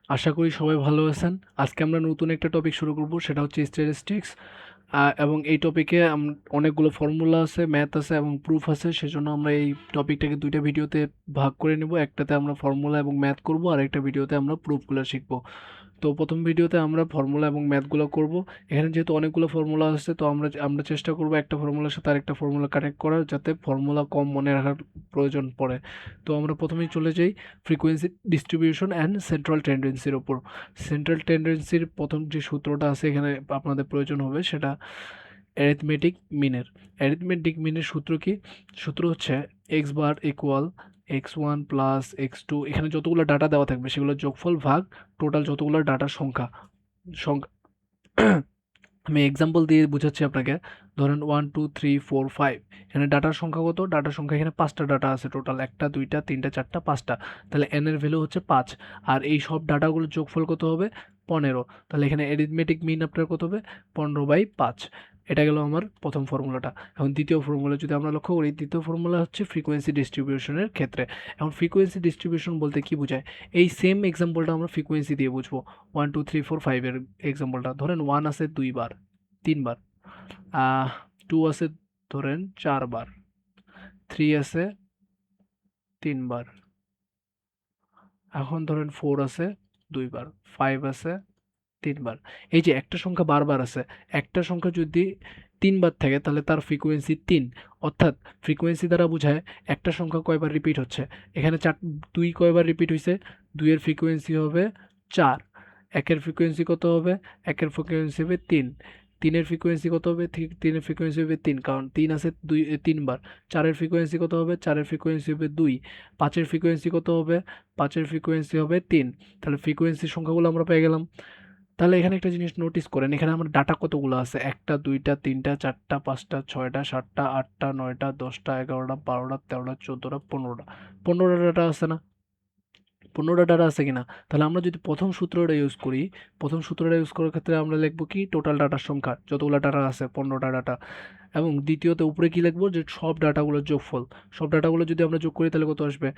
আশা করি সবাই ভালো আছেন। আজকে আমরা নতুন একটা টপিক শুরু করব, সেটা হচ্ছে স্ট্যাটিস্টিক্স। এবং এই টপিকে অনেকগুলো ফর্মুলা আছে, ম্যাথ আছে এবং প্রুফ আছে। সেজন্য আমরা এই টপিকটাকে দুইটা ভিডিওতে ভাগ করে নেব। একটাতে আমরা ফর্মুলা এবং ম্যাথ করব, আর একটা ভিডিওতে আমরা প্রুফগুলো শিখব। তো প্রথম ভিডিওতে আমরা ফর্মুলা এবং ম্যাথগুলো করব। এখানে যেহেতু অনেকগুলো ফর্মুলা আছে, তো আমরা আমরা চেষ্টা করব একটা ফর্মুলার সাথে আরেকটা ফর্মুলা কানেক্ট করার, যাতে ফর্মুলা কম মনে রাখার প্রয়োজন পড়ে। তো আমরা প্রথমেই চলে যাই ফ্রিকোয়েন্সি ডিস্ট্রিবিউশন অ্যান্ড সেন্ট্রাল টেন্ডেন্সির উপর। সেন্ট্রাল টেন্ডেন্সির প্রথম যে সূত্রটা আছে এখানে আপনাদের প্রয়োজন হবে, সেটা অ্যারিথমেটিক মিনের। অ্যারিথমেটিক মিনের সূত্র কি? সূত্র হচ্ছে x bar equal x1 plus x2, এখানে যতগুলো ডাটা দেওয়া থাকবে সেগুলো যোগফল ভাগ টোটাল যতগুলো ডাটার সংখ্যা। সংখ্যা আমি এক্সাম্পল দিয়ে বুঝাচ্ছি আপনাকে। ধরেন 1 2 3 4 5, এখানে ডাটার সংখ্যা কত? ডাটার সংখ্যা এখানে 5টা ডাটা আছে টোটাল, 1টা 2টা 3টা 4টা 5টা। তাহলে এন এর ভ্যালু হচ্ছে 5। আর এই সব ডাটাগুলোর যোগফল কত হবে? 15। তাহলে এখানে অ্যারিথমেটিক মিন আপনার কত হবে? 15/5। এটা গেল আমার প্রথম ফর্মুলাটা। এখন দ্বিতীয় ফর্মুলা যদি আমরা লক্ষ্য করি, দ্বিতীয় ফর্মুলা হচ্ছে ফ্রিকোয়েন্সি ডিস্ট্রিবিউশনের ক্ষেত্রে। এখন ফ্রিকোয়েন্সি ডিস্ট্রিবিউশন বলতে কি বোঝায়? এই সেম এক্সাম্পলটা আমরা ফ্রিকোয়েন্সি দিয়ে বুঝবো। 1 2 3 4 5 এর এক্সাম্পলটা ধরেন, 1 আছে 2 বার, 3 বার, 2 আছে ধরেন 4 বার, 3 আছে 3 বার, এখন ধরেন 4 আছে 2 বার, 5 আছে 3 বার। এই যে একটা সংখ্যা বারবার আছে, একটা সংখ্যা যদি 3 বার থাকে তাহলে তার ফ্রিকোয়েন্সি 3। অর্থাৎ ফ্রিকোয়েন্সি দ্বারা বোঝায় একটা সংখ্যা কয়বার রিপিট হচ্ছে। এখানে 2 কয়বার রিপিট হয়েছে? 2 এর ফ্রিকোয়েন্সি হবে 4। একের ফ্রিকোয়েন্সি কত হবে? একের ফ্রিকোয়েন্সি হবে 3। 3 এর ফ্রিকোয়েন্সি কত হবে? 3 এর ফ্রিকোয়েন্সি হবে 3, কারণ 3 আছে 3 বার। 4 এর ফ্রিকোয়েন্সি কত হবে? 4 এর ফ্রিকোয়েন্সি হবে 2। 5 এর ফ্রিকোয়েন্সি কত হবে? 5 এর ফ্রিকোয়েন্সি হবে 3। তাহলে ফ্রিকোয়েন্সির সংখ্যাগুলো আমরা পেয়ে গেলাম। তাহলে এখানে একটা জিনিস নোটিস করেন, এখানে আমার ডাটা কতগুলো আছে? 1টা 2টা 3টা 4টা 5টা 6টা 7টা 8টা 9টা 10টা 11টা 12টা 13টা 14টা 15টা। 15টা ডাটা আছে না? 15টা ডাটা আছে কিনা? তাহলে আমরা যদি প্রথম সূত্রটা ইউজ করি, প্রথম সূত্রটা ইউজ করার ক্ষেত্রে আমরা লিখবো কি? টোটাল ডাটার সংখ্যা, যতগুলো ডাটা আছে 15টা ডাটা। এবং দ্বিতীয়তে উপরে কি লিখবো? যে সব ডাটাগুলোর যোগফল। সব ডাটাগুলো যদি আমরা যোগ করি তাহলে কত আসবে?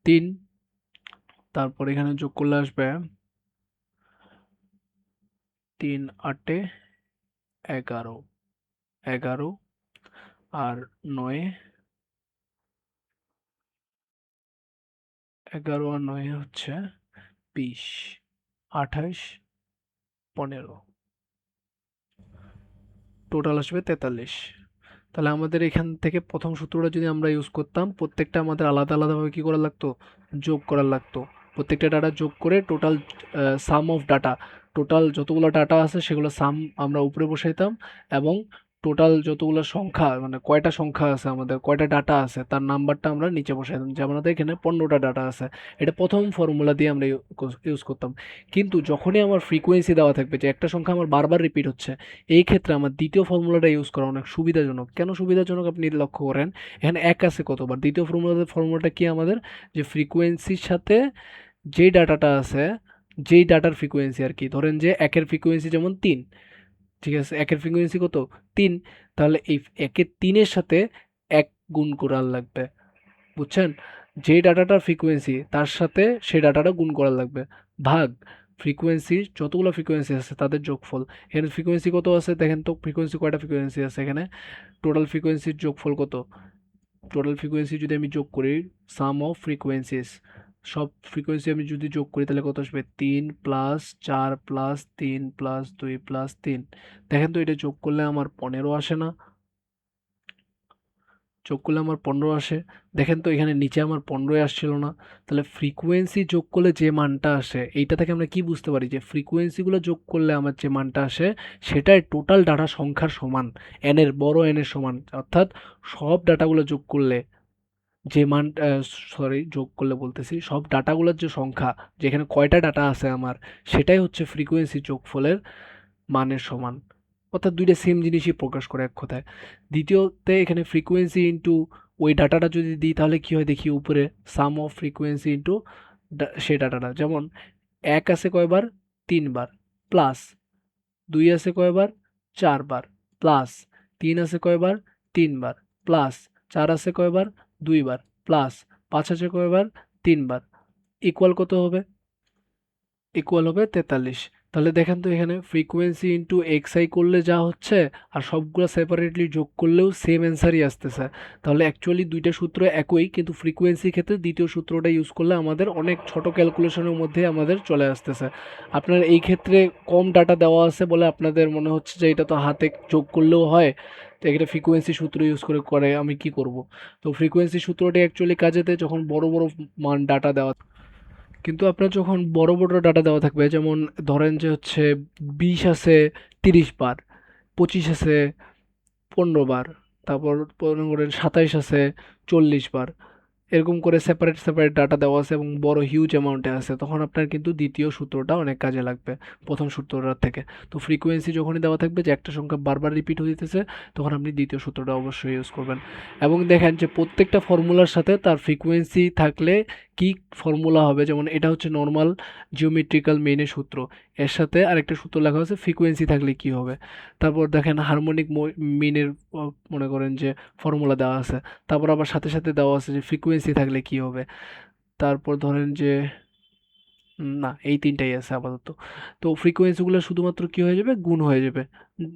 3। তারপর এখানে যোগ করলে আসবে 3 8 এ 11, 11 আর 9, 11 আর 9 হচ্ছে 20, 28, 15, টোটাল আসবে 43। তাহলে আমাদের এখান থেকে প্রথম সূত্রটা যদি আমরা ইউজ করতাম, প্রত্যেকটা আমাদের আলাদা আলাদাভাবে কি করা লাগতো? যোগ করা লাগতো। প্রত্যেকটা ডাটা যোগ করে total some of data, total যতগুলো ডাটা আছে সেগুলো সাম আমরা উপরে বসাইতাম। এবং টোটাল যতগুলো সংখ্যা, মানে কয়টা সংখ্যা আছে আমাদের, কয়টা ডাটা আছে তার নাম্বারটা আমরা নিচে বসাইতাম। যে আমাদের এখানে 15টা ডাটা আছে, এটা প্রথম ফর্মুলা দিয়ে আমরা ইউজ করতাম। কিন্তু যখনই আমার ফ্রিকোয়েন্সি দেওয়া থাকবে যে একটা সংখ্যা আমার বারবার রিপিট হচ্ছে, এই ক্ষেত্রে আমার দ্বিতীয় ফর্মুলাটা ইউজ করা অনেক সুবিধাজনক। কেন সুবিধাজনক আপনি লক্ষ্য করেন, এখানে এক আছে কতবার? দ্বিতীয় ফর্মুলাটা কি আমাদের? যে ফ্রিকোয়েন্সির সাথে যেই ডাটাটা আছে, যেই ডাটার ফ্রিকোয়েন্সি আর কি, ধরেন যে একের ফ্রিকোয়েন্সি যেমন 3, ঠিক আছে? একের ফ্রিকোয়েন্সি কত? 3। তাহলে এই একের 3-এর সাথে 1 গুণ করার লাগবে, বুঝছেন? যে ডাটাটার ফ্রিকোয়েন্সি তার সাথে সেই ডাটাটা গুণ করা লাগবে, ভাগ ফ্রিকোয়েন্সির যতগুলো ফ্রিকোয়েন্সি আছে তাদের যোগফল। এখানে ফ্রিকোয়েন্সি কত আছে দেখেন তো? ফ্রিকোয়েন্সি কয়টা ফ্রিকোয়েন্সি আছে এখানে? টোটাল ফ্রিকোয়েন্সির যোগফল কত? টোটাল ফ্রিকোয়েন্সি যদি আমি যোগ করি, সাম অফ ফ্রিকোয়েন্সিস, সব ফ্রিকোয়েন্সি আমি যদি যোগ করি তাহলে কত আসবে? 3 প্লাস 4 প্লাস 3 প্লাস 2 প্লাস 3। দেখেন তো এটা যোগ করলে আমার 15 আসে না? যোগ করলে আমার 15 আসে। দেখেন তো এখানে নিচে আমার 15 আসছিল না? তাহলে ফ্রিকোয়েন্সি যোগ করলে যে মানটা আসে, এইটা থেকে আমরা কি বুঝতে পারি? যে ফ্রিকোয়েন্সিগুলো যোগ করলে আমার যে মানটা আসে সেটাই টোটাল ডাটা সংখ্যার সমান, এন এর বড় এন এর সমান। অর্থাৎ সব ডাটাগুলো যোগ করলে যে মান, সরি যোগ করলে বলতেছি, সব ডাটাগুলোর যে সংখ্যা, যেখানে কয়টা ডাটা আছে আমার, সেটাই হচ্ছে ফ্রিকোয়েন্সি যোগফলের মানের সমান। অর্থাৎ দুইটা সেম জিনিসই প্রকাশ করে এক কথায়। দ্বিতীয়তে এখানে ফ্রিকোয়েন্সি ইন্টু ওই ডাটাটা যদি দিই তাহলে কি হয় দেখি উপরে? সাম অফ ফ্রিকোয়েন্সি ইন্টু সেই ডাটাটা। যেমন 1 আছে কয়বার? 3 বার, প্লাস 2 আছে কয়বার? 4 বার, প্লাস 3 আছে কয়বার? 3 বার, প্লাস 4 আছে কয়বার? 2 বার, প্লাস 5 আছে কয়বার? 3 বার। ইকুয়াল কত হবে? ইকুয়াল হবে 43। তাহলে দেখেন তো এখানে ফ্রিকোয়েন্সি ইন্টু এক্সআই করলে যা হচ্ছে আর সবগুলো সেপারেটলি যোগ করলেও সেম অ্যান্সারই আসতেছে। তাহলে অ্যাকচুয়ালি দুইটা সূত্র একই, কিন্তু ফ্রিকোয়েন্সির ক্ষেত্রে দ্বিতীয় সূত্রটা ইউজ করলে আমাদের অনেক ছোট ক্যালকুলেশনের মধ্যে আমাদের চলে আসতেছে। আপনার এই ক্ষেত্রে কম ডাটা দেওয়া আছে বলে আপনাদের মনে হচ্ছে যে এটা তো হাতে যোগ করলেও হয়, তো এটা ফ্রিকোয়েন্সি সূত্র ইউজ করে আমি কি করব। তো ফ্রিকোয়েন্সি সূত্রটি অ্যাকচুয়ালি কাজে দেয় যখন বড় বড় মান ডাটা দেওয়া, কিন্তু আপনার যখন বড় বড় ডাটা দেওয়া থাকবে, যেমন ধরেন যে হচ্ছে 20 আছে 30 বার, 25 আছে 15 বার, তারপর মনে করেন 27 আছে 40 বার, এরকম করে সেপারেট সেপারেট ডাটা দেওয়া আছে এবং বড় হিউজ অ্যামাউন্টে আছে, তখন আপনার কিন্তু দ্বিতীয় সূত্রটা অনেক কাজে লাগবে প্রথম সূত্রটার থেকে। তো ফ্রিকোয়েন্সি যখনই দেওয়া থাকবে যে একটা সংখ্যা বারবার রিপিট হইতেছে, তখন আপনি দ্বিতীয় সূত্রটা অবশ্যই ইউজ করবেন। এবং দেখেন যে প্রত্যেকটা ফর্মুলার সাথে তার ফ্রিকোয়েন্সি থাকলে কি ফর্মুলা হবে, যেমন এটা হচ্ছে নর্মাল জিওমেট্রিক্যাল মেইনের সূত্র, এর সাথে আরেকটা সূত্র লেখা আছে ফ্রিকোয়েন্সি থাকলে কি হবে। তারপর দেখেন হারমোনিক মিনের মনে করেন যে ফর্মুলা দেওয়া আছে, তারপর আবার সাথে সাথে দেওয়া আছে যে ফ্রিকোয়েন্সি থাকলে কি হবে। তারপর ধরেন যে না, এই তিনটাই আছে আপাতত। তো ফ্রিকোয়েন্সিগুলো শুধুমাত্র কি হয়ে যাবে, গুণ হয়ে যাবে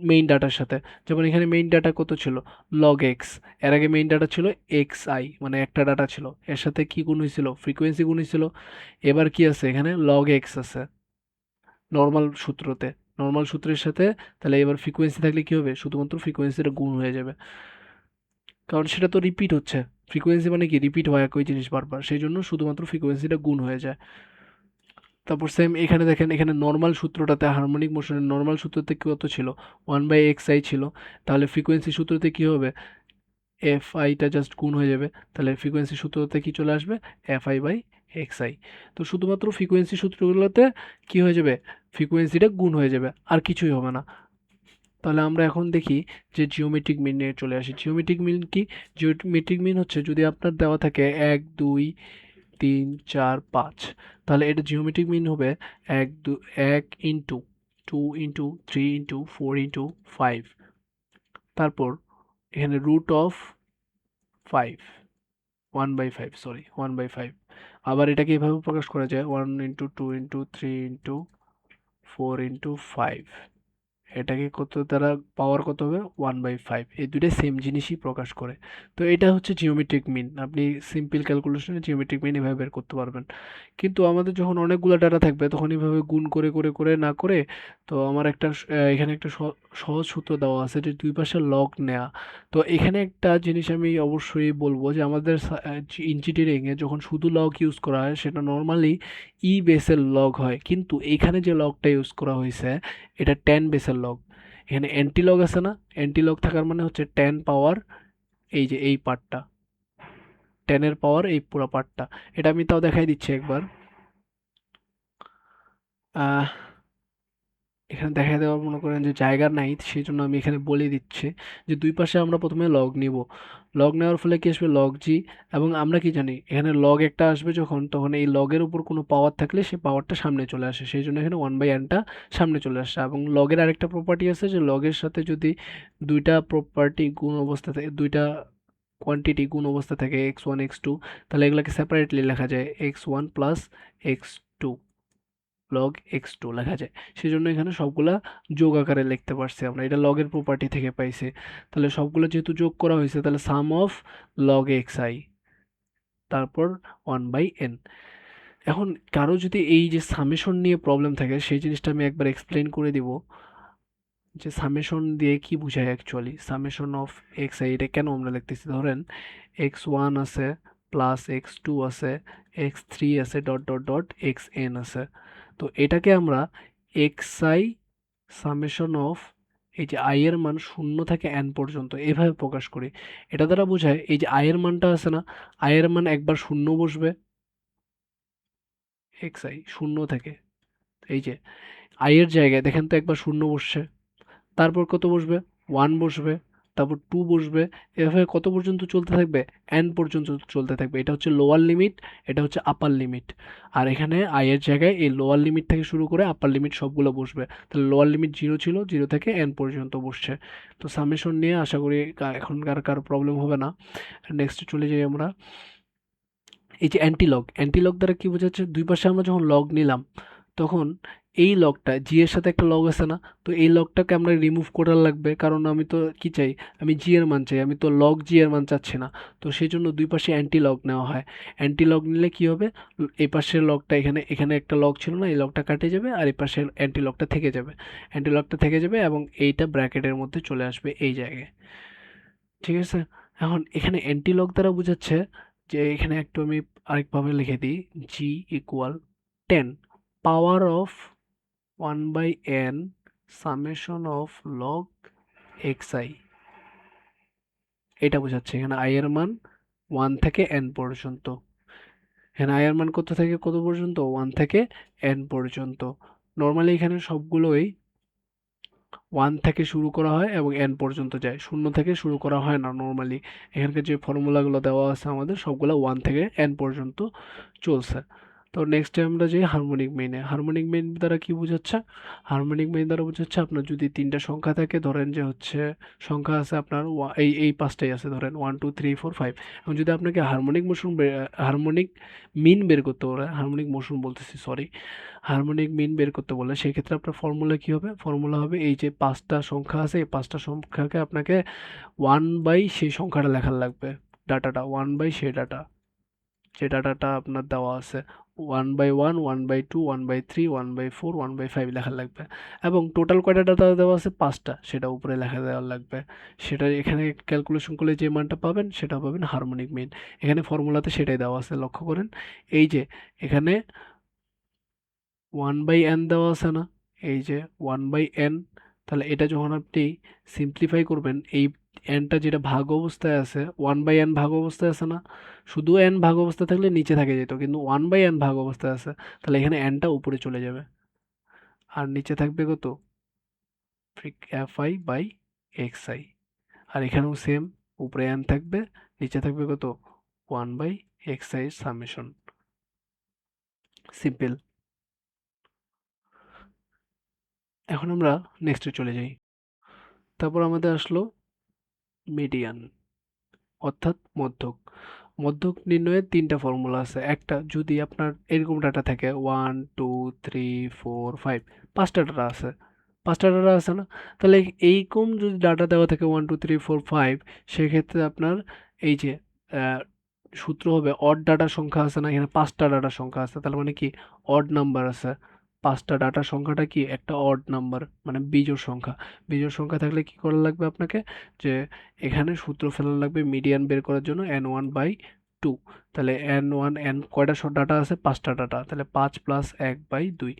মেইন ডাটার সাথে। যেমন এখানে মেইন ডাটা কত ছিল, লগ এক্স, এর আগে মেইন ডাটা ছিল এক্স আই, মানে একটা ডাটা ছিল, এর সাথে কি গুণ হয়েছিল, ফ্রিকোয়েন্সি গুণ হয়েছিল। এবার কি আছে এখানে, লগ এক্স আছে নর্মাল সূত্রতে, নর্মাল সূত্রের সাথে, তাহলে এবার ফ্রিকোয়েন্সি থাকলে কি হবে, শুধুমাত্র ফ্রিকোয়েন্সিটা গুণ হয়ে যাবে, কারণ সেটা তো রিপিট হচ্ছে। ফ্রিকোয়েন্সি মানে কি, রিপিট হয় একই জিনিস বারবার, সেই জন্য শুধুমাত্র ফ্রিকোয়েন্সিটা গুণ হয়ে যায়। তারপর সেম এখানে দেখেন, এখানে নর্মাল সূত্রটাতে হারমোনিক মোশনের নর্মাল সূত্রতে কত ছিল, 1/xi ছিল, তাহলে ফ্রিকোয়েন্সি সূত্রতে কি হবে, এফ আইটা জাস্ট গুণ হয়ে যাবে, তাহলে ফ্রিকোয়েন্সি সূত্রতে কি চলে আসবে, fi/xi। তো শুধুমাত্র ফ্রিকোয়েন্সি সূত্রগুলোতে কি হয়ে যাবে, ফ্রিকোয়েন্সিটা গুণ হয়ে যাবে, আর কিছুই হবে না। তাহলে আমরা এখন দেখি যে জিওমেট্রিক মিন নিয়ে চলে আসি। জিওমেট্রিক মিন কি, জিওমেট্রিক মিন হচ্ছে যদি আপনার দেওয়া থাকে 1 2 3 4 5, তাহলে এটা জিওমেট্রিক মিন হবে 1 ইন্টু 2 ইন্টু 3 ইন্টু 4 ইন্টু 5, তারপর এখানে রুট অফ 5, 1/5, সরি 1/5। আবার এটাকে এভাবে প্রকাশ করা যায় 1 ইন্টু 2 ইন্টু 3 ইন্টু 4 ইন্টু 5, এটাকে কত দ্বারা পাওয়ার কত হবে, 1/5। এই দুইটা সেম জিনিসই প্রকাশ করে। তো এটা হচ্ছে জিওমেট্রিক মিন, আপনি সিম্পল ক্যালকুলেশনে জিওমেট্রিক মিন এভাবে বের করতে পারবেন। কিন্তু আমাদের যখন অনেকগুলো ডাটা থাকবে তখন এভাবে গুণ করে করে করে না করে, তো আমার একটা এখানে একটা সহজ সূত্র দেওয়া আছে যে দুই পাশে লগ নেওয়া। তো এখানে একটা জিনিস আমি অবশ্যই বলবো যে আমাদের ইঞ্জিনিয়ারিংয়ে যখন শুধু লগ ইউজ করা হয় সেটা নর্মালি বেসের লগ হয়, কিন্তু এইখানে যে লগটা ইউজ করা হয়েছে এটা 10 বেসের লগ। এখানে অ্যান্টি লগ আছে না, অ্যান্টি লগ থাকার মানে হচ্ছে 10 পাওয়ার, এই যে এই পার্টটা, 10 এর পাওয়ার এই পুরো পার্টটা। এটা আমি তাও দেখাই দিচ্ছি একবার। আহ এখানে দেখা দেওয়ার মনে করেন যে জায়গা নাই, সেই জন্য আমি এখানে বলে দিচ্ছি যে দুই পাশে আমরা প্রথমে লগ নিব। লগ নেওয়ার ফলে কি আসবে, লগ জি। এবং আমরা কি জানি এখানে লগ একটা আসবে যখন, তখন এই লগের উপর কোনো পাওয়ার থাকলে সেই পাওয়ারটা সামনে চলে আসে, সেই জন্য এখানে 1/nটা সামনে চলে আসছে। এবং লগের আরেকটা প্রপার্টি আছে যে লগের সাথে যদি দুইটা প্রপার্টি গুণ অবস্থা থাকে, দুইটা কোয়ান্টিটি গুণ অবস্থা থাকে x1 x2, তাহলে এগুলাকে সেপারেটলি লেখা যায় x1 plus x2 log x two লেখা যায়। সেজন্য এখানে সবগুলা যোগ আকারে লিখতে পারছি আমরা, এটা লগের প্রপার্টি থেকে পাইছি। তাহলে সবগুলো যেহেতু যোগ করা হয়েছে, তাহলে সাম অফ লগ এক্স আই, তারপর 1/n। এখন কারো যদি এই যে সামেশন নিয়ে প্রবলেম থাকে, সেই জিনিসটা আমি একবার এক্সপ্লেন করে দিব যে সামেশন দিয়ে কি বোঝায় actually. Summation of x I এটা কেন আমরা লিখতেছি, ধরেন x1 আছে প্লাস x2 আছে, x3 আছে ডট ডট ডট xn আছে। তো এটাকে আমরা xi সামেশন অফ এই যে i এর মান 0 থেকে n পর্যন্ত এভাবে প্রকাশ করি। এটা দ্বারা বোঝায় এই যে i এর মানটা আছে না, i এর মান একবার 0 বসবে, xi 0 থেকে, এই যে i এর জায়গায় দেখেন তো একবার 0 বসছে, তারপর কত বসবে, 1 বসবে, তারপর 2 বসবে, এভাবে কত পর্যন্ত চলতে থাকবে, n পর্যন্ত চলতে থাকবে। এটা হচ্ছে লোয়ার লিমিট, এটা হচ্ছে আপার লিমিট। আর এখানে i এর জায়গায় এই লোয়ার লিমিট থেকে শুরু করে আপার লিমিট সবগুলো বসবে। তাহলে লোয়ার লিমিট 0 ছিল, 0 থেকে n পর্যন্ত বসছে। তো সামেশন নিয়ে আশা করি এখনকার কারো প্রবলেম হবে না। নেক্সট চলে যাই আমরা। এই যে অ্যান্টি লগ, অ্যান্টি লগ দ্বারা কি বোঝাচ্ছে, দুই পাশে আমরা যখন লগ নিলাম, তখন এই লগটা জি এর সাথে একটা লগ আছে না, তো এই লগটাকে আমরা রিমুভ করার লাগবে, কারণ আমি তো কি চাই, আমি জি এর মান চাই, আমি তো লগ জি এর মান চাচ্ছি না। তো সেই জন্য দুই পাশে অ্যান্টি লগ নেওয়া হয়। অ্যান্টি লগ নিলে কি হবে, এই পাশের লগটা এখানে এখানে একটা লগ ছিল না, এই লগটা কাটে যাবে আর এই পাশের অ্যান্টি লগটা থেকে যাবে, অ্যান্টি লগটা থেকে যাবে এবং এইটা ব্র্যাকেটের মধ্যে চলে আসবে এই জায়গায়। ঠিক আছে, এখন এখানে অ্যান্টি লগ দ্বারা বোঝাচ্ছে যে এখানে একটু আমি আরেকভাবে লিখে দিই, G equal 10 power of 1/n summation of log xi, এটা বোঝাচ্ছে এখানে i এর মান 1 থেকে n পর্যন্ত। এখানে i এর মান কত থেকে কত পর্যন্ত, 1 থেকে n পর্যন্ত। নর্মালি এখানে সবগুলোই 1 থেকে শুরু করা হয় এবং n পর্যন্ত যায়, 0 থেকে শুরু করা হয় না নর্মালি। এখানকার যে ফর্মুলাগুলো দেওয়া আছে আমাদের সবগুলো 1 থেকে n পর্যন্ত চলছে। তো নেক্সটে আমরা যাই হারমোনিক মেইনে। হারমোনিক মেইন দ্বারা কি বোঝাচ্ছে, হারমোনিক মেইন দ্বারা বোঝাচ্ছে আপনার যদি তিনটা সংখ্যা থাকে, ধরেন যে হচ্ছে সংখ্যা আছে আপনার এই পাঁচটাই আছে, ধরেন 1 2 3 4 5। এবং যদি আপনাকে হারমোনিক মিন বের করতে বলে, হারমোনিক মোশন বলতেছি সরি, হারমোনিক মিন বের করতে বলে, সেই ক্ষেত্রে আপনার ফর্মুলা কি হবে, ফর্মুলা হবে এই যে পাঁচটা সংখ্যা আছে, এই পাঁচটা সংখ্যাকে আপনাকে 1 বাই সেই সংখ্যাটা লেখার লাগবে, ডাটাটা 1 বাই সেই ডাটা, যে ডাটাটা আপনার দেওয়া আছে 1/1 1/2 1/3 1/4 1/5 লেখা লাগবে। এবং টোটাল কয়টা ডাটা দেওয়া আছে, পাঁচটা, সেটা উপরে লেখা দেওয়া লাগবে। সেটা এখানে ক্যালকুলেশন করলে যে মানটা পাবেন সেটা পাবেন হারমোনিক মিন। এখানে ফর্মুলাতে সেটাই দেওয়া আছে, লক্ষ্য করেন। এই যে এখানে 1/n দেওয়া আছে না, এই যে 1/n, তাহলে এটা যখন আপনি সিম্পলিফাই করবেন, এই nটা যেটা ভাগ অবস্থায় আছে, 1/n ভাগ অবস্থায় আছে না, শুধু n ভাগ অবস্থায় থাকলে নিচে থাকে যেত, কিন্তু 1/n ভাগ অবস্থায় আছে, তাহলে এখানে nটা উপরে চলে যাবে আর নিচে থাকবে কত, fi বাই xi। আর এখানেও সেম, উপরে n থাকবে, নিচে থাকবে কত, 1/xi সামেশন। সিম্পল। এখন আমরা নেক্সটে চলে যাই। তারপর আমাদের আসলো মিডিয়ান, অর্থাৎ মধ্যক। মধ্যক নির্ণয়ের তিনটা ফর্মুলা আছে। একটা, যদি আপনার এরকম ডাটা থাকে 1 2 3 4 5, পাঁচটা ডাটা আছে, পাঁচটা ডাটা আছে না, তাহলে এইরকম যদি ডাটা দেওয়া থাকে 1 2 3 4 5, সেক্ষেত্রে আপনার এই যে আহ, সূত্র হবে অড ডাটার সংখ্যা আছে না, এখানে পাঁচটা ডাটার সংখ্যা আছে, তার মানে কি অড নাম্বার আছে, পাঁচটা ডাটার সংখ্যাটা কি একটা অড নাম্বার, মানে বিজোড় সংখ্যা। বিজোড় সংখ্যা থাকলে কি করা লাগবে আপনাকে, যে এখানে সূত্র ফেলা লাগবে মিডিয়ান বের করার জন্য n1/2। তাহলে n কয়টা ডাটা আছে, পাঁচটা ডাটা, তাহলে 5 প্লাস 1/2,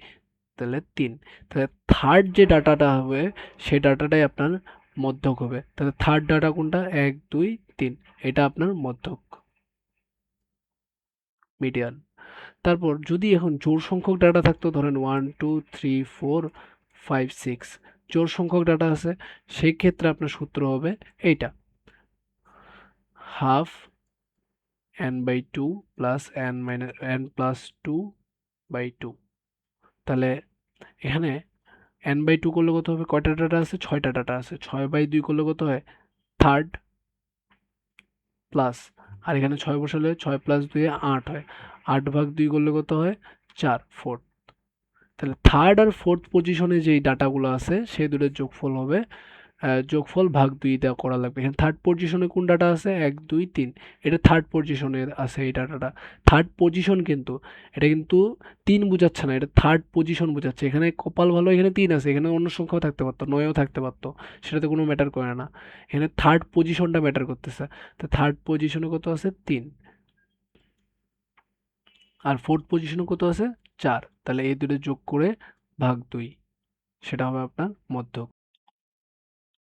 তাহলে 3। তাহলে থার্ড যে ডাটাটা হবে সেই ডাটাটাই আপনার মধ্যক হবে। তাহলে থার্ড ডাটা কোনটা, 1 2 3, এটা আপনার মধ্যক, মিডিয়ান। তারপর যদি এখন জোড় সংখ্যক ডাটা থাকতো, ধরেন 1 2 3 4 5 6, জোড় সংখ্যক ডাটা আছে, সেই ক্ষেত্রে আপনার সূত্র হবে এইটা, half n/2 plus n plus 2/2। তাহলে এখানে n/2 করলে কত হবে, কয়টা ডাটা আছে, ছয়টা ডাটা আছে, 6/2 করলে কত হয়, থার্ড, প্লাস, আর এখানে 6 বসালে 6 প্লাস 2 8 হয়, 8/2 করলে কত হয়, 4 4। তাহলে থার্ড আর ফোর্থ পজিশনে যেই ডাটাগুলো আছে সেই দুটোর যোগফল হবে, যোগফল ভাগ 2 দেওয়া করা লাগবে। এখানে থার্ড পজিশনে কোন ডাটা আছে, 1 2 3, এটা থার্ড পজিশনে আছে এই ডাটাটা, থার্ড পজিশন, কিন্তু এটা কিন্তু 3 বোঝাচ্ছে না, এটা থার্ড পজিশন বোঝাচ্ছে। এখানে কপাল ভালো, এখানে 3 আছে, এখানে অন্য সংখ্যাও থাকতে পারতো, 9ও থাকতে পারতো, সেটাতে কোনো ম্যাটার করে না। এখানে থার্ড পজিশনটা ম্যাটার করতেছে। তো থার্ড পজিশনে কত আছে, 3, আর ফোর্থ পজিশনে কত আছে, 4। তাহলে এই দুটো যোগ করে ভাগ 2, সেটা হবে আপনার মধ্যক।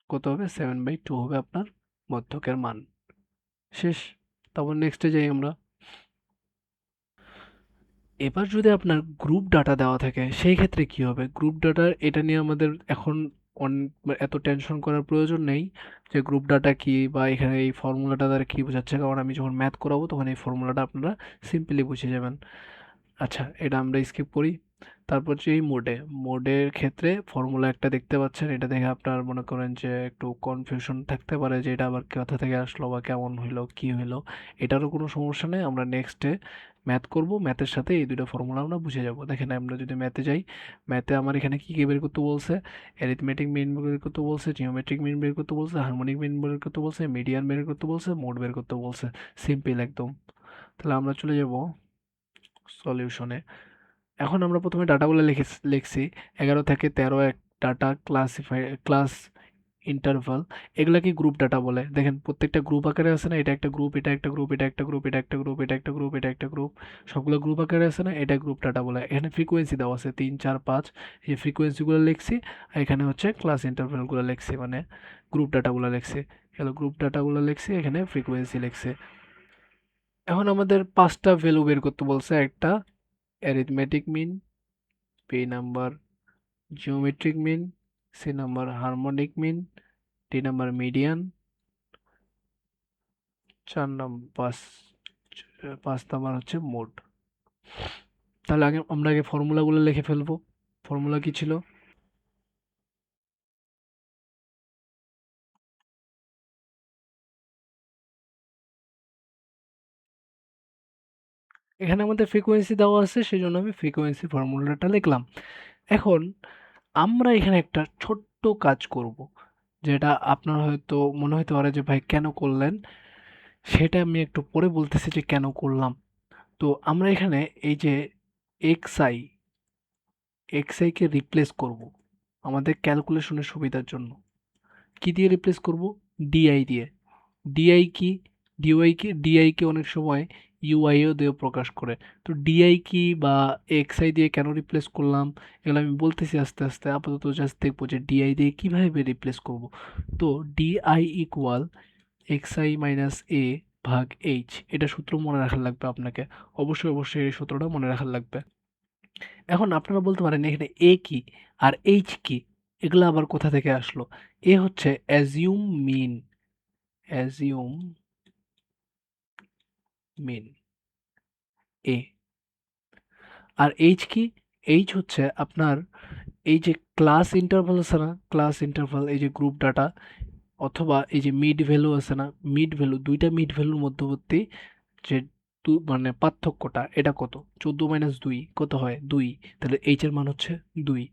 কত হবে, 7/2 হবে আপনার মধ্যকের মান। শেষ। তারপর নেক্সটে যাই আমরা। এবার যদি আপনার গ্রুপ ডাটা দেওয়া থাকে সেই ক্ষেত্রে কি হবে, গ্রুপ ডাটা, এটা নিয়ে আমাদের এখন এত টেনশন করার প্রয়োজন নেই যে গ্রুপ ডাটা কি বা এখানে এই ফর্মুলাটা দ্বারা কি বোঝাচ্ছে, কারণ আমি যখন ম্যাথ করাবো তখন এই ফর্মুলাটা আপনারা সিম্পলি বুঝে যাবেন। আচ্ছা, এটা আমরা স্কিপ করি। তারপর যে এই মোডের ক্ষেত্রে ফর্মুলা একটা দেখতে পাচ্ছেন, এটা দেখে আপনার মনে করেন যে একটু কনফিউশন থাকতে পারে যে এটা আবার কোথা থেকে আসলো বা কেমন হইলো কি হইলো, এটারও কোনো সমস্যা নেই, আমরা নেক্সটে ম্যাথ করব, ম্যাথের সাথে এই দুটো ফর্মুলা আমরা বুঝে যাব। দেখেন আমরা যদি ম্যাথে যাই, ম্যাথে আমার এখানে কি কি বের করতে বলছে, অ্যারিথমেটিক মিন বের করতে বলছে, জিওমেট্রিক মিন বের করতে বলছে, হারমোনিক মিন বের করতে বলছে, মিডিয়ান বের করতে বলছে, মোড বের করতে বলছে। সিম্পল একদম। তাহলে আমরা চলে যাব সলিউশনে। এখন আমরা প্রথমে ডাটাগুলো লিখছি 11 থেকে 13 এক ডাটা ক্লাস ইন্টারভাল, এগুলাকে গ্রুপ ডাটা বলে। দেখেন প্রত্যেকটা গ্রুপ আকারে আছে না, এটা একটা গ্রুপ, এটা একটা গ্রুপ, এটা একটা গ্রুপ, এটা একটা গ্রুপ, এটা একটা গ্রুপ, এটা একটা গ্রুপ, সবগুলো গ্রুপ আকারে আছে না, এটা গ্রুপ ডাটা বলে। এখানে ফ্রিকোয়েন্সি দেওয়া আছে 3 4 5, এই ফ্রিকোয়েন্সিগুলো লিখছি, আর এখানে হচ্ছে ক্লাস ইন্টারভালগুলো লিখছি, মানে গ্রুপ ডাটাগুলো লিখছি। এগুলো গ্রুপ ডাটাগুলো লিখছি, এখানে ফ্রিকোয়েন্সি লিখছি। এখন আমাদের 5টা ভ্যালু বের করতে বলছে। একটা arithmetic mean, B number geometric mean, C number harmonic mean, D number median, 5 number হচ্ছে মোড। তাহলে আমরা আগে ফর্মুলাগুলো লিখে ফেলবো। ফর্মুলা কি ছিল? এখানে আমাদের ফ্রিকোয়েন্সি দেওয়া আছে, সেজন্য আমি ফ্রিকোয়েন্সি ফর্মুলাটা লিখলাম। এখন আমরা এখানে একটা ছোট্ট কাজ করব, যেটা আপনার হয়তো মনে হতে পারে যে ভাই কেন করলেন, সেটা আমি একটু পরে বলতেছি যে কেন করলাম। তো আমরা এখানে এই যে xi xi কে রিপ্লেস করব আমাদের ক্যালকুলেশনের সুবিধার জন্য। কি দিয়ে রিপ্লেস করব? ডিআই দিয়ে। ডিআই কি? ডিআই কে অনেক সময় ইউআইও দিয়ে প্রকাশ করে। তো ডিআই কি বা এক্সআই দিয়ে কেন রিপ্লেস করলাম, এগুলো আমি বলতেছি আস্তে আস্তে। আপাতত জাস্ট দেখবো যে ডিআই দিয়ে কিভাবে রিপ্লেস করব। তো ডিআই ইকুয়াল এক্সআই মাইনাস এ ভাগ এইচ, এটা সূত্র মনে রাখার লাগবে আপনাকে। অবশ্যই অবশ্যই এই সূত্রটা মনে রাখার লাগবে। এখন আপনারা বলতে পারেন এখানে এ কি আর এইচ কি, এগুলো আবার কোথা থেকে আসলো? এ হচ্ছে অ্যাজিউম মিন, অ্যাজিউম মিন এ। আর এইচ কি? এইচ হচ্ছে আপনার এই যে ক্লাস ইন্টারভাল আছে না, ক্লাস ইন্টারভাল, এই যে গ্রুপ ডাটা, অথবা এই যে মিড ভ্যালু আছে না, মিড ভ্যালু, দুইটা মিড ভ্যালুর মধ্যবর্তী যে মানে পার্থক্যটা, এটা কত? 14 - 2 কত হয়? 2। তাহলে এইচ এর মান হচ্ছে 2।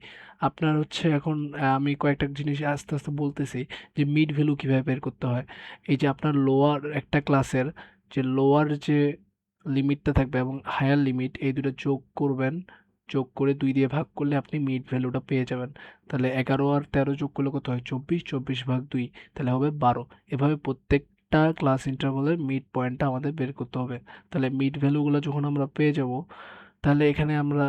আপনার হচ্ছে এখন আমি কয়েকটা জিনিস আস্তে আস্তে বলতেছি যে মিড ভ্যালু কিভাবে বের করতে হয়। এই যে আপনার লোয়ার একটা ক্লাসের যে লোয়ার যে লিমিটটা থাকবে এবং হায়ার লিমিট, এই দুটো যোগ করবেন, যোগ করে 2 দিয়ে ভাগ করলে আপনি মিড ভ্যালুটা পেয়ে যাবেন। তাহলে 11 আর 13 যোগ করলে কত হয়? 24, 24 ভাগ 2, তাহলে হবে 12। এভাবে প্রত্যেকটা ক্লাস ইন্টারভালের মিড পয়েন্টটা আমাদের বের করতে হবে। তাহলে মিড ভ্যালুগুলো যখন আমরা পেয়ে যাব, তাহলে এখানে আমরা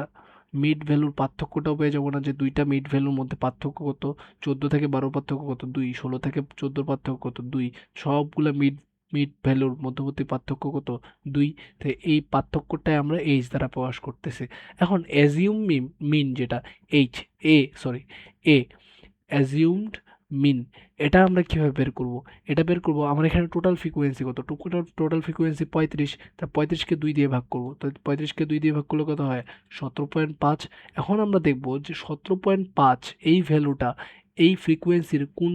মিড ভ্যালুর পার্থক্যটাও পেয়ে যাবো না, যে দুইটা মিড ভ্যালুর মধ্যে পার্থক্য কত, 14 থেকে 12 পার্থক্য কত 2, 16 থেকে 14 পার্থক্য কত 2, সবগুলো মিড মিড ভ্যালুর মধ্যবর্তী পার্থক্য কত 2। তো এই পার্থক্যটাই আমরা এইচ দ্বারা প্রকাশ করতেছি। এখন অ্যাজিউম মিন যেটা এইচ, সরি এ, অ্যাজিউমড মিন, এটা আমরা কিভাবে বের করব? এটা বের করব, আমার এখানে টোটাল ফ্রিকোয়েন্সি কত? টোটাল ফ্রিকোয়েন্সি 35, তা 35কে 2 দিয়ে ভাগ করব। তো 35কে 2 দিয়ে ভাগ করলে কত হয়? 17.5। এখন আমরা দেখব যে 17.5 এই ভ্যালুটা এই ফ্রিকোয়েন্সির কোন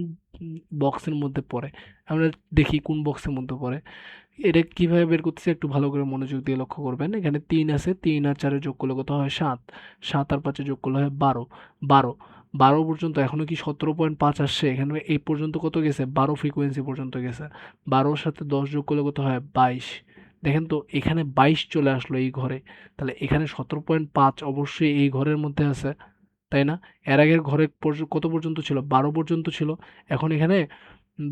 বক্সের মধ্যে পড়ে। আমরা দেখি কোন বক্সের মধ্যে পড়ে। এটা কিভাবে বের করতেছি একটু ভালো করে মনোযোগ দিয়ে লক্ষ্য করবেন। এখানে 3 আছে, 3 আর 4 যোগ করলে কত হয়? 7, 7 আর 5 যোগ করলে হয় 12, 12, 12 পর্যন্ত। এখনো কি 17.5 আসছে? এখানে এই পর্যন্ত কত গেছে? 12 ফ্রিকোয়েন্সি পর্যন্ত গেছে। 12 এর সাথে 10 যোগ করলে কত হয়? 22। দেখেন তো এখানে 22 চলে আসলো এই ঘরে। তাহলে এখানে 17.5 অবশ্যই এই ঘরের মধ্যে আছে, তাই না? এর আগের ঘরে কত পর্যন্ত ছিল? 12 পর্যন্ত ছিল। এখন এখানে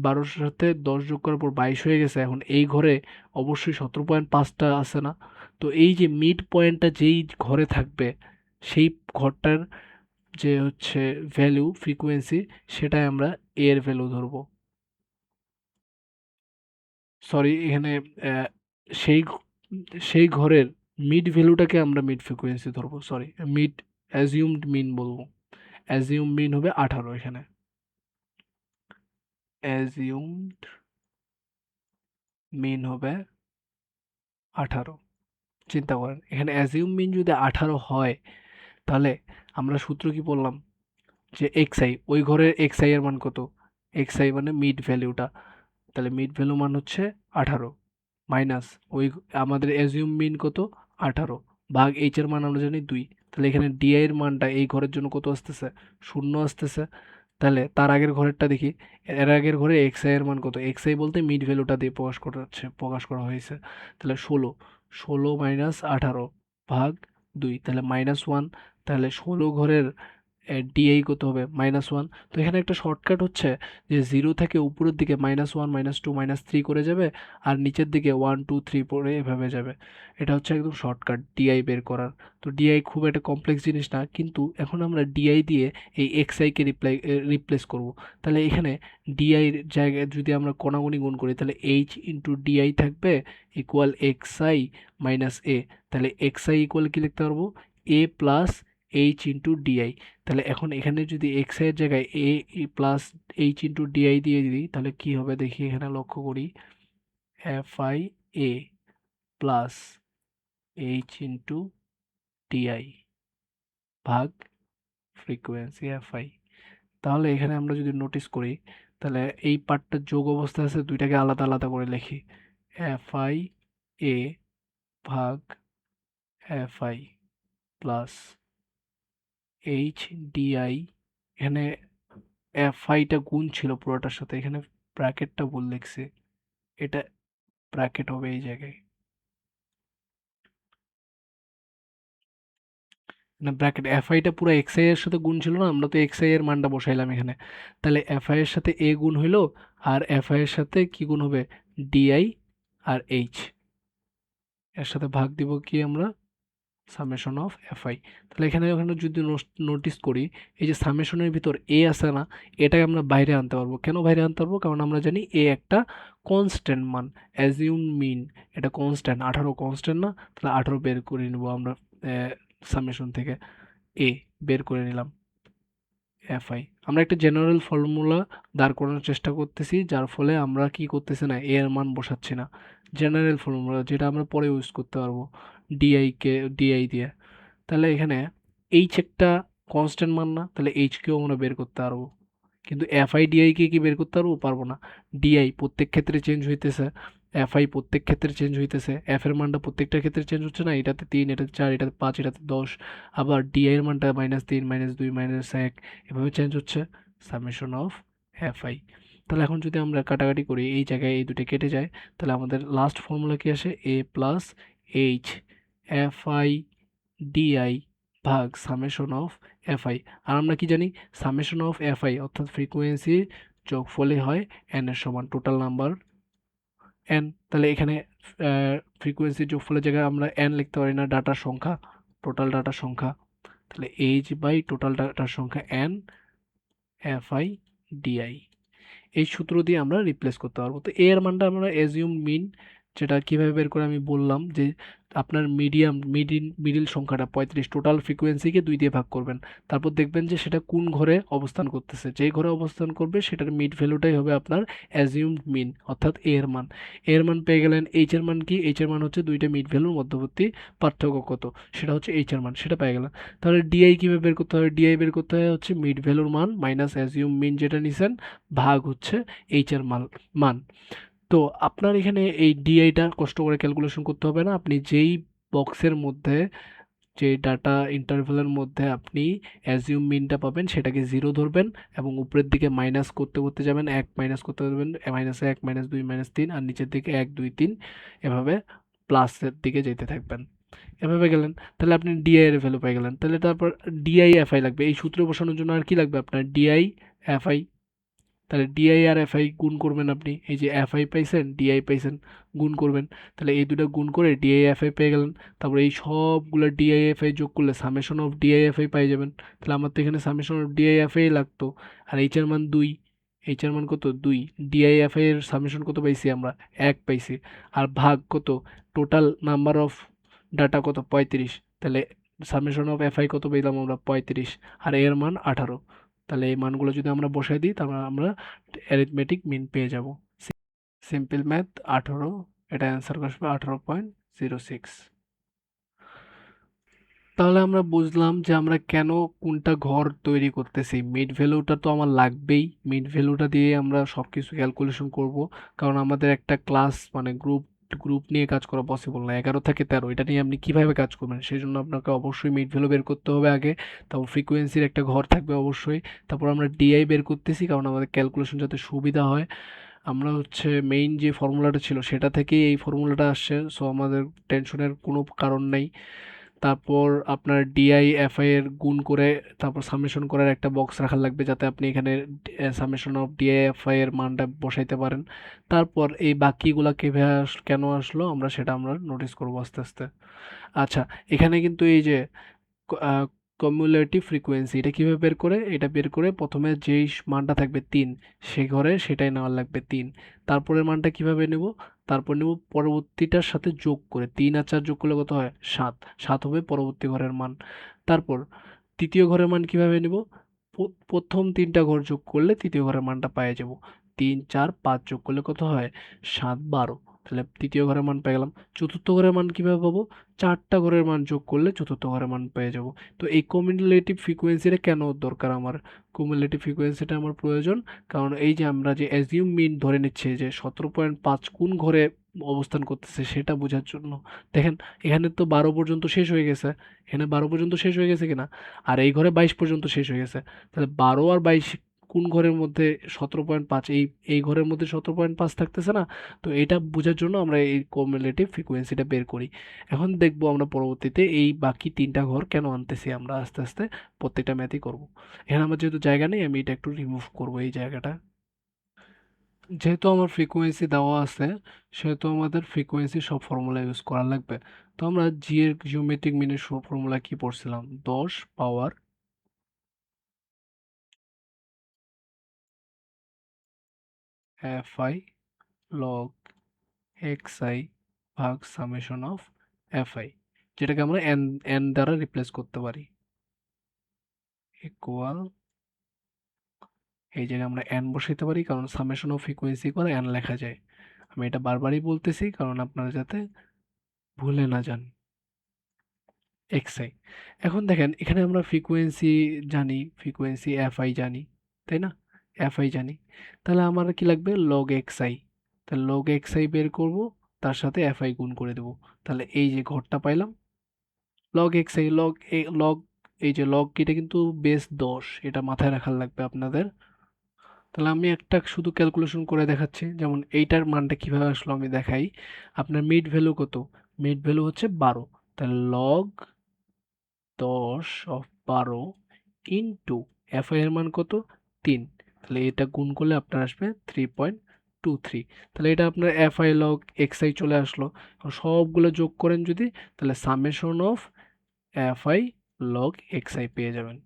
12-র সাথে 10 যোগ করার পর 22 হয়ে গেছে। এখন এই ঘরে অবশ্যই 17.5টা আছে না? তো এই যে মিড পয়েন্টটা যেই ঘরে থাকবে, সেই ঘরটার যে হচ্ছে ভ্যালু ফ্রিকোয়েন্সি, সেটাই আমরা এ এর ভ্যালু ধরবো। সরি, এখানে আহ, সেই সেই ঘরের মিড ভ্যালুটাকে আমরা মিড ফ্রিকোয়েন্সি ধরবো। সরি, মিড অ্যাজিউমড মিন বলবো। অ্যাজিউম মিন হবে 18 এখানে। অ্যাজিউমড মিন হবে 18। চিন্তা করেন এখানে অ্যাজিউম মিন যদি 18 হয়, তাহলে আমরা সূত্র কি বললাম? যে এক্সআই, ওই ঘরের এক্সআই এর মান কত? এক্সআই মানে মিড ভ্যালুটা। তাহলে মিড ভ্যালু মান হচ্ছে 18 মাইনাস ওই আমাদের অ্যাজিউম মিন কত? 18 ভাগ এইচ এর মান আমরা জানি 2, তাহলে এখানে ডিআই এর মানটা এই ঘরের জন্য কত আসতেছে? 0 আসতেছে। তাহলে তার আগের ঘরেরটা দেখি, এর আগের ঘরে এক্স আই এর মান কত? এক্স আই বলতে মিড ভ্যালুটা দিয়ে প্রকাশ করা হয়েছে। তাহলে 16 মাইনাস 18 ভাগ 2, তাহলে -1। তাহলে 16 ঘরের ডিআই কত হবে? -1। তো এখানে একটা শর্টকাট হচ্ছে যে 0 থেকে উপরের দিকে -1 -2 -3 করে যাবে, আর নিচের দিকে 1 2 3 পরে এভাবে যাবে। এটা হচ্ছে একদম শর্টকাট ডিআই বের করার। তো ডিআই খুব একটা কমপ্লেক্স জিনিস না, কিন্তু এখন আমরা ডিআই দিয়ে এই এক্সআই কে রিপ্লেস করব। তাহলে এখানে ডিআই এর জায়গায় যদি আমরা কোনাগুনি গুণ করি, তাহলে এইচ ইন্টু ডিআই থাকবে ইকুয়াল এক্সআই মাইনাস এ। তাহলে এক্সআই ইকুয়াল কি লিখতে পারবো? A plus H into DI. তাহলে এখন এখানে যদি এক্সআই এর জায়গায় A plus H into DI দিয়ে দিই, তাহলে কি হবে দেখি, এখানে লক্ষ্য করি, F I A plus H into DI ভাগ ফ্রিকোয়েন্সি এফ আই। তাহলে এখানে আমরা যদি নোটিস করি, তাহলে এই পার্টটা যোগ অবস্থা আছে, দুইটাকে আলাদা আলাদা করে লিখি, এফ আই এ ভাগ F I plus H DI. এখানে এফ আইটা গুণ ছিল পুরোটার সাথে, এখানে ব্র্যাকেটটা ভুল লিখছি, এটা ব্র্যাকেট হবে এই জায়গায়, না ব্র্যাকেট। এফ আইটা পুরো এক্স আই এর সাথে গুণ ছিল না, আমরা তো এক্স আই এর মানটা বসাইলাম এখানে। তাহলে এফ আই এর সাথে এ গুণ হইলো, আর এফ আই এর সাথে কি গুণ হবে? ডিআই আর এইচ, এর সাথে ভাগ দিব কি আমরা? Summation of F I. তাহলে এখানে ওখানে যদি নোটিস করি, এই যে সামেশনের ভিতর এ আছে না, এটাকে আমরা বাইরে আনতে পারবো। কেন বাইরে আনতে পারবো? কারণ আমরা জানি এ একটা কনস্ট্যান্ট মান, অ্যাজিউম মিন, এটা কনস্ট্যান্ট, 18 কনস্ট্যান্ট না? তাহলে 18 বের করে নিব আমরা সামেশন থেকে, এ বের করে নিলাম এফআই। আমরা একটা জেনারেল ফর্মুলা দাঁড় করানোর চেষ্টা করতেছি, যার ফলে আমরা কি করতেছি না, এ এর মান বসাচ্ছি না। জেনারেল ফর্মুলা যেটা আমরা পরে ইউজ করতে পারবো ডিআই দিয়ে। তাহলে এখানে এইচ একটা কনস্ট্যান্ট মান না? তাহলে এইচ কেও আমরা বের করতে পারবো, কিন্তু এফআই ডিআই কে কি বের করতে পারবো? পারবো না। ডিআই প্রত্যেক ক্ষেত্রে চেঞ্জ হইতেছে, এফআই প্রত্যেক ক্ষেত্রে চেঞ্জ হইতেছে, এফ এর মানটা প্রত্যেকটা ক্ষেত্রে চেঞ্জ হচ্ছে না, এটাতে 3, এটাতে 4, এটাতে 5, এটাতে 10, আবার ডিআই এর মানটা -3 -2 -1 এভাবে চেঞ্জ হচ্ছে। Summation of FI. তাহলে এখন যদি আমরা কাটাকাটি করি, এই জায়গায় এই দুটো কেটে যায়, তাহলে আমাদের লাস্ট ফর্মুলা কি আসে? এ প্লাস এইচ এফআই ডিআই ভাগ সামেশন অফ এফআই। আর আমরা কি জানি? সামেশন অফ এফআই অর্থাৎ ফ্রিকোয়েন্সির যোগফলই হয় এন এর সমান টোটাল নাম্বার এন। তাহলে এখানে ফ্রিকোয়েন্সির যোগফলের জায়গায় আমরা এন লিখতে পারি না, ডাটার সংখ্যা, টোটাল ডাটার সংখ্যা। তাহলে এইচ বাই টোটাল ডাটার সংখ্যা এন এফআই ডিআই, এই সূত্র দিয়ে আমরা রিপ্লেস করতে পারবো। তো এর মানটা আমরা অ্যাজিউম মিন, যেটা কিভাবে বের করে আমি বললাম যে আপনার মিডিল সংখ্যাটা 35, টোটাল ফ্রিকোয়েন্সিকে 2 দিয়ে ভাগ করবেন, তারপর দেখবেন যে সেটা কোন ঘরে অবস্থান করতেছে, যেই ঘরে অবস্থান করবে সেটার মিড ভ্যালুটাই হবে আপনার অ্যাজিউমড মিন অর্থাৎ এর মান। এর মান পেয়ে গেলেন। এইচ এর মান কি? এইচ এর মান হচ্ছে দুইটা মিড ভ্যালুর মধ্যবর্তী পার্থক্য কত, সেটা হচ্ছে এইচ এর মান, সেটা পেয়ে গেলেন। তাহলে ডিআই কিভাবে বের করতে হবে? ডিআই বের করতে হয় হচ্ছে মিড ভ্যালুর মান মাইনাস অ্যাজিউম মিন যেটা নিছেন ভাগ হচ্ছে এইচ এর মান। তো আপনার এখানে এই ডিআইটা কষ্ট করে ক্যালকুলেশন করতে হবে না, আপনি যেই বক্সের মধ্যে, যে ডাটা ইন্টারভ্যালের মধ্যে আপনি অ্যাজিউম মিনটা পাবেন সেটাকে 0 ধরবেন, এবং উপরের দিকে মাইনাস করতে করতে যাবেন, 1 মাইনাস করতে যাবেন, -1 -2 -3, আর নিচের দিকে 1 2 3 এভাবে প্লাসের দিকে যেতে থাকবেন, এভাবে গেলেন। তাহলে আপনি ডিআই এর ভ্যালু পেয়ে গেলেন। তাহলে তারপর ডিআই এফআই লাগবে, এই সূত্র বসানোর জন্য আর কি লাগবে আপনার? DI FI. তাহলে ডিআই আর এফআই গুণ করবেন আপনি, এই যে এফআই পাইছেন ডিআই পাইছেন, গুণ করবেন। তাহলে এই দুটো গুণ করে ডিআই এফআই পেয়ে গেলেন। তারপরে এই সবগুলো ডিআই এফআই যোগ করলে সামেশন অফ ডিআই এফআই পাই যাবেন। তাহলে আমার তো এখানে সামেশন অফ ডিআই এফআই লাগতো, আর এইচ এর মান 2, এইচ এর মান কত? 2। ডিআই এফআই এর সামেশন কত পাইছি আমরা? 1 পাইছি। আর ভাগ কত? টোটাল নাম্বার অফ ডাটা কত? 35। তাহলে সামেশন অফ এফআই কত পেলাম আমরা? 35, আর এর মান 18। তাহলে এই মানগুলো যদি আমরা বসাই দিই, তাহলে আমরা অ্যারিথমেটিক মিন পেয়ে যাব। সিম্পল ম্যাথ 18, এটা অ্যান্সার আসবে 18.06। তাহলে আমরা বুঝলাম যে আমরা কেন কোনটা ঘর তৈরি করতেছি। মিড ভ্যালুটা তো আমার লাগবেই, মিড ভ্যালুটা দিয়ে আমরা সব কিছু ক্যালকুলেশন করব, কারণ আমাদের একটা ক্লাস মানে গ্রুপ গ্রুপ নিয়ে কাজ করা পসিবল না। 11 থেকে 13 এটা নিয়ে আপনি কিভাবে কাজ করবেন? সেজন্য আপনাকে অবশ্যই মিড ভ্যালু বের করতে হবে আগে। তারপর ফ্রিকোয়েন্সির একটা ঘর থাকবে অবশ্যই। তারপর আমরা ডিআই বের করতেছি কারণ আমাদের ক্যালকুলেশন যাতে সুবিধা হয়। আমরা হচ্ছে মেইন যে ফর্মুলাটা ছিল সেটা থেকেই এই ফর্মুলাটা আসছে। সো আমাদের টেনশনের কোনো কারণ নাই। তারপর আপনার ডিআই এফআই এর গুণ করে তারপর সামেশন করার একটা বক্স রাখা লাগবে যাতে আপনি এখানে সামেশন অফ ডিআই এফআই এর মানটা বসাইতে পারেন। তারপর এই বাকিগুলা কিভাবে কেন আসলো আমরা নোটিস করবো আস্তে আস্তে। আচ্ছা, এখানে কিন্তু এই যে কমিউলেটিভ ফ্রিকোয়েন্সি এটা কিভাবে বের করে? এটা বের করে প্রথমে যেই মানটা থাকবে ৩ সে ঘরে সেটাই নেওয়ার লাগবে ৩। তারপরের মানটা কিভাবে নেব? তারপর নেব পরবর্তীটার সাথে যোগ করে ৩ আর ৪ যোগ করলে কত হয়? ৭। ৭ হবে পরবর্তী ঘরের মান। তারপর তৃতীয় ঘরের মান কিভাবে নেব? প্রথম ৩টা ঘর যোগ করলে তৃতীয় ঘরের মানটা পেয়ে যাব। ৩, ৪, ৫ যোগ করলে কত হয়? ৭, ১২। তাহলে তৃতীয় ঘরের মান পেয়ে গেলাম। চতুর্থ ঘরের মান কিভাবে পাবো? ৪টা ঘরের মান যোগ করলে চতুর্থ ঘরের মান পেয়ে যাব। তো এই কমিউলেটিভ ফ্রিকোয়েন্সিটা কেন দরকার আমার? কমিউলেটিভ ফ্রিকোয়েন্সিটা আমার প্রয়োজন কারণ এই যে আমরা যে অ্যাজিউম মিন ধরে নিচ্ছি যে ১৭.৫ কোন ঘরে অবস্থান করতেছে সেটা বোঝার জন্য। দেখেন এখানে তো ১২ পর্যন্ত শেষ হয়ে গেছে। এখানে ১২ পর্যন্ত শেষ হয়ে গেছে কিনা? আর এই ঘরে ২২ পর্যন্ত শেষ হয়ে গেছে। তাহলে ১২ আর ২২ কোন ঘরের মধ্যে ১৭.৫ এই ঘরের মধ্যে ১৭.৫ থাকতেছে না? তো এটা বোঝার জন্য আমরা এই কমিউলেটিভ ফ্রিকোয়েন্সিটা বের করি। এখন দেখবো আমরা পরবর্তীতে এই বাকি ৩টা ঘর কেন আনতেছি আমরা আস্তে আস্তে প্রত্যেকটা ম্যাথই করব। এখানে আমার যেহেতু জায়গা নেই আমি এটা একটু রিমুভ করব এই জায়গাটা। যেহেতু আমার ফ্রিকোয়েন্সি দেওয়া আছে সেহেতু আমাদের ফ্রিকোয়েন্সি সব ফর্মুলা ইউজ করা লাগবে। তো আমরা জি এর জিওমেট্রিক মিনের ফর্মুলা কি পড়ছিলাম? ১০ পাওয়ার এফআই লগ এক্সআই ভাগ সামেশন অফ এফআই, যেটাকে আমরা এন এন দ্বারা রিপ্লেস করতে পারি, ইকুয়াল এই জায়গায় আমরা এন বসাইতে পারি কারণ সামেশন অফ ফ্রিকোয়েন্সি করে এন লেখা যায়। আমি এটা বারবারই বলতেছি কারণ আপনারা যাতে ভুলে না যান। এক্সআই, এখন দেখেন এখানে আমরা ফ্রিকোয়েন্সি জানি, ফ্রিকোয়েন্সি এফআই জানি, তাই না? এফআই জানি, তাহলে আমার কি লাগবে? Log XI. তাহলে লগ এক্সআই বের করব, তার সাথে এফআই গুণ করে দেব। তাহলে এই যে ঘরটা পাইলাম লগ এক্সআই লগ এই যে লগ এটা কিন্তু বেস ১০, এটা মাথায় রাখার লাগবে আপনাদের। তাহলে আমি একটা শুধু ক্যালকুলেশন করে দেখাচ্ছি, যেমন এইটার মানটা কিভাবে আসলো আমি দেখাই। আপনার মিড ভ্যালু কত? মিড ভ্যালু হচ্ছে ১২। তাহলে লগ ১০ অফ ১২ ইনটু এফআই এর মান কত? ৩। তাহলে এটা গুণ করলে আপনার আসবে 3.23। তাহলে এটা আপনার এফআই লগ এক্সআই চলে আসলো। এখন সবগুলো যোগ করেন যদি, তাহলে summation of FI log XI পেয়ে যাবেন।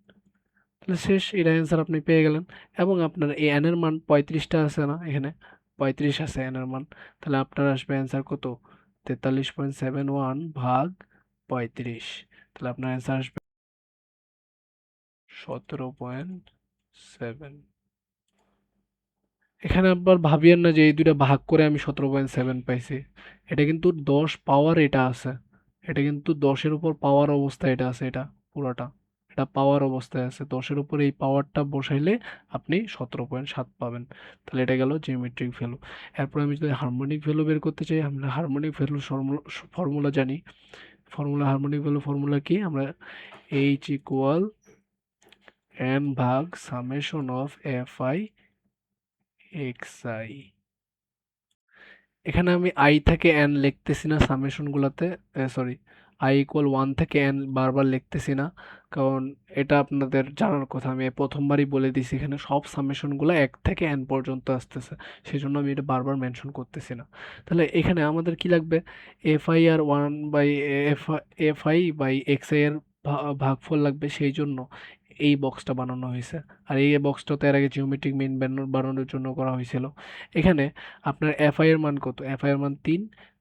তাহলে শেষ, এর অ্যান্সার আপনি পেয়ে গেলেন। এবং আপনার এই এন এর মান ৩৫টা আছে না এখানে? ৩৫ আছে এন এর মান। তাহলে আপনার আসবে অ্যান্সার কত? ৪৩.৭১ ভাগ ৩৫। তাহলে আপনার অ্যান্সার আসবে ১৭.৭। এখানে আবার ভাবিয়েন না যে এই দুইটা ভাগ করে আমি ১৭.৭ পাইছি। এটা কিন্তু ১০ পাওয়ার এটা আছে। এটা কিন্তু ১০-এর উপর পাওয়ার অবস্থায় এটা আছে, এটা পুরাটা। এটা পাওয়ার অবস্থায় আছে। ১০-এর উপর এই পাওয়ারটা বসাইলে আপনি ১৭.৭ পাবেন। তাহলে এটা গেল জিওমেট্রিক ভ্যালু। এরপর আমি যদি হারমোনিক ভ্যালু বের করতে চাই, আমরা হারমোনিক ভ্যালু ফর্মুলা জানি। হারমোনিক ভ্যালু ফর্মুলা কি? আমরা এইচ ইকুয়াল এন ভাগ summation of F I x I. এখানে আমি আই থেকে এন লিখতেছি না সামেশন গুলাতে, সরি, আই ইকুয়াল 1 থেকে এন বারবার লিখতেছি না কারণ এটা আপনাদের জানার কথা। আমি প্রথমবারই বলে দিছি এখানে সব সামেশন গুলা ১ থেকে এন পর্যন্ত আসতেছে, সেই জন্য আমি এটা বারবার মেনশন করতেছি না। তাহলে এখানে আমাদের কি লাগবে? এফ আই আর 1 by F I by X I এর ভাগফল লাগবে, সেই জন্য এই বক্সটা বানানো হয়েছে। আর এই বক্সটা তো এর আগে জিওমেট্রিক মিন বানানোর জন্য করা হয়েছিল। এখানে আপনার এফআই এর মান কত? এফআই এর মান ৩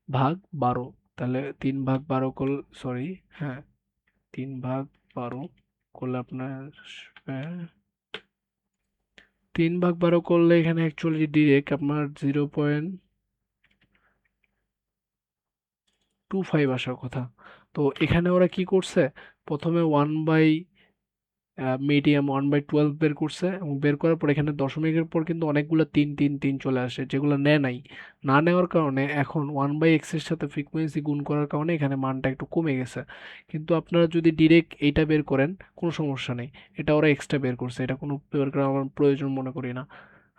ভাগ ১২। তাহলে ৩ ভাগ ১২ সরি, হ্যাঁ, ৩ ভাগ ১২ করলে আপনার আসবে, ৩ ভাগ ১২ করলে এখানে অ্যাকচুয়ালি ডিরেক্ট আপনার 0.25 আসার কথা। তো এখানে ওরা কি করছে? প্রথমে 1 বাই মিডিয়াম 1/12 বের করছে, এবং বের করার পর এখানে দশমিকের পর কিন্তু অনেকগুলো 3 3 3 চলে আসে, যেগুলো নেয় নাই। না নেওয়ার কারণে এখন 1/x এর সাথে ফ্রিকোয়েন্সি গুণ করার কারণে এখানে মানটা একটু কমে গেছে। কিন্তু আপনারা যদি ডিরেক্ট এইটা বের করেন, কোনো সমস্যা নেই। এটা ওরা এক্সট্রা বের করছে, এটা কোনো বের করার আমার প্রয়োজন মনে করি না।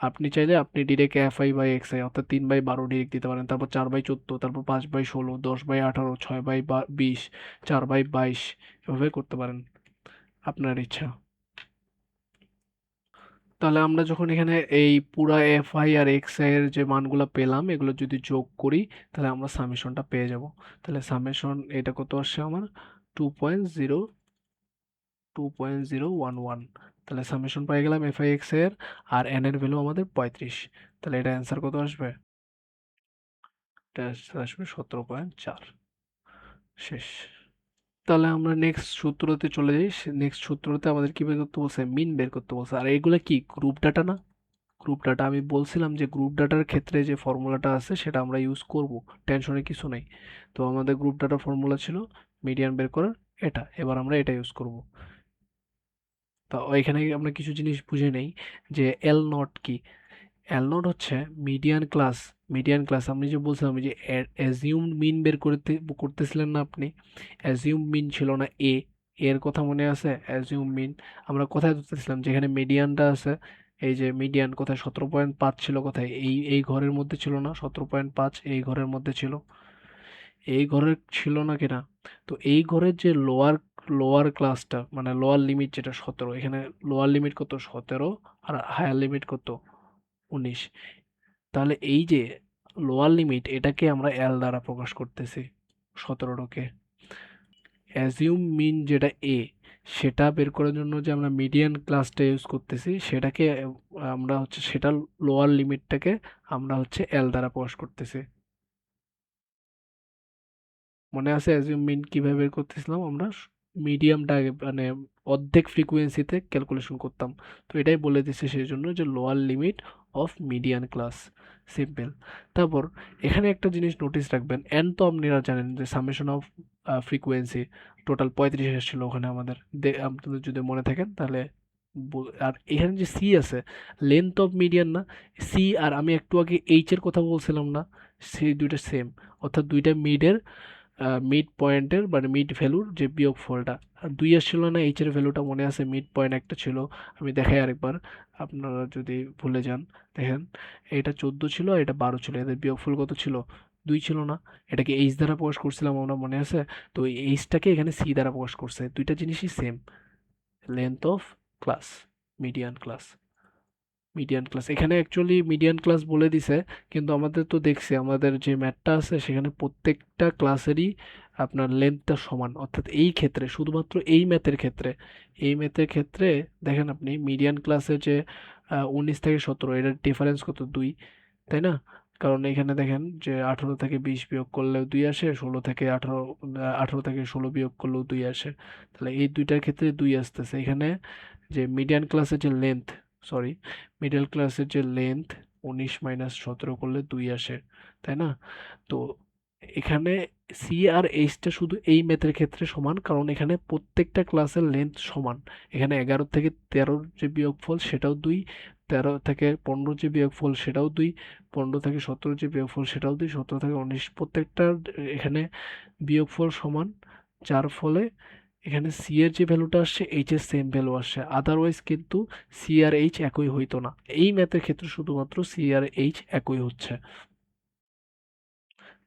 আপনি চাইলে আপনি ডিরেক্ট FI/XI অর্থাৎ 3/12 ডিরেক্ট দিতে পারেন, তারপর 4/14, তারপর 5/16, 10/18, 6/20, 4/22 এভাবে করতে পারেন, আপনার ইচ্ছা। তাহলে আমরা যখন এখানে এই পুরা FI আর XI এর যে মানগুলো পেলাম, এগুলো যদি যোগ করি, তাহলে আমরা সামেশনটা পেয়ে যাব। তাহলে সামেশন এটা কত আসছে আমার? 2.011। তাহলে সামেশন পেয়ে গেলাম FI/XI এর, আর n এর ভ্যালু আমাদের 35। তাহলে এটা অ্যান্সার কত আসবে? এটা আসবে 17.4। শেষ। তাহলে আমরা নেক্সট সূত্রতে চলে যাই। নেক্সট সূত্রতে আমাদের কি বের করতে বলছে? মিন বের করতে বলছে। আর এগুলা কি গ্রুপ ডাটা না? গ্রুপ ডাটা আমি বলছিলাম যে গ্রুপ ডাটার ক্ষেত্রে যে ফর্মুলাটা আছে সেটা আমরা ইউজ করব, টেনশনের কিছু নেই। তো আমাদের গ্রুপ ডাটার ফর্মুলা ছিল মিডিয়ান বের করার, এটা এবার আমরা এটা ইউজ করব। তো এখানে আমরা কিছু জিনিস বুঝে নেই যে এল নট কি। এল নট হচ্ছে মিডিয়ান ক্লাস। মিডিয়ান ক্লাস আমি যে বলছিলাম যে অ্যাজিউমড মিন বের করতেছিলেন না আপনি? অ্যাজিউম মিন ছিল না এ, এর কথা মনে আছে? অ্যাজিউম মিন আমরা কোথায় ধরতেছিলাম, যেখানে মিডিয়ানটা আছে। এই যে মিডিয়ান কোথায়? 17.5 ছিল কোথায়? এই ঘরের মধ্যে ছিল না? 17.5 এই ঘরের মধ্যে ছিল। এই ঘরের ছিল না কিনা? তো এই ঘরের যে লোয়ার লোয়ার ক্লাসটা মানে লোয়ার লিমিট যেটা 17, এখানে লোয়ার লিমিট কত? 17, আর হায়ার লিমিট কত? 19। তাহলে এই যে লোয়ার লিমিট এটাকে আমরা এল দ্বারা প্রকাশ করতেছি, 17টাকে। অ্যাজিউম মিন যেটা এ, সেটা বের করার জন্য যে আমরা মিডিয়ান ক্লাসটা ইউজ করতেছি, সেটাকে আমরা হচ্ছে সেটা লোয়ার লিমিটটাকে আমরা হচ্ছে এল দ্বারা প্রকাশ করতেছি। মনে আছে অ্যাজিউম মিন কিভাবে বের করতেছিলাম আমরা? মিডিয়ামটা আগে মানে অর্ধেক ফ্রিকোয়েন্সিতে ক্যালকুলেশন করতাম। তো এটাই বলে দিচ্ছে সেই জন্য যে lower limit of median class, simple. তারপর এখানে একটা জিনিস নোটিস রাখবেন, এন তো আপনারা জানেন যে সামেশন অফ ফ্রিকোয়েন্সি টোটাল 35 এসেছিল ওখানে আমাদের, আপনাদের যদি মনে থাকেন তাহলে। আর এখানে যে সি আছে, লেন্থ অফ মিডিয়ান না? সি আর আমি একটু আগে এইচ এর কথা বলছিলাম না, সেই দুইটা সেম, অর্থাৎ দুইটা মিডের মিড পয়েন্টের মানে মিড ভ্যালুর যে বিয়োগফলটা। আর 2 আসছিল না এইচ এর ভ্যালুটা? মনে আছে মিড পয়েন্ট একটা ছিল, আমি দেখাই আরেকবার, আপনারা যদি ভুলে যান। দেখেন, এটা 14 ছিল আর এটা 12 ছিল, এদের বিয়োগফল কত ছিল? 2 ছিল না? এটাকে এইচ দ্বারা প্রকাশ করছিলাম আমরা, মনে আছে? তো এই এইচটাকে এখানে সি দ্বারা প্রকাশ করছে, দুইটা জিনিসই same, length of class, median class. Median class এখানে অ্যাকচুয়ালি মিডিয়ান ক্লাস বলে দিছে, কিন্তু আমাদের তো দেখছি আমাদের যে ম্যাথটা আছে সেখানে প্রত্যেকটা ক্লাসেরই আপনার লেন্থটা সমান, অর্থাৎ এই ক্ষেত্রে শুধুমাত্র এই ম্যাথের ক্ষেত্রে দেখেন আপনি মিডিয়ান ক্লাসে যে 19 থেকে 17 এটার ডিফারেন্স কত? 2, তাই না? কারণ এখানে দেখেন যে 18 থেকে 20 বিয়োগ করলেও 2 আসে, 16 থেকে 18, 18 থেকে 16 বিয়োগ করলেও 2 আসে। তাহলে এই দুইটার ক্ষেত্রে 2 আসতেছে এখানে। যে মিডিয়ান ক্লাসের যে লেন্থ, সরি, মিডল ক্লাসের যে লেন্থ 19 - 17 করলে 2 আসে, তাই না? তো এখানে সি আর এইচটা শুধু এই ম্যাথের ক্ষেত্রে সমান, কারণ এখানে প্রত্যেকটা ক্লাসের লেন্থ সমান। এখানে 11 থেকে 13 যে বিয়োগফল সেটাও 2, 13 থেকে 15 যে বিয়োগফল সেটাও 2, 15 থেকে 17 যে বিয়োগফল সেটাও 2, 17 থেকে 19 প্রত্যেকটার এখানে বিয়োগফল সমান, যার ফলে এখানে সি এর যে ভ্যালুটা আসছে এইচ এর সেম ভ্যালু আসছে, আদারওয়াইজ কিন্তু সি আর এইচ একই হইতো না। এই ম্যাথের ক্ষেত্রে শুধুমাত্র সি আর এইচ একই হচ্ছে।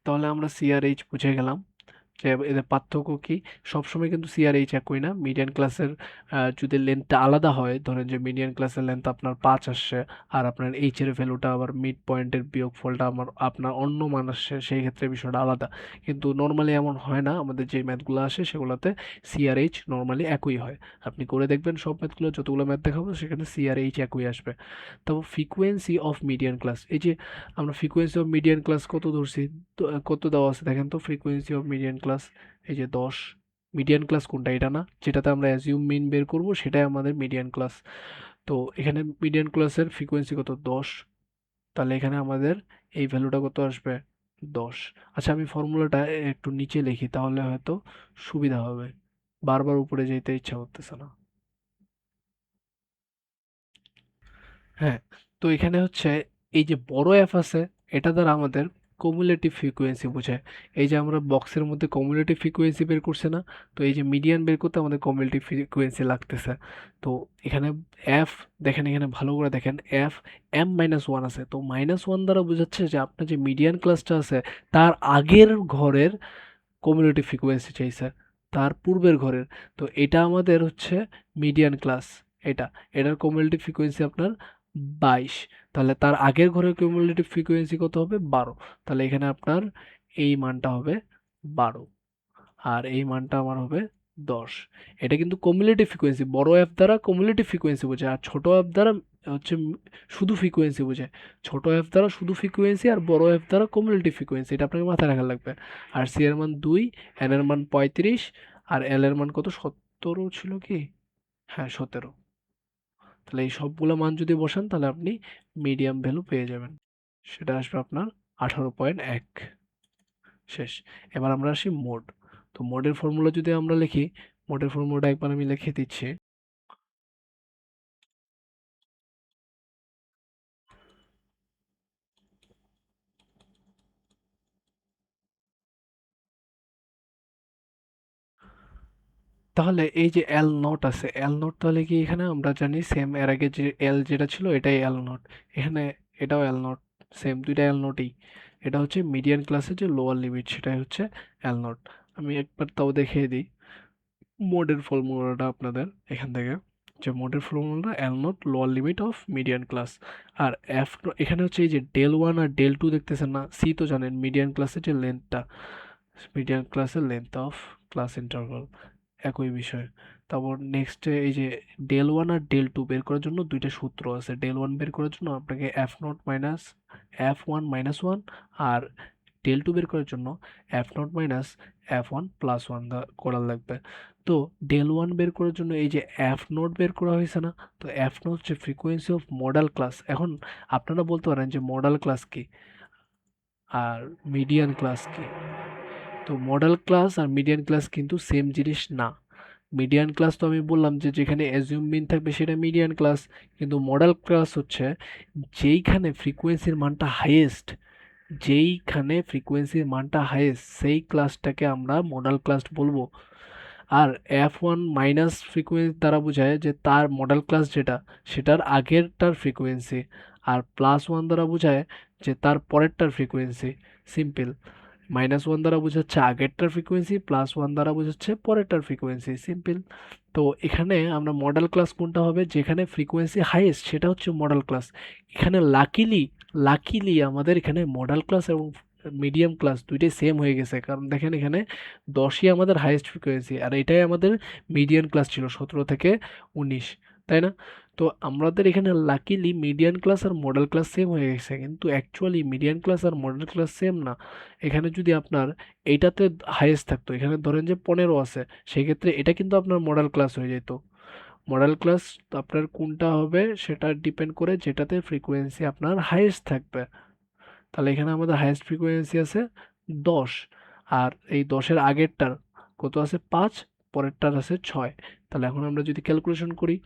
তাহলে আমরা সি আর এইচ বুঝে গেলাম যে এদের পার্থক্য কি। সবসময় কিন্তু সি আর এইচ একই না। মিডিয়ান ক্লাসের যদি লেন্থটা আলাদা হয়, ধরেন যে মিডিয়ান ক্লাসের লেন্থ আপনার 5 আসছে, আর আপনার এইচ এর ভ্যালুটা আবার মিড পয়েন্টের বিয়োগফলটা আপনার অন্য মান আসছে, সেই ক্ষেত্রে বিষয়টা আলাদা। কিন্তু নর্মালি এমন হয় না, আমাদের যে ম্যাথগুলো আসে সেগুলোতে সি আর এইচ নর্মালি একই হয়। আপনি করে দেখবেন সব ম্যাথগুলো, যতগুলো ম্যাথ দেখাবো সেখানে সি আর এইচ একই আসবে। তারপর ফ্রিকোয়েন্সি অফ মিডিয়ান ক্লাস, এই যে আমরা ফ্রিকোয়েন্সি অফ মিডিয়ান ক্লাস কত ধরছি, তো কত দেওয়া আছে দেখেন তো? ফ্রিকোয়েন্সি অফ মিডিয়ান ক্লাস এই যে 10। মিডিয়ান ক্লাস কোনটা? এটা না, যেটাতে আমরা অ্যাজিউম মিন বের করব সেটাই আমাদের মিডিয়ান ক্লাস। তো এখানে মিডিয়ান ক্লাসের ফ্রিকোয়েন্সি কত? 10। তাহলে এখানে আমাদের এই ভ্যালুটা কত আসবে? 10। আচ্ছা, আমি ফর্মুলাটা একটু নিচে লিখি, তাহলে হয়তো সুবিধা হবে, বারবার উপরে যেতে ইচ্ছা করতেছে না। হ্যাঁ, তো এখানে হচ্ছে এই যে বড় এফ আছে, এটা দ্বারা আমাদের কমিউলেটিভ ফ্রিকোয়েন্সি বোঝায়। এই যে আমরা বক্সের মধ্যে কমিউলেটিভ ফ্রিকোয়েন্সি বের করছে না, তো এই যে মিডিয়ান বের করতে আমাদের কমিউলেটিভ ফ্রিকোয়েন্সি লাগতেছে। তো এখানে এফ, দেখেন এখানে ভালো করে দেখেন, এফ এম মাইনাস ওয়ান আছে, তো মাইনাস ওয়ান দ্বারা বোঝাচ্ছে যে আপনার যে মিডিয়ান ক্লাসটা আছে তার আগের ঘরের কমিউলেটিভ ফ্রিকোয়েন্সি চাইছে, তার পূর্বের ঘরের। তো এটা আমাদের হচ্ছে মিডিয়ান ক্লাস, এটা, এটার কমিউলেটিভ ফ্রিকোয়েন্সি আপনার 22। তাহলে তার আগের ঘরের কিউমুলেটিভ ফ্রিকোয়েন্সি কত হবে? 12। তাহলে এখানে আপনার এই মানটা হবে 12, আর এই মানটা আমার হবে 10। এটা কিন্তু কমিউলেটিভ ফ্রিকোয়েন্সি, বড় অ্যাপ দ্বারা কমিউলেটিভ ফ্রিকোয়েন্সি বোঝায়, আর ছোট অ্যাপ দ্বারা হচ্ছে শুধু ফ্রিকোয়েন্সি বোঝায়। ছোট অ্যাপ দ্বারা শুধু ফ্রিকোয়েন্সি, আর বড় অ্যাপ দ্বারা কমিউলেটিভ ফ্রিকোয়েন্সি, এটা আপনাকে মাথায় রাখা লাগবে। আর সি এর মান 2, এন এর মান 35, আর এল এর মান কত, 17 ছিল কি? হ্যাঁ, 17। তাহলে এই সবগুলো মান যদি বসান তাহলে আপনি মিডিয়াম ভ্যালু পেয়ে যাবেন। সেটা আসবে আপনার 18.1। শেষ। এবার আমরা আসি মোড। তো মোডের ফর্মুলা যদি আমরা লিখি, মোডের ফর্মুলাটা একবার আমি লিখে দিচ্ছি। তাহলে এই যে এল নট আছে, এল নট তাহলে কি এখানে আমরা জানি সেম, এর আগে যে এল যেটা ছিল এটাই এল নট, এখানে এটাও এল নট, সেম দুইটা এল নটই। এটা হচ্ছে মিডিয়ান ক্লাসের যে লোয়ার লিমিট, সেটাই হচ্ছে এল নট। আমি একবার তাও দেখিয়ে দিই মোডের ফর্মুলাটা আপনাদের এখান থেকে, যে মোডের ফর্মুলাটা L naught lower limit of median class. আর এফ এখানে হচ্ছে এই যে ডেল ওয়ান আর ডেল টু দেখতেছেন না, সি তো জানেন মিডিয়ান ক্লাসের যে লেন্থটা, মিডিয়ান ক্লাসের লেন্থ অফ ক্লাস ইন্টারভাল, একই বিষয়। তারপর নেক্সটে এই যে ডেল ওয়ান আর ডেল টু বের করার জন্য দুইটা সূত্র আছে। ডেল ওয়ান বের করার জন্য আপনাকে F nought minus F one minus one, আর ডেল টু বের করার জন্য F nought minus F one plus one করা লাগবে। তো ডেল ওয়ান বের করার জন্য এই যে এফ নোট বের করা হয়েছে না, তো এফ নোট হচ্ছে ফ্রিকোয়েন্সি অফ মডাল ক্লাস। এখন আপনারা বলতে পারেন যে মডাল ক্লাস কি আর মিডিয়ান ক্লাস কি? তো মডেল ক্লাস আর মিডিয়ান ক্লাস কিন্তু সেম জিনিস না। মিডিয়ান ক্লাস তো আমি বললাম যে যেখানে অ্যাজিউম মিন থাকবে সেটা মিডিয়ান ক্লাস, কিন্তু মডেল ক্লাস হচ্ছে যেইখানে ফ্রিকোয়েন্সির মানটা হাইয়েস্ট, যেইখানে ফ্রিকোয়েন্সির মানটা হাইয়েস্ট সেই ক্লাসটাকে আমরা মডেল ক্লাস বলবো। আর এফ ওয়ান মাইনাস ফ্রিকোয়েন্সি দ্বারা বোঝায় যে তার মডেল ক্লাস যেটা সেটার আগেরটার ফ্রিকোয়েন্সি, আর প্লাস ওয়ান দ্বারা বোঝায় যে তার পরেরটার ফ্রিকোয়েন্সি। সিম্পল। মাইনাস ওয়ান দ্বারা বোঝাচ্ছে আগেরটার ফ্রিকোয়েন্সি, প্লাস ওয়ান দ্বারা বোঝাচ্ছে পরেরটার ফ্রিকোয়েন্সি। সিম্পল। তো এখানে আমরা মডেল ক্লাস কোনটা হবে, যেখানে ফ্রিকোয়েন্সি হাইয়েস্ট সেটা হচ্ছে মডেল ক্লাস। এখানে লাকিলি, লাকিলি আমাদের এখানে মডেল ক্লাস এবং মিডিয়াম ক্লাস দুইটাই সেম হয়ে গেছে, কারণ দেখেন এখানে 10ই আমাদের হাইয়েস্ট ফ্রিকোয়েন্সি, আর এটাই আমাদের মিডিয়ান ক্লাস ছিল 17 থেকে 19, তাই না? তো আমাদের এখানে লাকিলি মিডিয়ান ক্লাস আর মডেল ক্লাস সেম হয়ে গেছে, কিন্তু অ্যাকচুয়ালি মিডিয়ান ক্লাস আর মডেল ক্লাস সেম না। এখানে যদি আপনার এইটাতে হাইয়েস্ট থাকতো, এখানে ধরেন যে 15 আছে, সেক্ষেত্রে এটা কিন্তু আপনার মডেল ক্লাস হয়ে যেত। মডেল ক্লাস আপনার কোনটা হবে সেটা ডিপেন্ড করে যেটাতে ফ্রিকোয়েন্সি আপনার হাইয়েস্ট থাকবে। তাহলে এখানে আমাদের হাইয়েস্ট ফ্রিকোয়েন্সি আছে 10, আর এই 10-এর আগেরটার কত আছে? 5, পরেরটার আছে 6। তাহলে এখন আমরা যদি ক্যালকুলেশন করি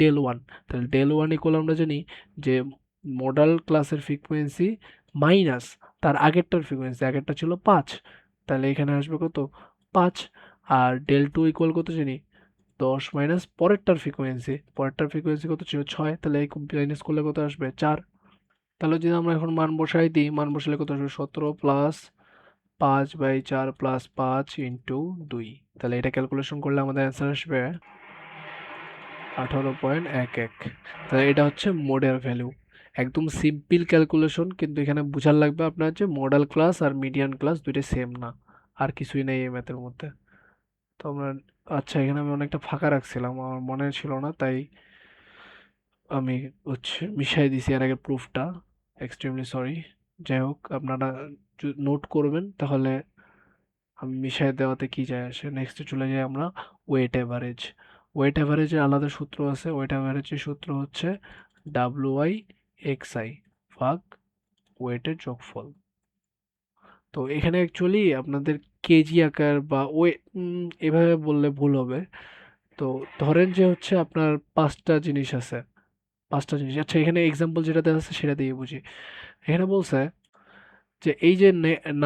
ডেল ওয়ান, তাহলে ডেল ওয়ান ইকুয়াল আমরা জানি যে মডেল ক্লাসের ফ্রিকোয়েন্সি মাইনাস তার আগেরটার ফ্রিকোয়েন্সি, আগেরটা ছিল 5, তাহলে এখানে আসবে কত? 5। আর ডেল টু ইকুয়াল কত জানি? 10 মাইনাস পরেরটার ফ্রিকোয়েন্সি, পরেরটার ফ্রিকোয়েন্সি কত ছিল? 6, তাহলে এই মাইনাস করলে কত আসবে? 4। তাহলে যদি আমরা এখন মান বসাই দিই, মান বসালে কত আসবে? 17 প্লাস 5/4 প্লাস 5 ইন্টু 2। তাহলে এটা ক্যালকুলেশন করলে আমাদের অ্যান্সার আসবে 18.11। তাহলে এটা হচ্ছে মোডের ভ্যালু। একদম সিম্পল ক্যালকুলেশন, কিন্তু এখানে বোঝার লাগবে আপনার যে মডেল ক্লাস আর মিডিয়ান ক্লাস দুইটা সেম না, আর কিছুই নেই এই ম্যাথের মধ্যে। তো আমরা, আচ্ছা এখানে আমি অনেকটা ফাঁকা রাখছিলাম, আমার মনে ছিল না, তাই আমি হচ্ছে মিশাই দিছি এর আগে প্রুফটা। Extremely sorry. যাই হোক, আপনারা নোট করবেন তাহলে, আমি মিশাই দেওয়াতে কি যায় আসে। নেক্সটে চলে যাই আমরা ওয়েট অ্যাভারেজ। ওয়েট অ্যাভারেজের আলাদা সূত্র আছে। ওয়েট অ্যাভারেজের সূত্র হচ্ছে WI/XI ভাগ ওয়েটের যোগফল। তো এখানে অ্যাকচুয়ালি আপনাদের কেজি আকার বা ওয়েট, এভাবে বললে ভুল হবে। তো ধরেন যে হচ্ছে আপনার 5টা জিনিস আছে, 5টা জিনিস। আচ্ছা এখানে এক্সাম্পল যেটা দেওয়া আছে সেটা দিয়ে বুঝি। এখানে বলছে যে এই যে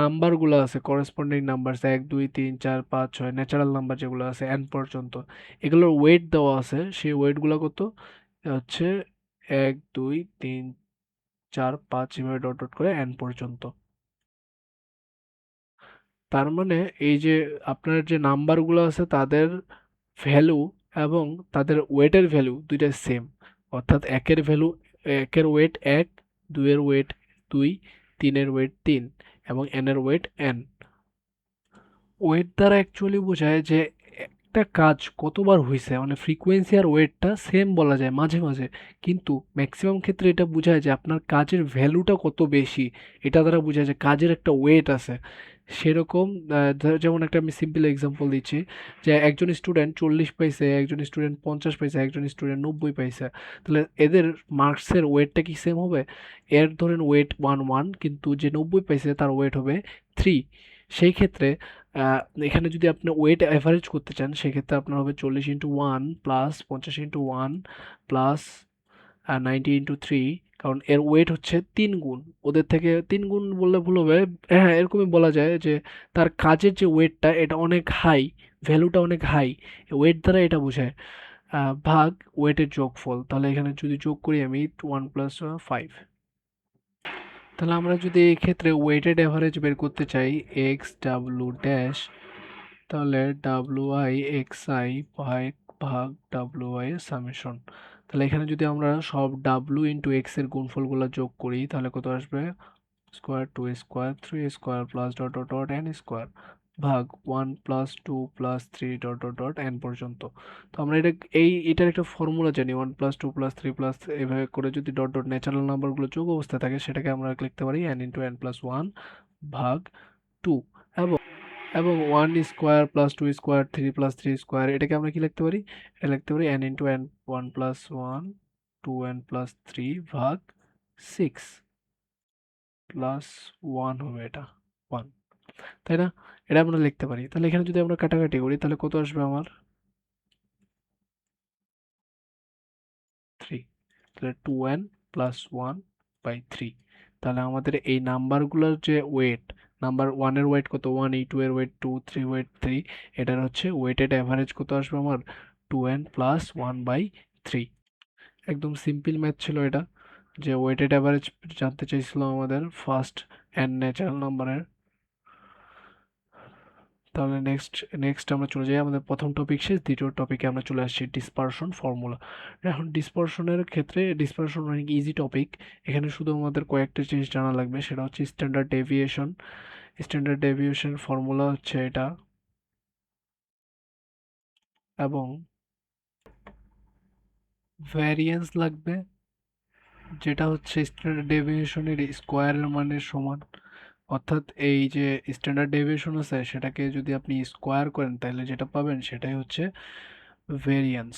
নাম্বারগুলো আছে করেসপন্ডিং নাম্বার 1 2 3 4 5 6 ন্যাচারাল নাম্বার যেগুলো আছে n পর্যন্ত, এগুলোর ওয়েট দেওয়া আছে। সেই ওয়েটগুলো কত হচ্ছে 1 2 3 4 5 এভাবে ডট ডট করে n পর্যন্ত। তার মানে এই যে আপনার যে নাম্বারগুলো আছে তাদের ভ্যালু এবং তাদের ওয়েটের ভ্যালু দুইটাই সেম। অর্থাৎ একের ভ্যালু, একের ওয়েট 1, 2 এর ওয়েট 2, 3 এর ওয়েট 3 এবং n এর ওয়েট n। ওয়েট দ্বারা অ্যাকচুয়ালি বোঝায় যে একটা কাজ কতবার হইছে, মানে ফ্রিকোয়েন্সি আর ওয়েটটা সেম বলা যায় মাঝে মাঝে, কিন্তু ম্যাক্সিমাম ক্ষেত্রে এটা বোঝায় যে আপনার কাজের ভ্যালুটা কত বেশি। এটা দ্বারা বোঝায় যে কাজের একটা ওয়েট আছে। সেরকম যেমন একটা আমি সিম্পল এক্সাম্পল দিচ্ছি, যে একজন স্টুডেন্ট 40 পাইছে, একজন স্টুডেন্ট 50 পাইছে, একজন স্টুডেন্ট 90 পাইছে, তাহলে এদের মার্কসের ওয়েটটা কি সেম হবে? এর ধরেন ওয়েট 1 কিন্তু যে 90 পাইছে তার ওয়েট হবে 3। সেই ক্ষেত্রে আহ, এখানে যদি আপনি ওয়েট অ্যাভারেজ করতে চান সেক্ষেত্রে আপনার হবে 40 × 1 প্লাস 50 × 1 প্লাস 90 × 3, কারণ এর ওয়েট হচ্ছে 3 গুণ, ওদের থেকে 3 গুণ বললে ভুল হবে। হ্যাঁ এরকমই বলা যায় যে তার কাজের যে ওয়েটটা এটা অনেক হাই, ভ্যালুটা অনেক হাই, ওয়েট দ্বারা এটা বোঝায়। ভাগ ওয়েটের যোগফল, তাহলে এখানে যদি যোগ করি আমি 1 + 5, তাহলে আমরা যদি এই ক্ষেত্রে ওয়েটেড অ্যাভারেজ বের করতে চাই এক্স ডাব্লু ড্যাশ, তাহলে ডাব্লু আই এক্স আই ভাগ ভাগ ডাব্লু আই এর সামেশন। তাহলে এখানে যদি আমরা সব ডাব্লু ইন্টু এক্স এর গুণফলগুলো যোগ করি তাহলে কত আসবে? Square 2 square 3 square plus dot dot dot N square ভাগ 1 + 2 + 3 ডট ডট ডট এন পর্যন্ত। তো আমরা এটার একটা ফর্মুলা জানি, 1 + 2 + 3 এভাবে করে যদি ডট ডট ন্যাচারাল নাম্বারগুলো যোগ অবস্থায় থাকে সেটাকে আমরা লিখতে পারি n × n+1 ভাগ 2, এবং এবং 1 স্কোয়ার প্লাস 2 স্কোয়ার 3 + 3 স্কোয়ার এটাকে আমরা কি লিখতে পারি? এটা লিখতে পারি n × n 1 + 1 2n + 3 ভাগ 6 প্লাস 1 হবে এটা 1, তাই না? এটা আমরা লিখতে পারি। তাহলে এখানে যদি আমরা কাটাকাটি করি তাহলে কত আসবে আমার? 3। তাহলে 2n + 1/3। তাহলে আমাদের এই নাম্বারগুলোর যে ওয়েট, নাম্বার 1 এর ওয়েট কত 1, এই 2 এর ওয়েট 2, 3 ওয়েট 3, এটার হচ্ছে ওয়েটেড অ্যাভারেজ কত আসবে আমার? 2n + 1/3। একদম সিম্পল ম্যাথ ছিল এটা, যে ওয়েটেড অ্যাভারেজ জানতে চাইছিল আমাদের ফার্স্ট n ন্যাচারাল নাম্বারের। তাহলে নেক্সট আমরা চলে যাই, আমাদের প্রথম টপিক শেষ, দ্বিতীয় টপিকে আমরা চলে আসছি ডিসপারশন ফর্মুলা। এখন ডিসপারশনের ক্ষেত্রে ডিসপারশন অনেক ইজি টপিক। এখানে শুধু আমাদের কয়েকটা জিনিস জানা লাগবে, সেটা হচ্ছে standard deviation. Standard deviation formula হচ্ছে এটা, এবং ভ্যারিয়েন্স লাগবে, যেটা হচ্ছে স্ট্যান্ডার্ড ডেভিয়েশনের স্কোয়ারের মানের সমান। অর্থাৎ এই যে স্ট্যান্ডার্ড ডেভিয়েশন আছে সেটাকে যদি আপনি স্কোয়ার করেন তাহলে যেটা পাবেন সেটাই হচ্ছে ভেরিয়েন্স।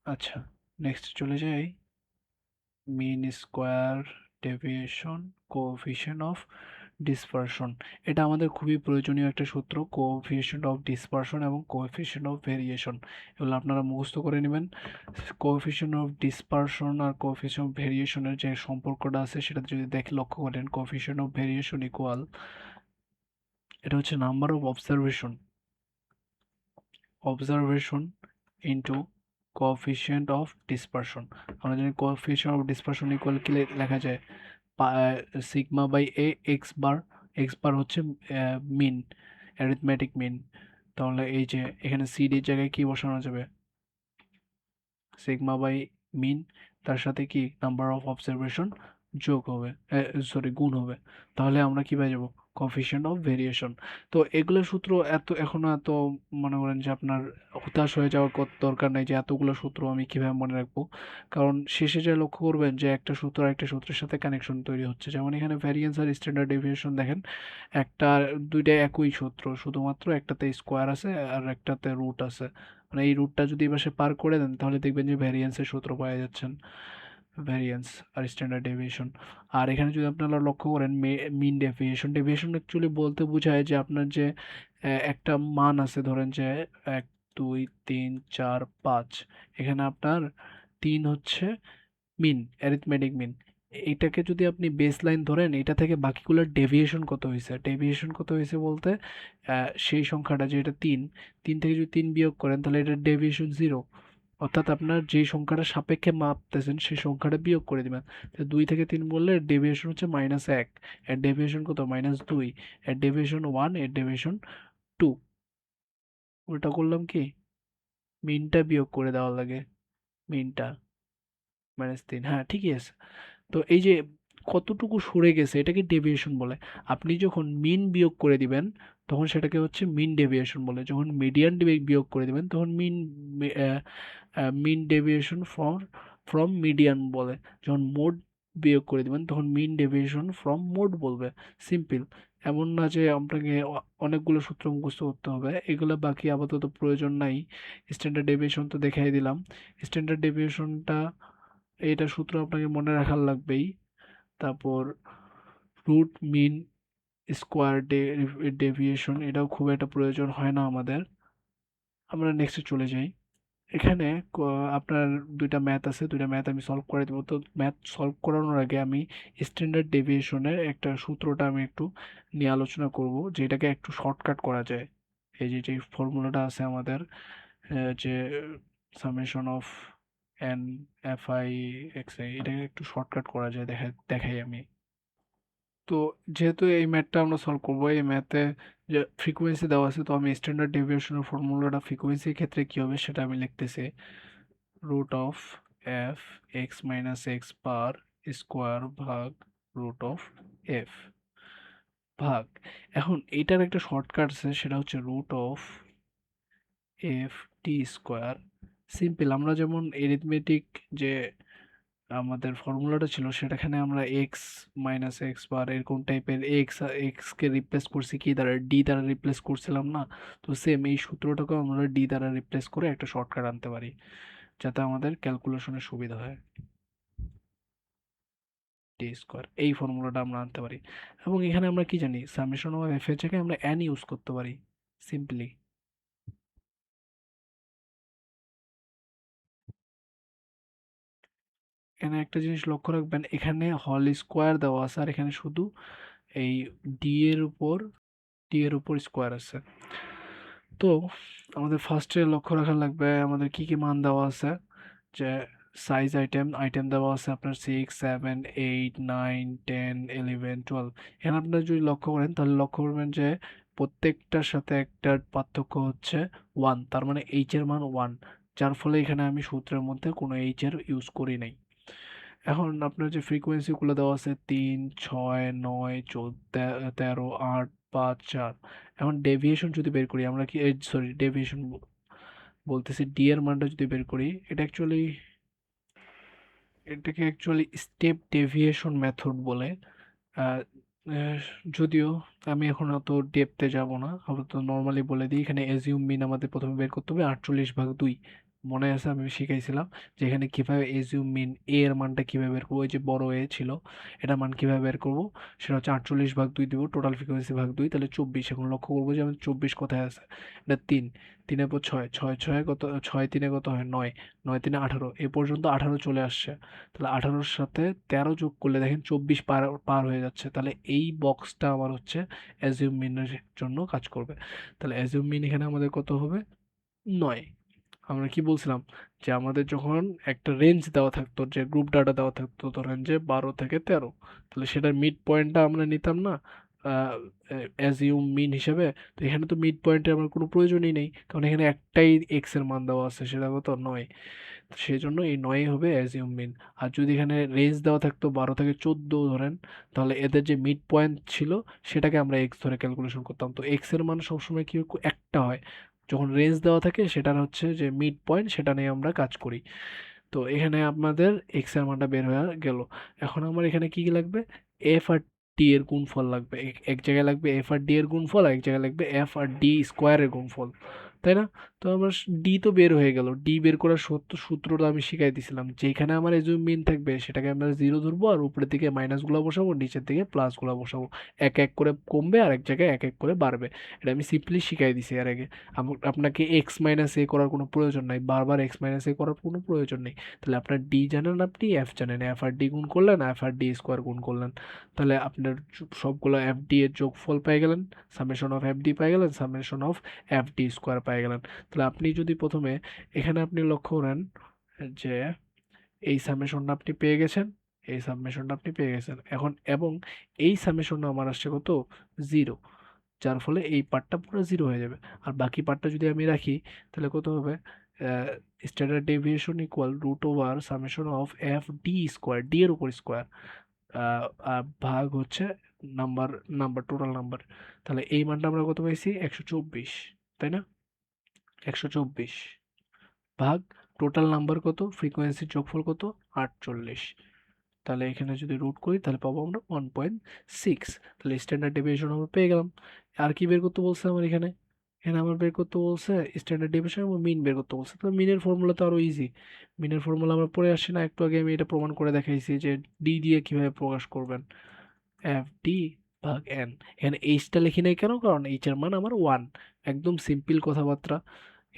আচ্ছা, নেক্সট চলে যাই। Mean square deviation coefficient of dispersion, এটা আমাদের খুবই প্রয়োজনীয় একটা সূত্র, কোএফিসিয়েন্ট অফ ডিসপারশন এবং কোএফিসিয়েন্ট অফ ভেরিয়েশন, এগুলো আপনারা মুখস্থ করে নেবেন। কোএফিসিয়েন্ট অফ ডিসপারশন আর কোএফিসিয়েন্ট অফ ভেরিয়েশনের যে সম্পর্কটা আছে সেটা যদি দেখে লক্ষ্য করেন, কোএফিসিয়েন্ট অফ ভেরিয়েশন ইকুয়াল, এটা হচ্ছে number of observation into coefficient of dispersion. আমরা জানি কোএফিসিয়েন্ট অফ ডিসপারশন ইকুয়াল কি লেখা যায়? Sigma by A x bar হচ্ছে মিন, অ্যারিথমেটিক মিন। তাহলে এই যে এখানে সিডির জায়গায় কি বসানো যাবে? সিগমা বাই মিন, তার সাথে কি নাম্বার অফ অবজারভেশন যোগ হবে, সরি গুণ হবে। তাহলে আমরা কি পেয়ে যাবো? Coefficient of variation. তো এগুলো সূত্র এত মনে করেন যে আপনার হতাশ হয়ে যাওয়ার দরকার নাই যে এতগুলো সূত্র আমি কিভাবে মনে রাখবো। কারণ শেষে যা লক্ষ্য করবেন যে একটা সূত্র আরেকটা সূত্রের সাথে কানেকশন তৈরি হচ্ছে। যেমন এখানে ভ্যারিয়েন্স আর স্ট্যান্ডার্ড ডেভিয়েশন দেখেন, একটা দুইটা একই সূত্র, শুধুমাত্র একটাতে স্কোয়ার আছে আর একটাতে রুট আছে। মানে এই রুটটা যদি এই পাশে পার করে দেন তাহলে দেখবেন যে ভ্যারিয়েন্সের সূত্র পাওয়া যাচ্ছেন, ভ্যারিয়েন্স আর স্ট্যান্ডার্ড ডেভিয়েশন। আর এখানে যদি আপনারা লক্ষ্য করেন মিন ডেভিয়েশন অ্যাকচুয়ালি বলতে বোঝায় যে আপনার যে একটা মান আছে, ধরেন যে 1 2 3 4 5, এখানে আপনার 3 হচ্ছে মিন, অ্যারিথমেটিক মিন। এইটাকে যদি আপনি বেস লাইন ধরেন, এটা থেকে বাকিগুলোর ডেভিয়েশন কত হয়েছে, ডেভিয়েশন কত হয়েছে বলতে সেই সংখ্যাটা যেটা 3, 3 থেকে যদি 3 বিয়োগ করেন তাহলে এটার ডেভিয়েশন 0, অর্থাৎ আপনার যেই সংখ্যাটা সাপেক্ষে মাপতেছেন সেই সংখ্যাটা বিয়োগ করে দিবেন। তো 2 থেকে 3 বললে ডেভিয়েশন হচ্ছে -1, এর ডেভিয়েশন কত -2, এর ডেভিয়েশন 1, এর ডেভিয়েশন 2। উল্টা করলাম কি, মিনটা বিয়োগ করে দেওয়া লাগে, মিনটা -3, হ্যাঁ ঠিকই আছে। তো এই যে কতটুকু সরে গেছে এটাকে ডেভিয়েশন বলে। আপনি যখন মিন বিয়োগ করে দিবেন তখন সেটাকে হচ্ছে মিন ডেভিয়েশন বলে। যখন মিডিয়ান বিয়োগ করে দিবেন তখন মিন ডেভিয়েশন ফ্রম মিডিয়ান বলে। যখন মোড বিয়োগ করে দিবেন তখন মিন ডেভিয়েশন ফ্রম মোড বলবে। সিম্পল। এমন না যে আপনাকে অনেকগুলো সূত্র মুখস্থ করতে হবে, এগুলো বাকি আপাতত প্রয়োজন নাই। স্ট্যান্ডার্ড ডেভিয়েশন তো দেখাই দিলাম। স্ট্যান্ডার্ড ডেভিয়েশনটা, এটা সূত্র আপনাকে মনে রাখার লাগবেই। তারপর রুট মিন স্কোয়ার ডেভিয়েশন, এটাও খুব একটা প্রয়োজন হয় না আমাদের। আমরা নেক্সটে চলে যাই। এখানে আপনার দুইটা ম্যাথ আছে, দুইটা ম্যাথ আমি সলভ করে দেবো। তো ম্যাথ সলভ করানোর আগে আমি স্ট্যান্ডার্ড ডেভিয়েশনের একটা সূত্রটা আমি একটু নিয়ে আলোচনা করব, যেটাকে একটু শর্টকাট করা যায়। এই যে ফর্মুলাটা আছে আমাদের, যে summation of N F I x I, এটাকে একটু শর্টকাট করা যায়, দেখাই আমি। তো যেহেতু এই ম্যাথটা আমরা সলভ করবো, এই ম্যাথে যে ফ্রিকোয়েন্সি দেওয়া আছে, তো আমি স্ট্যান্ডার্ড ডেভিয়েশনের ফর্মুলাটা ফ্রিকোয়েন্সির ক্ষেত্রে কি হবে সেটা আমি লিখতেছি। Root of f x minus x bar square ভাগ রুট অফ এফ ভাগ, এখন এইটার একটা শর্টকাট আছে, সেটা হচ্ছে root of f t square. Simple, আমরা যেমন এরিথমেটিক যে আমাদের ফর্মুলাটা ছিল সেটাখানে আমরা এক্স মাইনাস এক্স বার এরকম টাইপের এক্সকে রিপ্লেস করছি কি দ্বারা, ডি দ্বারা রিপ্লেস করছিলাম না? তো সেম এই সূত্রটাকেও আমরা ডি দ্বারা রিপ্লেস করে একটা শর্টকাট আনতে পারি, যাতে আমাদের ক্যালকুলেশনের সুবিধা হয়। ডি স্কোয়ার, এই ফর্মুলাটা আমরা আনতে পারি। এবং এখানে আমরা কি জানি, সামেশন অফ এফ এর জায়গায় আমরা এন ইউজ করতে পারি সিম্পলি। এখানে একটা জিনিস লক্ষ্য রাখবেন, এখানে হল স্কোয়ার দেওয়া আছে আর এখানে শুধু এই ডি এর উপর স্কোয়ার আছে। তো আমাদের ফার্স্টে লক্ষ্য রাখা লাগবে আমাদের কি কি মান দেওয়া আছে, যে সাইজ আইটেম দেওয়া আছে আপনার 6, 7, 8, 9, 10, 11, 12। এখানে আপনারা যদি লক্ষ্য করেন তাহলে লক্ষ্য করবেন যে প্রত্যেকটার সাথে একটা পার্থক্য হচ্ছে 1, তার মানে এইচ এর মান 1, যার ফলে এখানে আমি সূত্রের মধ্যে কোনো এইচ এর ইউজ করি নাই। এখন আপনার যে ফ্রিকোয়েন্সিগুলো দেওয়া আছে 3, 6, 9, 13, 8, 5, 4। এখন ডেভিয়েশন যদি বের করি আমরা কি, সরি ডেভিয়েশন বলতেছি, ডি এর মানটা যদি বের করি, এটাকে অ্যাকচুয়ালি স্টেপ ডেভিয়েশন মেথড বলে। আহ, আহ, যদিও আমি এখন অত ডেপথে যাব না, আপাতত নর্মালি বলে দিই। এখানে এজিউম মিন আমাদের প্রথমে বের করতে হবে 48/2। মনে আছে আমি শিখাইছিলাম যে এখানে কিভাবে এজিউম মিন এ এর মানটা কিভাবে বের করবো, ওই যে বড় এ ছিল এটা মান কিভাবে বের করবো, সেটা হচ্ছে 48/2 দিব, টোটাল ফ্রিকোয়েন্সি ভাগ 2 তাহলে 24। এখন লক্ষ্য করবো যে আমাদের 24 কোথায় আছে, এটা 3, 3 পর 6, 6 6 কত, 6 3 কত হয় 9, 9 3 18, এ পর্যন্ত 18 চলে আসছে। তাহলে 18-র সাথে 13 যোগ করলে দেখেন 24 পার পার হয়ে যাচ্ছে। তাহলে এই বক্সটা আমার হচ্ছে অ্যাজিউম মিনের জন্য কাজ করবে। তাহলে অ্যাজিউম মিন এখানে আমাদের কত হবে, 9। আমরা কি বলছিলাম, যে আমাদের যখন একটা রেঞ্জ দেওয়া থাকতো, যে গ্রুপ ডাটা দেওয়া থাকতো ধরেন যে 12 থেকে 13, তাহলে সেটার মিড পয়েন্টটা আমরা নিতাম না অ্যাজিউম মিন হিসেবে। তো এখানে তো মিড পয়েন্টের আমার কোনো প্রয়োজনই নেই, কারণ এখানে একটাই এক্স এর মান দেওয়া আছে, সেটা কত 9। সেই জন্য এই 9 হবে অ্যাজিউম মিন। আর যদি এখানে রেঞ্জ দেওয়া থাকতো 12 থেকে 14 ধরেন, তাহলে এদের যে মিড পয়েন্ট ছিল সেটাকে আমরা এক্স ধরে ক্যালকুলেশন করতাম। তো এক্স এর মান সবসময় কি একটা হয়, যখন রেঞ্জ দেওয়া থাকে সেটার হচ্ছে যে মিড পয়েন্ট, সেটা নিয়ে আমরা কাজ করি। তো এখানে আপনাদের এক্স এর মানটা বের হয়ে গেল। এখন আমার এখানে কি কি লাগবে, এফ আর ডি এর গুণফল লাগবে। এক জায়গায় লাগবে এফ আর ডি এর গুণফল, আর এক জায়গায় লাগবে এফ আর ডি স্কোয়ারের গুণফল, তাই না? তো আমার ডি তো বের হয়ে গেল। ডি বের করার সূত্রটা আমি শিখাই দিছিলাম। যেখানে আমার এজিউম মিন থাকবে সেটাকে আমরা 0 ধরবো, আর উপরের দিকে মাইনাসগুলো বসাবো, নিচের দিকে প্লাসগুলো বসাবো। এক এক করে কমবে আর এক জায়গায় এক এক করে বাড়বে। এটা আমি সিম্পলি শিখাই দিছি এর আগে। আপনাকে এক্স মাইনাস এ করার কোনো প্রয়োজন নাই, বারবার এক্স মাইনাস এ করার কোনো প্রয়োজন নেই। তাহলে আপনার ডি জানেন, আপনি এফ জানেন, এফ আর ডি গুণ করলেন, এফ আর ডি স্কোয়ার গুণ করলেন, তাহলে আপনার সবগুলো এফ ডি এর যোগফল পেয়ে গেলেন, সামেশন অফ এফ ডি পেয়ে গেলেন, summation of f d square পেয়ে গেলেন। তাহলে আপনি যদি প্রথমে এখানে আপনি লক্ষ্য করেন যে এই সামেশনটা আপনি পেয়ে গেছেন, এই সামেশনটা আপনি পেয়ে গেছেন এখন, এবং এই সামেশনটা আমার আসছে কত, 0, যার ফলে এই পার্টটা পুরো 0 হয়ে যাবে। আর বাকি পার্টটা যদি আমি রাখি তাহলে কত হবে, standard deviation equal root over summation of f d square, d এর উপর স্কোয়ার, ভাগ হচ্ছে নাম্বার, টোটাল নাম্বার। তাহলে এই মানটা আমরা কত পাইছি, 124, তাই না? 124 ভাগ টোটাল নাম্বার কত, ফ্রিকোয়েন্সির যোগফল কত, 48। তাহলে এখানে যদি রুট করি তাহলে পাবো আমরা 1.6। তাহলে স্ট্যান্ডার্ড ডেভিয়েশন আমরা পেয়ে গেলাম। আর কি বের করতে বলছে আমার এখানে, এখানে আমার বের করতে বলছে স্ট্যান্ডার্ড ডেভিয়েশন এবং মিন বের করতে বলছে। তো মিনের ফর্মুলা তো আরো ইজি। মিনের ফর্মুলা আমরা পড়ে আসছি না, একটু আগে আমি এটা প্রমাণ করে দেখাইছি যে ডি দিয়ে কিভাবে প্রকাশ করবেন, এফ ডি ভাগ এন। এখানে এইচটা লিখি নাই কেন, কারণ এইচ এর মান আমার 1। একদম সিম্পল কথাবার্তা।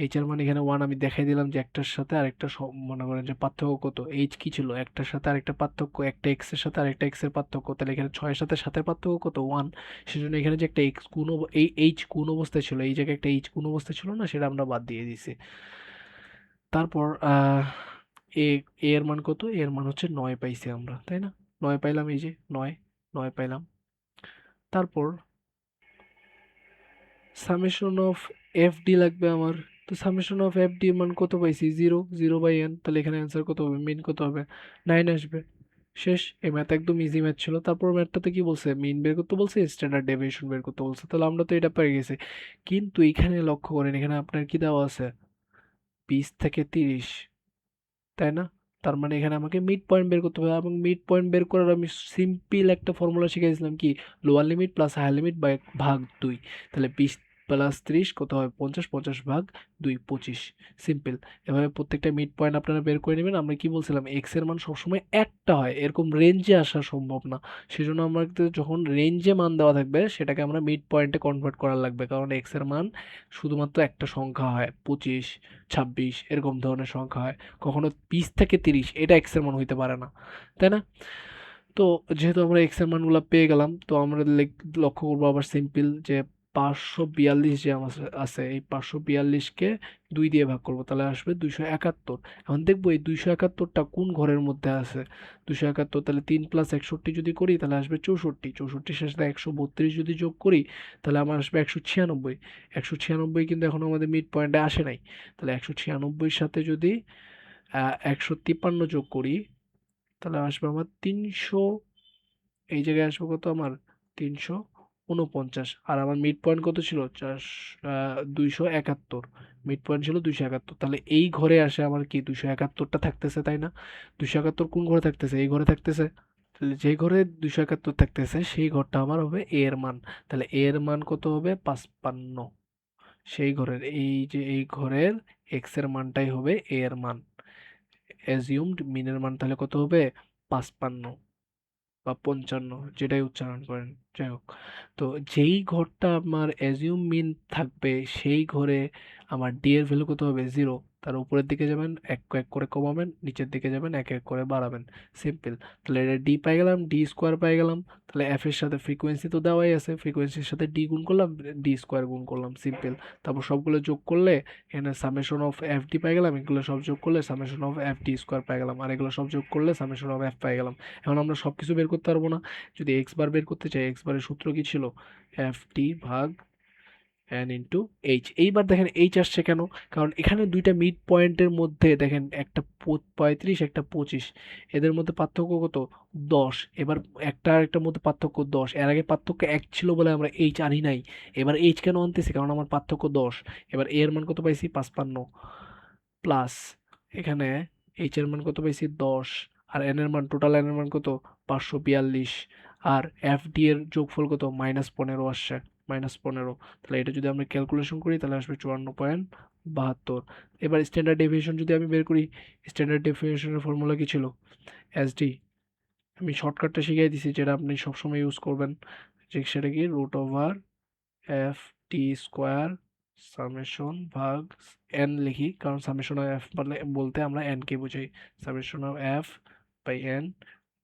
এইচ এর মান এখানে 1, আমি দেখাই দিলাম যে একটার সাথে আরেকটা মনে করেন যে পার্থক্য কত, এইচ কি ছিল, একটার সাথে আরেকটা পার্থক্য, একটা এক্স এর সাথে আরেকটা এক্স এর পার্থক্য, তাহলে এখানে 6 এর সাথে 7 এর পার্থক্য কত, 1। সেজন্য এখানে যে একটা এক্স গুণ এই এইচ গুণ অবস্থায় ছিল, এই জায়গায় একটা এইচ গুণ অবস্থায় ছিল না, সেটা আমরা বাদ দিয়ে দিছি। তারপর এ এ এর মান কত, এর মান হচ্ছে 9 পাইছি আমরা, তাই না? 9 পাইলাম, এই যে 9, 9 পাইলাম। তারপর সামেশন অফ এফ ডি লাগবে আমার। তো সামেশন অফ এফ ডি এর মান কত পাইছি, 0, 0/n। তাহলে এখানে অ্যান্সার কত হবে, মিন কত হবে, 9 আসবে। শেষ। এই ম্যাথ একদম ইজি ম্যাথ ছিল। তারপর ম্যাথটাতে কি বলছে, মিন বের করতে বলছে, স্ট্যান্ডার্ড ডেভিয়েশন বের করতে বলছে। তাহলে আমরা তো এটা পেয়ে গেছি। কিন্তু এখানে লক্ষ্য করেন, এখানে আপনার কি দেওয়া আছে, 20 থেকে 30, তাই না? তার মানে এখানে আমাকে মিড পয়েন্ট বের করতে হবে, এবং মিড পয়েন্ট বের করার আমি সিম্পল একটা ফর্মুলা শিখেছিলাম, কি, lower limit plus higher limit by ভাগ 2। তাহলে 20 প্লাস 30 কত হয়, 50, 50 ভাগ 2, 25। সিম্পল। এভাবে প্রত্যেকটা মিড পয়েন্ট আপনারা বের করে নেবেন। আমরা কি বলছিলাম, এক্স এর মান সবসময় একটা হয়, এরকম রেঞ্জে আসা সম্ভব না। সেজন্য আমাদের যখন রেঞ্জে মান দেওয়া থাকবে সেটাকে আমরা মিড পয়েন্টে কনভার্ট করার লাগবে, কারণ এক্স এর মান শুধুমাত্র একটা সংখ্যা হয়, 25, 26 এরকম ধরনের সংখ্যা হয়। কখনো 20 থেকে 30 এটা এক্স এর মান হইতে পারে না, তাই না? তো যেহেতু আমরা এক্স এর মানগুলো পেয়ে গেলাম, তো আমরা লক্ষ্য করবো আবার সিম্পল যে 542 যে আমার আছে, এই 542কে 2 দিয়ে ভাগ করবো, তাহলে আসবে 271। এখন দেখবো এই 271টা কোন ঘরের মধ্যে আছে। 271, তাহলে 3 প্লাস 61 যদি করি তাহলে আসবে 64, 64 সাথে 132 যদি যোগ করি তাহলে আমার আসবে 196। 196 কিন্তু এখন আমাদের মিড পয়েন্টে আসে নাই। তাহলে 196 সাথে যদি 153 যোগ করি তাহলে আসবে আমার 300, এই জায়গায় আসবে কত আমার, 349। আর আমার মিড পয়েন্ট কত ছিল, 271। মিড পয়েন্ট ছিল 271, তাহলে এই ঘরে আসে আমার কি 271টা থাকতেছে, তাই না? 271 কোন ঘরে থাকতেছে, এই ঘরে থাকতেছে। তাহলে যে ঘরে 271 থাকতেছে সেই ঘরটা আমার হবে এ এর মান। তাহলে এ এর মান কত হবে, 55। সেই ঘরের, এই যে এই ঘরের এক্স এর মানটাই হবে এ এর মান। অ্যাজিউমড মিনের মান তাহলে কত হবে, 55 বা 55, যেটাই উচ্চারণ করেন, যাই হোক। তো যেই ঘরটা আমার অ্যাজিউম মিন থাকবে সেই ঘরে আমার ডি এর ভ্যালু কত হবে, 0। তার উপরের দিকে যাবেন এক এক করে কমাবেন, নিচের দিকে যাবেন এক এক করে বাড়াবেন। সিম্পল। তাহলে এটা ডি পাই গেলাম, ডি স্কোয়ার পাই গেলাম। তাহলে এফ এর সাথে ফ্রিকোয়েন্সি তো দেওয়াই আছে, ফ্রিকোয়েন্সির সাথে ডি গুণ করলাম, ডি স্কোয়ার গুণ করলাম, সিম্পল। তারপর সবগুলো যোগ করলে এখানে সামেশন অফ এফ ডি পাই গেলাম, এগুলো সব যোগ করলে summation of f d square পাই গেলাম, আর এগুলো সব যোগ করলে সামেশন অফ এফ পাই গেলাম। এখন আমরা সবকিছু বের করতে পারবো না। যদি এক্স বার বের করতে চাই, এক্স বারের সূত্র কি ছিল, এফ টি ভাগ এন ইন্টু এইচ। এইবার দেখেন এইচ আসছে কেন, কারণ এখানে দুইটা মিড পয়েন্টের মধ্যে দেখেন একটা 35, একটা 25, এদের মধ্যে পার্থক্য কত, 10। এবার একটা আর একটার মধ্যে পার্থক্য 10, এর আগে পার্থক্য 1 ছিল বলে আমরা এইচ আনি নাই। এবার এইচ কেন আনতেছি, কারণ আমার পার্থক্য 10। এবার এর মান কত পাইছি, 55 প্লাস এখানে এইচ এর মান কত পাইছি, 10। আর এন এর মান, টোটাল এন এর মান কত, 542। আর এফ ডি এর যোগফল কত, -15 আসছে, -15। তাহলে এটা যদি আমরা ক্যালকুলেশন করি তাহলে আসবে 72। এবার স্ট্যান্ডার্ড ডেফিনিশন যদি আমি বের করি, স্ট্যান্ডার্ড ডেফিনিশনের ফর্মুলা কি ছিল? এসডি। আমি শর্টকাটটা শিখিয়ে দিছি যেটা আপনি সবসময় ইউজ করবেন, যে সেটা কি root over f t square summation ভাগ এন লিখি, কারণ সামেশন অফ এফ বলতে আমরা এন কে বুঝাই, summation of f by n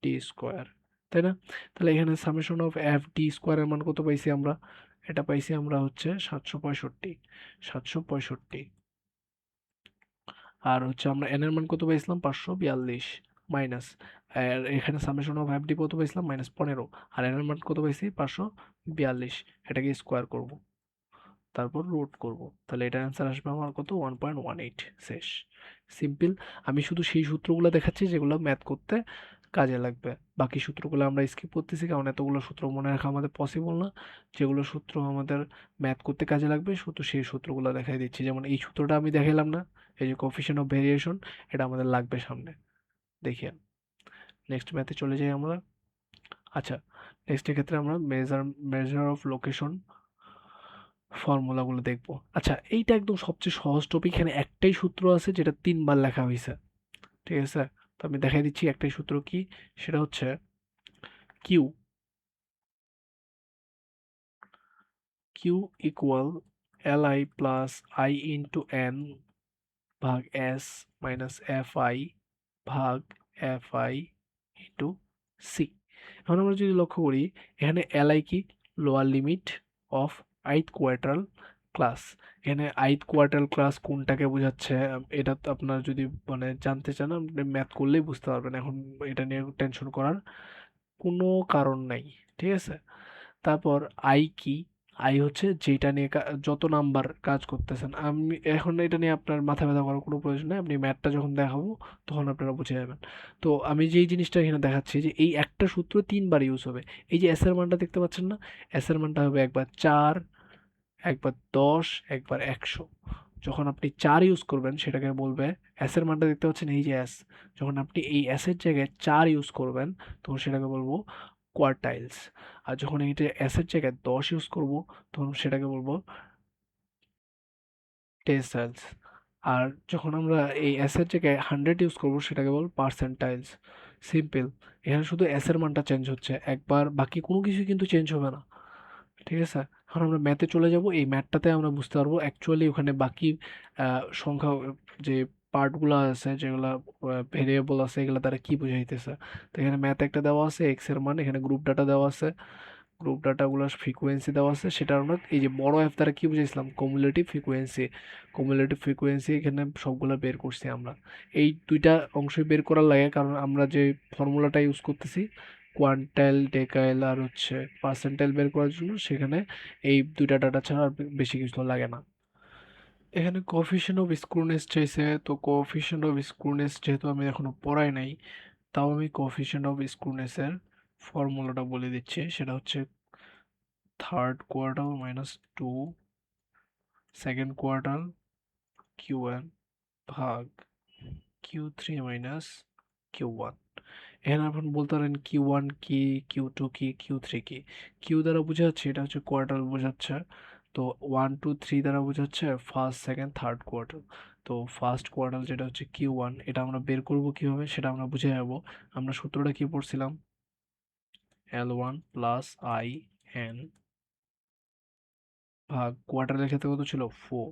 t square, তাই না? তাহলে এখানে সামেশন অফ এফ টি স্কোয়ারের মান কত পাইছি আমরা? এটা পাইছি আমরা হচ্ছে 765, 765। আর হচ্ছে আমরা এন এর মান কত পাইছিলাম? 542 মাইনাস, আর এখানে সামেশন অফ এফ ডি কত পাইছিলাম? -15। আর এন এর মান কত পাইছি? 542। এটাকে স্কোয়ার করব, তারপর রুট করব, তাহলে এটা অ্যান্সার আসবে আমার কত? 1.18। শেষ, সিম্পল। আমি শুধু সেই সূত্রগুলো দেখাচ্ছি যেগুলো ম্যাথ করতে কাজে লাগবে, বাকি সূত্রগুলো আমরা স্কিপ করতেছি কারণ এতগুলো সূত্র মনে রাখা আমাদের পসিবল না। যেগুলো সূত্র আমাদের ম্যাথ করতে কাজে লাগবে শুধু সেই সূত্রগুলো দেখাই দিচ্ছি, যেমন এই সূত্রটা আমি দেখাইলাম না, এই যে কোএফিসিয়েন্ট অফ ভেরিয়েশন, এটা আমাদের লাগবে সামনে, দেখিয়ে। নেক্সট ম্যাথে চলে যাই আমরা। আচ্ছা, নেক্সট ক্ষেত্রে আমরা মেজার অফ লোকেশন ফর্মুলাগুলো দেখবো। আচ্ছা, এইটা একদম সবচেয়ে সহজ টপিক, এখানে একটাই সূত্র আছে যেটা 3 বার লেখা হয়েছে, ঠিক আছে? তো আমি দেখাই দিচ্ছি একটাই সূত্র কি, সেটা হচ্ছে Q, Q equal L I plus I into N ভাগ এস মাইনাস এফ আই ভাগ এফ আই ইন্টু সি। এখন আমরা যদি লক্ষ্য করি, এখানে এল আই কি? Lower limit of ith quartile class. এখানে আইথ কোয়ার্টাল ক্লাস কোনটাকে বোঝাচ্ছে, এটা তো আপনার যদি মানে জানতে চান আপনি ম্যাথ করলেই বুঝতে পারবেন, এখন এটা নিয়ে টেনশন করার কোনো কারণ নাই, ঠিক আছে? তারপর আই কি? আই হচ্ছে যেটা নিয়ে যত নাম্বার কাজ করতেছেন, আমি এখন এটা নিয়ে আপনার মাথা ব্যথা করার কোনো প্রয়োজন নেই, আপনি ম্যাথটা যখন দেখাবো তখন আপনারা বুঝে যাবেন। তো আমি যেই জিনিসটা এখানে দেখাচ্ছি যে এই একটা সূত্র 3 বার ইউজ হবে। এই যে এস এর মানটা দেখতে পাচ্ছেন না, এস এর মানটা হবে একবার 4, একবার 10, একবার 100। যখন আপনি 4 ইউজ করবেন সেটাকে বলবে, এস এর মানটা দেখতে পাচ্ছেন এই যে এস, যখন আপনি এই এস এর জায়গায় 4 ইউজ করবেন তখন সেটাকে বলবো কোয়ার্টাইলস। আর যখন এইটা এস এর জায়গায় 10 ইউজ করব তখন সেটাকে বলবো ডেসিমালস। আর যখন আমরা এই এস এর জায়গায় 100 ইউজ করব সেটাকে বলবো পার্সেন্টাইলস। সিম্পল। এখানে শুধু এস এর মানটা চেঞ্জ হচ্ছে একবার, বাকি কোনো কিছু কিন্তু চেঞ্জ হবে না, ঠিক আছে? এখন আমরা ম্যাথে চলে যাব, এই ম্যাথটাতে আমরা বুঝতে পারবো অ্যাকচুয়ালি ওখানে বাকি সংখ্যা, যে পার্টগুলো আছে যেগুলা ভেরিয়েবল আছে এগুলো তারা কি বোঝাইতেছে। তো এখানে ম্যাথ একটা দেওয়া আছে, এক্স এর মান, এখানে গ্রুপ ডাটা দেওয়া আছে, গ্রুপ ডাটাগুলোর ফ্রিকোয়েন্সি দেওয়া আছে, সেটা আমরা এই যে বড় এফ দ্বারা কি বুঝাইছিলাম? কমিউলেটিভ ফ্রিকোয়েন্সি। কমিউলেটিভ ফ্রিকোয়েন্সি এখানে সবগুলো বের করছি আমরা। এই দুইটা অংশই বের করার লাগে কারণ আমরা যে ফর্মুলাটা ইউজ করতেছি কোয়ান্টাইল ডেকাইল আর হচ্ছে পার্সেন্টাইল বের করার জন্য, সেখানে এই দুইটা ডাটা ছাড়া আর বেশি কিছু লাগে না। এখানে কোএফিসিয়েন্ট অফ স্ক্রুনেস চাইছে, তো কোএফিসিয়েন্ট অফ স্ক্রুনেস যেহেতু আমি এখনো পড়াই নাই, তাও আমি কোএফিসিয়েন্ট অফ স্ক্রুনেসের ফর্মুলাটা বলে দিচ্ছি, সেটা হচ্ছে third quartile minus 2 second quartile Q1 ভাগ Q3 মাইনাস Q1। এখানে আপনি বলতে পারেন Q1 কি, Q2 কি, Q3 কি। কিউ দ্বারা বোঝাচ্ছে এটা হচ্ছে কোয়ার্টাল বোঝাচ্ছে, তো 1 2 3 দ্বারা বোঝাচ্ছে ফার্স্ট সেকেন্ড থার্ড কোয়ার্টাল। তো ফার্স্ট কোয়ার্টাল যেটা হচ্ছে Q1, এটা আমরা বের করব কিভাবে সেটা আমরা বুঝে যাব। আমরা সূত্রটা কি পড়ছিলাম? L1 প্লাস আই এন ভাগ কোয়ার্টারের ক্ষেত্রে কত ছিল? 4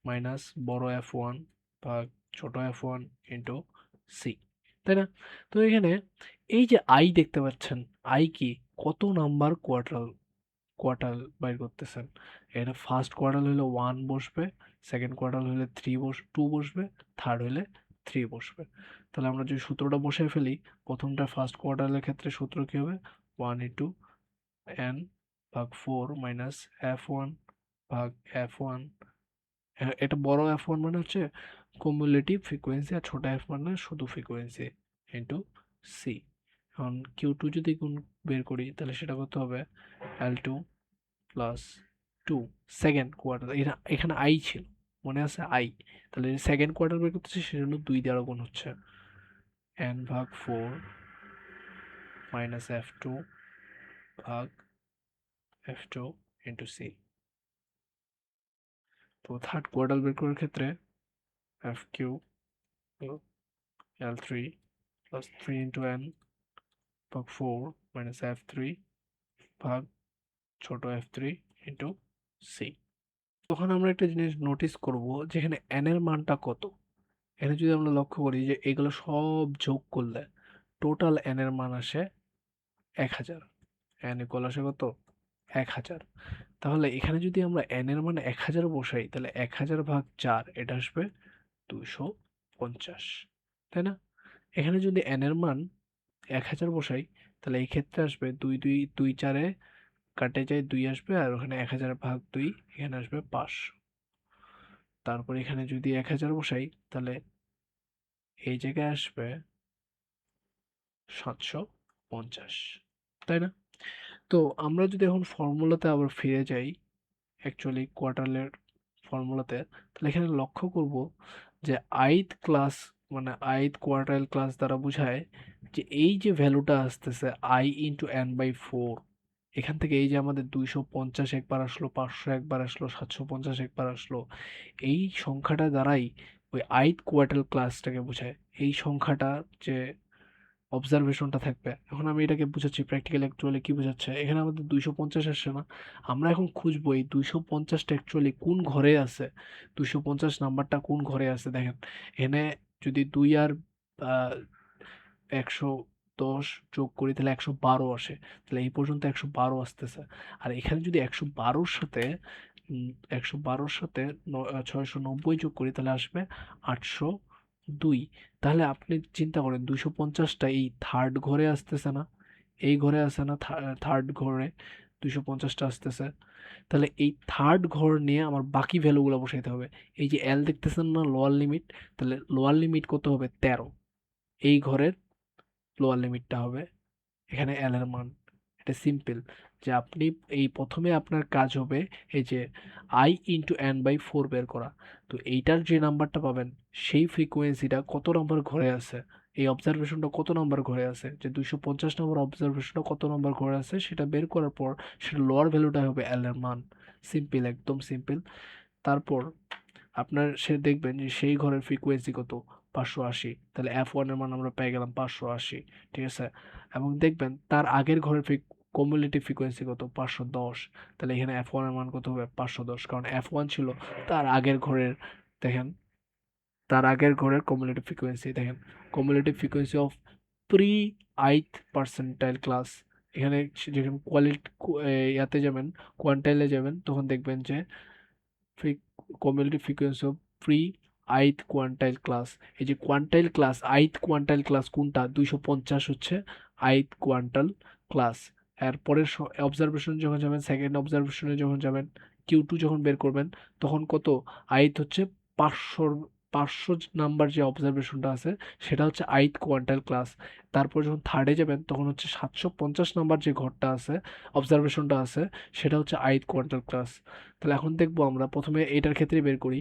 মাইনাস বড় এফ ওয়ান ভাগ ছোট এফ ওয়ান ইন্টু সি, তাই না? তো এখানে এই যে আই দেখতে পাচ্ছেন, আই কি? কত নাম্বার কোয়ার্টাল, কোয়ার্টাল বাইর করতেছেন। এখানে ফার্স্ট কোয়ার্টাল হলে 1 বসবে, সেকেন্ড কোয়ার্টাল হলে 2 বসবে, থার্ড হলে 3 বসবে। তাহলে আমরা যদি সূত্রটা বসে ফেলি, প্রথমটা ফার্স্ট কোয়ার্টালের ক্ষেত্রে সূত্র কি হবে? 1 ইন্টু এন ভাগ 4 মাইনাস এফ ওয়ান ভাগ এফ ওয়ান। এটা বড় এফ ওয়ান মানে হচ্ছে কুমুলেটিভ ফ্রিকোয়েন্সি, আর ছোট এফ মানে শুধু ফ্রিকোয়েন্সি, ইন্টু সি। এখন কিউ টু যদি গুণ বের করি তাহলে সেটা কত হবে? L two plus 2 second quarter, এখানে আই ছিল, মনে আছে আই? তাহলে সেকেন্ড কোয়ার্টার বের করতেছি সেজন্য 2 দ্বারা গুণ হচ্ছে, এন ভাগ 4 মাইনাস এফ টু ভাগ এফ টু ইন্টু সি। তো থার্ড কোয়ার্টাইল বের করার ক্ষেত্রে f q l three plus 3 into N ভাগ 4 মাইনাস এফ থ্রি ভাগ ছোট এফ থ্রি ইন্টু সি। তখন আমরা একটা জিনিস নোটিস করব, যেখানে এন এর মানটা কত। এখানে যদি আমরা লক্ষ্য করি যে এগুলো সব যোগ করলে টোটাল এন এর মান আসে 1000। এন ইকুয়াল আসে কত? 1000। তাহলে এখানে যদি আমরা এন এর মান 1000 বসাই, তাহলে 1000 ভাগ 4 এটা আসবে 250, তাই না? এখানে যদি এন এর মান 1000 বসাই, তাহলে এই ক্ষেত্রে আসবে 2 2 2 4 এ কাটে যায় 2 আসবে, আর ওখানে 1000 ভাগ 2 এখানে আসবে 500। তারপর এখানে যদি 1000 বসাই, তাহলে এই জায়গায় আসবে 750, তাই না? তো আমরা যদি এখন ফর্মুলাতে আবার ফিরে যাই, অ্যাকচুয়ালি কোয়ার্টাইলের ফর্মুলাতে, তাহলে এখানে লক্ষ্য করব যে ith ক্লাস মানে ith কোয়ার্টাইল ক্লাস দ্বারা বোঝায় যে এই যে ভ্যালুটা আসতেছে i ইন্টু এন বাই 4, এখান থেকে এই যে আমাদের 250 একবার আসলো, 500 একবার আসলো, 750 একবার আসলো, এই সংখ্যাটা দ্বারাই ওই ith কোয়ার্টাইল ক্লাসটাকে বোঝায়। এই সংখ্যাটা যে অবজারভেশনটা থাকবে, এখন আমি এটাকে বুঝাচ্ছি প্র্যাকটিক্যালি। অ্যাকচুয়ালি কি বোঝাচ্ছে, এখানে আমাদের 250 আসছে না, আমরা এখন খুঁজবো এই 250টা অ্যাকচুয়ালি কোন ঘরে আছে, 250 নাম্বারটা কোন ঘরে আছে। দেখেন এখানে যদি 2 আর 110 যোগ করি তাহলে 112 আসে, তাহলে এই পর্যন্ত 112 আসতেছে। আর এখানে যদি 112-র সাথে 112-র সাথে 690 যোগ করি তাহলে আসবে 802। তাহলে আপনি চিন্তা করেন 250টা এই থার্ড ঘরে আসতেছে না, এই ঘরে আসে না, থার্ড ঘরে 250টা আসতেছে। তাহলে এই থার্ড ঘর নিয়ে আমার বাকি ভ্যালুগুলো বসাইতে হবে। এই যে এল দেখতেছেন না, লোয়ার লিমিট, তাহলে লোয়ার লিমিট কত হবে? 13। এই ঘরের লোয়ার লিমিটটা হবে এখানে এল এর মান। এটা সিম্পল, যে আপনি এই প্রথমে আপনার কাজ হবে এই যে আই ইন্টু এন বাই 4 বের করা। তো এইটার যে নাম্বারটা পাবেন, সেই ফ্রিকোয়েন্সিটা কত নম্বর ঘরে আছে, এই অবজারভেশনটা কত নম্বর ঘরে আছে, যে 250 নম্বর অবজারভেশনটা কত নম্বর ঘরে আছে সেটা বের করার পর সেটা লোয়ার ভ্যালুটা হবে এল এর মান। সিম্পল, একদম সিম্পল। তারপর আপনার সে দেখবেন যে সেই ঘরের ফ্রিকোয়েন্সি কত? 580। তাহলে F1 এর মান আমরা পেয়ে গেলাম 580, ঠিক আছে? এবং দেখবেন তার আগের ঘরের কমিউলেটিভ ফ্রিকোয়েন্সি কত? 510। তাহলে এখানে F1 এর মান কত হবে? 510, কারণ F1 ছিল তার আগের ঘরের। দেখেন তার আগের ঘরের কমিউলেটিভ ফ্রিকোয়েন্সি, দেখেন cumulative frequency of pre ith percentile class. এখানে যখন ইয়াতে যাবেন, কোয়ান্টাইলে যাবেন, তখন দেখবেন যে cumulative frequency of pre ith quantile class. এই যে কোয়ান্টাইল ক্লাস, আইথ কোয়ান্টাইল ক্লাস কোনটা? 250 হচ্ছে আইথ কোয়ান্টাইল ক্লাস। এরপরের অবজারভেশন যখন যাবেন, সেকেন্ড অবজারভেশনে যখন যাবেন, Q2 যখন বের করবেন, তখন কত? আইথ হচ্ছে 500 নাম্বার যে অবজারভেশনটা আছে সেটা হচ্ছে আইথ কোয়ান্টাইল ক্লাস। তারপর যখন থার্ডে যাবেন তখন হচ্ছে 750 নাম্বার যে ঘরটা আছে, অবজারভেশনটা আছে, সেটা হচ্ছে আইথ কোয়ান্টাইল ক্লাস। তাহলে এখন দেখবো আমরা প্রথমে এটার ক্ষেত্রে বের করি।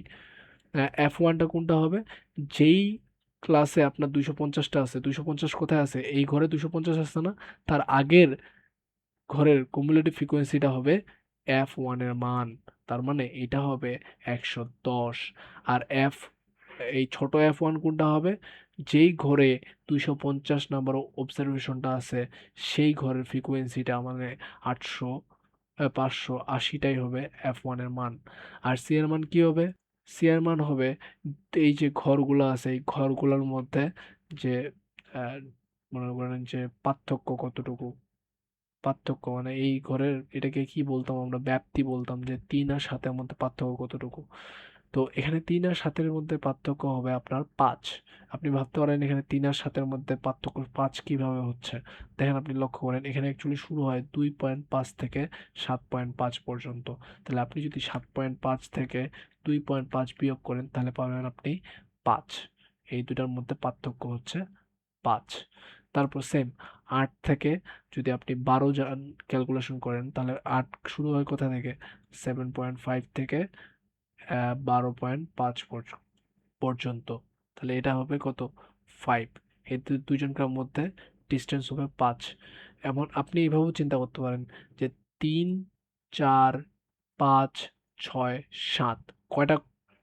F1টা কোনটা হবে? যেই ক্লাসে আপনার 250টা আছে, 250 কোথায় আছে? এই ঘরে 250 আসছে না, তার আগের ঘরের কুমুলেটিভ ফ্রিকোয়েন্সিটা হবে F1 এর মান। তার মানে এটা হবে 110। আর এই ছোট F1 কোনটা হবে? যেই ঘরে 250 নাম্বার অবজারভেশনটা আছে সেই ঘরের ফ্রিকোয়েন্সিটা মানে 580টাই হবে F1 এর মান। আর সি এর মান কি হবে? সি এর মান হবে এই যে ঘরগুলো আছে এই ঘরগুলোর মধ্যে যে আহ, মনে করেন যে পার্থক্য কতটুকু। পার্থক্য মানে এই ঘরের এটাকে কি বলতাম আমরা? ব্যাপ্তি বলতাম, যে 3 আর 7-এর মধ্যে পার্থক্য কতটুকু। তো এখানে 3 আর 7-এর মধ্যে পার্থক্য হবে আপনার 5। আপনি ভাবতে পারেন এখানে 3 আর 7-এর মধ্যে পার্থক্য 5 কিভাবে হচ্ছে। দেখেন আপনি লক্ষ্য করেন এখানে অ্যাকচুয়ালি শুরু হয় 2.5 থেকে 7.5 পর্যন্ত। তাহলে আপনি যদি 7.5 থেকে 2.5 বিয়োগ করেন তাহলে পাবেন আপনি 5। এই দুটার মধ্যে পার্থক্য হচ্ছে 5। তারপর সেম 8 থেকে যদি আপনি 12 ক্যালকুলেশন করেন তাহলে 8 শুরু হয় কোথা থেকে? 7.5 থেকে 12.5 পর্যন্ত। তাহলে এটা হবে কত? 5। এই দুজনকার মধ্যে ডিস্টেন্স হবে 5। এমন আপনি এইভাবেও চিন্তা করতে পারেন যে 3 4 5 6 7 কয়টা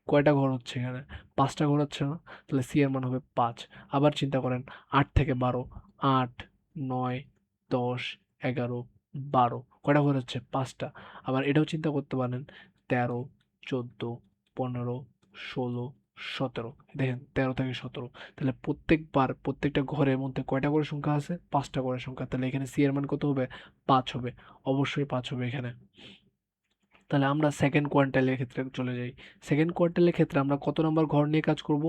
কয়টা ঘর হচ্ছে এখানে? 5টা ঘর হচ্ছে না? তাহলে সি এর মান হবে 5। আবার চিন্তা করেন 8 থেকে 12, 8, 9, 10, 11, 12 কয়টা ঘর হচ্ছে? 5টা। আবার এটাও চিন্তা করতে পারেন 13, 14, 15, 16, 17। দেখেন 13 থেকে 17, তাহলে প্রত্যেকবার প্রত্যেকটা ঘরের মধ্যে কয়টা করে সংখ্যা আছে? 5টা করে সংখ্যা। তাহলে এখানে সি এর মান কত হবে? 5 হবে। অবশ্যই 5 হবে এখানে। তাহলে আমরা সেকেন্ড কোয়ার্টাইলের ক্ষেত্রে চলে যাই। সেকেন্ড কোয়ার্টাইলের ক্ষেত্রে আমরা কত নাম্বার ঘর নিয়ে কাজ করব?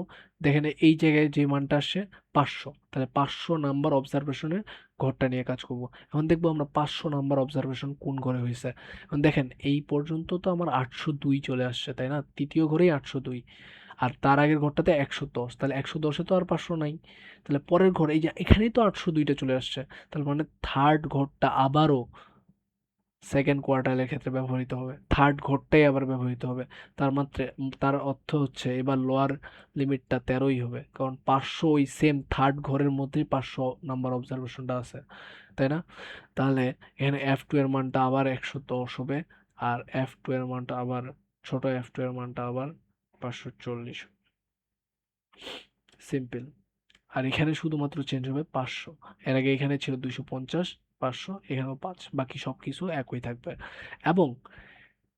দেখেন এই জায়গায় যে মানটা আসছে 500, তাহলে 500 নাম্বার অবজারভেশনের ঘরটা নিয়ে কাজ করব। এখন দেখবো আমরা 500 নাম্বার অবজারভেশন কোন ঘরে হয়েছে। এখন দেখেন এই পর্যন্ত তো আমার 802 চলে আসছে, তাই না? তৃতীয় ঘরেই 802, আর তার আগের ঘরটাতে 110, তাহলে 110-এ তো আর 500 নাই। তাহলে পরের ঘর এই যে এখানেই তো 802টা চলে আসছে, তাহলে মানে থার্ড ঘরটা আবারও সেকেন্ড কোয়ার্টাইলের ক্ষেত্রে ব্যবহৃত হবে, থার্ড ঘরটাই আবার ব্যবহৃত হবে। তার অর্থ হচ্ছে এবার লোয়ার লিমিটটা 13ই হবে, কারণ 500 ওই সেম থার্ড ঘরের মধ্যেই 500 নাম্বার অবজারভেশনটা আছে, তাই না? তাহলে এখানে F2 এর মানটা আবার 110 হবে, আর F2 এর মানটা আবার ছোট F2 এর মানটা আবার 540। সিম্পল। আর এখানে শুধুমাত্র চেঞ্জ হবে 500। এর আগে এখানে ছিল 250, 500, এখানেও 5, বাকি সবকিছু একই থাকবে। এবং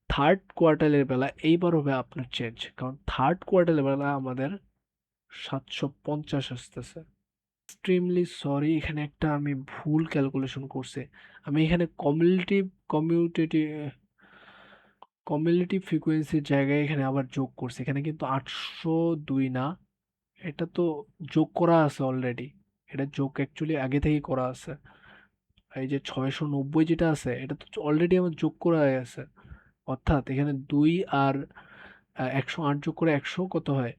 থার্ড কোয়ার্টাইলের বেলা এইবার হবে আপনার চেঞ্জ, কারণ থার্ড কোয়ার্টাইলের বেলা আমাদের 750 আসতেছে। এক্সট্রিমলি সরি, এখানে একটা আমি ভুল ক্যালকুলেশন করছি। আমি এখানে কমিউটেটিভ কমিউলেটিভ ফ্রিকোয়েন্সির জায়গায় এখানে আবার যোগ করছি। এখানে কিন্তু 802 না, এটা তো যোগ করা আছে অলরেডি। এটা যোগ অ্যাকচুয়ালি আগে থেকেই করা আছে। এই যে 690 যেটা আছে এটা তো অলরেডি আমার যোগ করা হয়ে আছে। অর্থাৎ এখানে 2 আর 108 যোগ করে 100 কত হয়?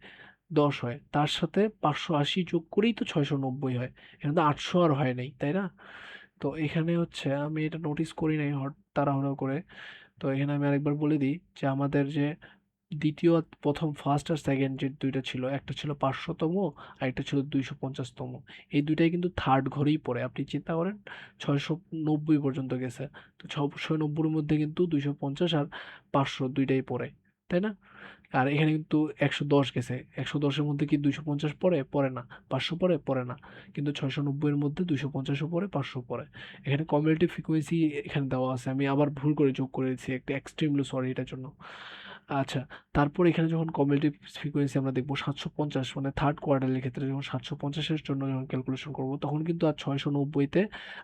10 হয়। তার সাথে 580 যোগ করেই তো 690 হয়। এখানে তো 800 আর হয় নাই, তাই না? তো এখানে হচ্ছে আমি এটা নোটিস করি নাই তাড়াহুড়ো করে। তো এখানে আমি আরেকবার বলে দিই যে আমাদের যে দ্বিতীয় প্রথম ফার্স্ট আর সেকেন্ড যে দুইটা ছিল, একটা ছিল 500তম আর একটা ছিল 250তম। এই দুইটাই কিন্তু থার্ড ঘরেই পড়ে। আপনি চিন্তা করেন 690 পর্যন্ত গেছে, তো 690-এর মধ্যে কিন্তু 250 আর 500 দুইটাই পড়ে, তাই না? আর এখানে কিন্তু 110 গেছে, 110-এর মধ্যে কি 250 পড়ে? পড়ে না। 500 পড়ে? পড়ে না। কিন্তু 690-এর মধ্যে 250-ও পড়ে, 500 পড়ে। এখানে কমিউলেটিভ ফ্রিকোয়েন্সি এখানে দেওয়া আছে, আমি আবার ভুল করে যোগ করে দিয়েছি, একটা এক্সট্রিমলি সরি এটার জন্য। আচ্ছা, তারপর এখানে যখন কমিউলেটিভ ফ্রিকোয়েন্সি আমরা দেখবো 750, মানে থার্ড কোয়ার্টাইলের ক্ষেত্রে যখন 750-এর জন্য যখন ক্যালকুলেশন করব, তখন কিন্তু আর 690-তে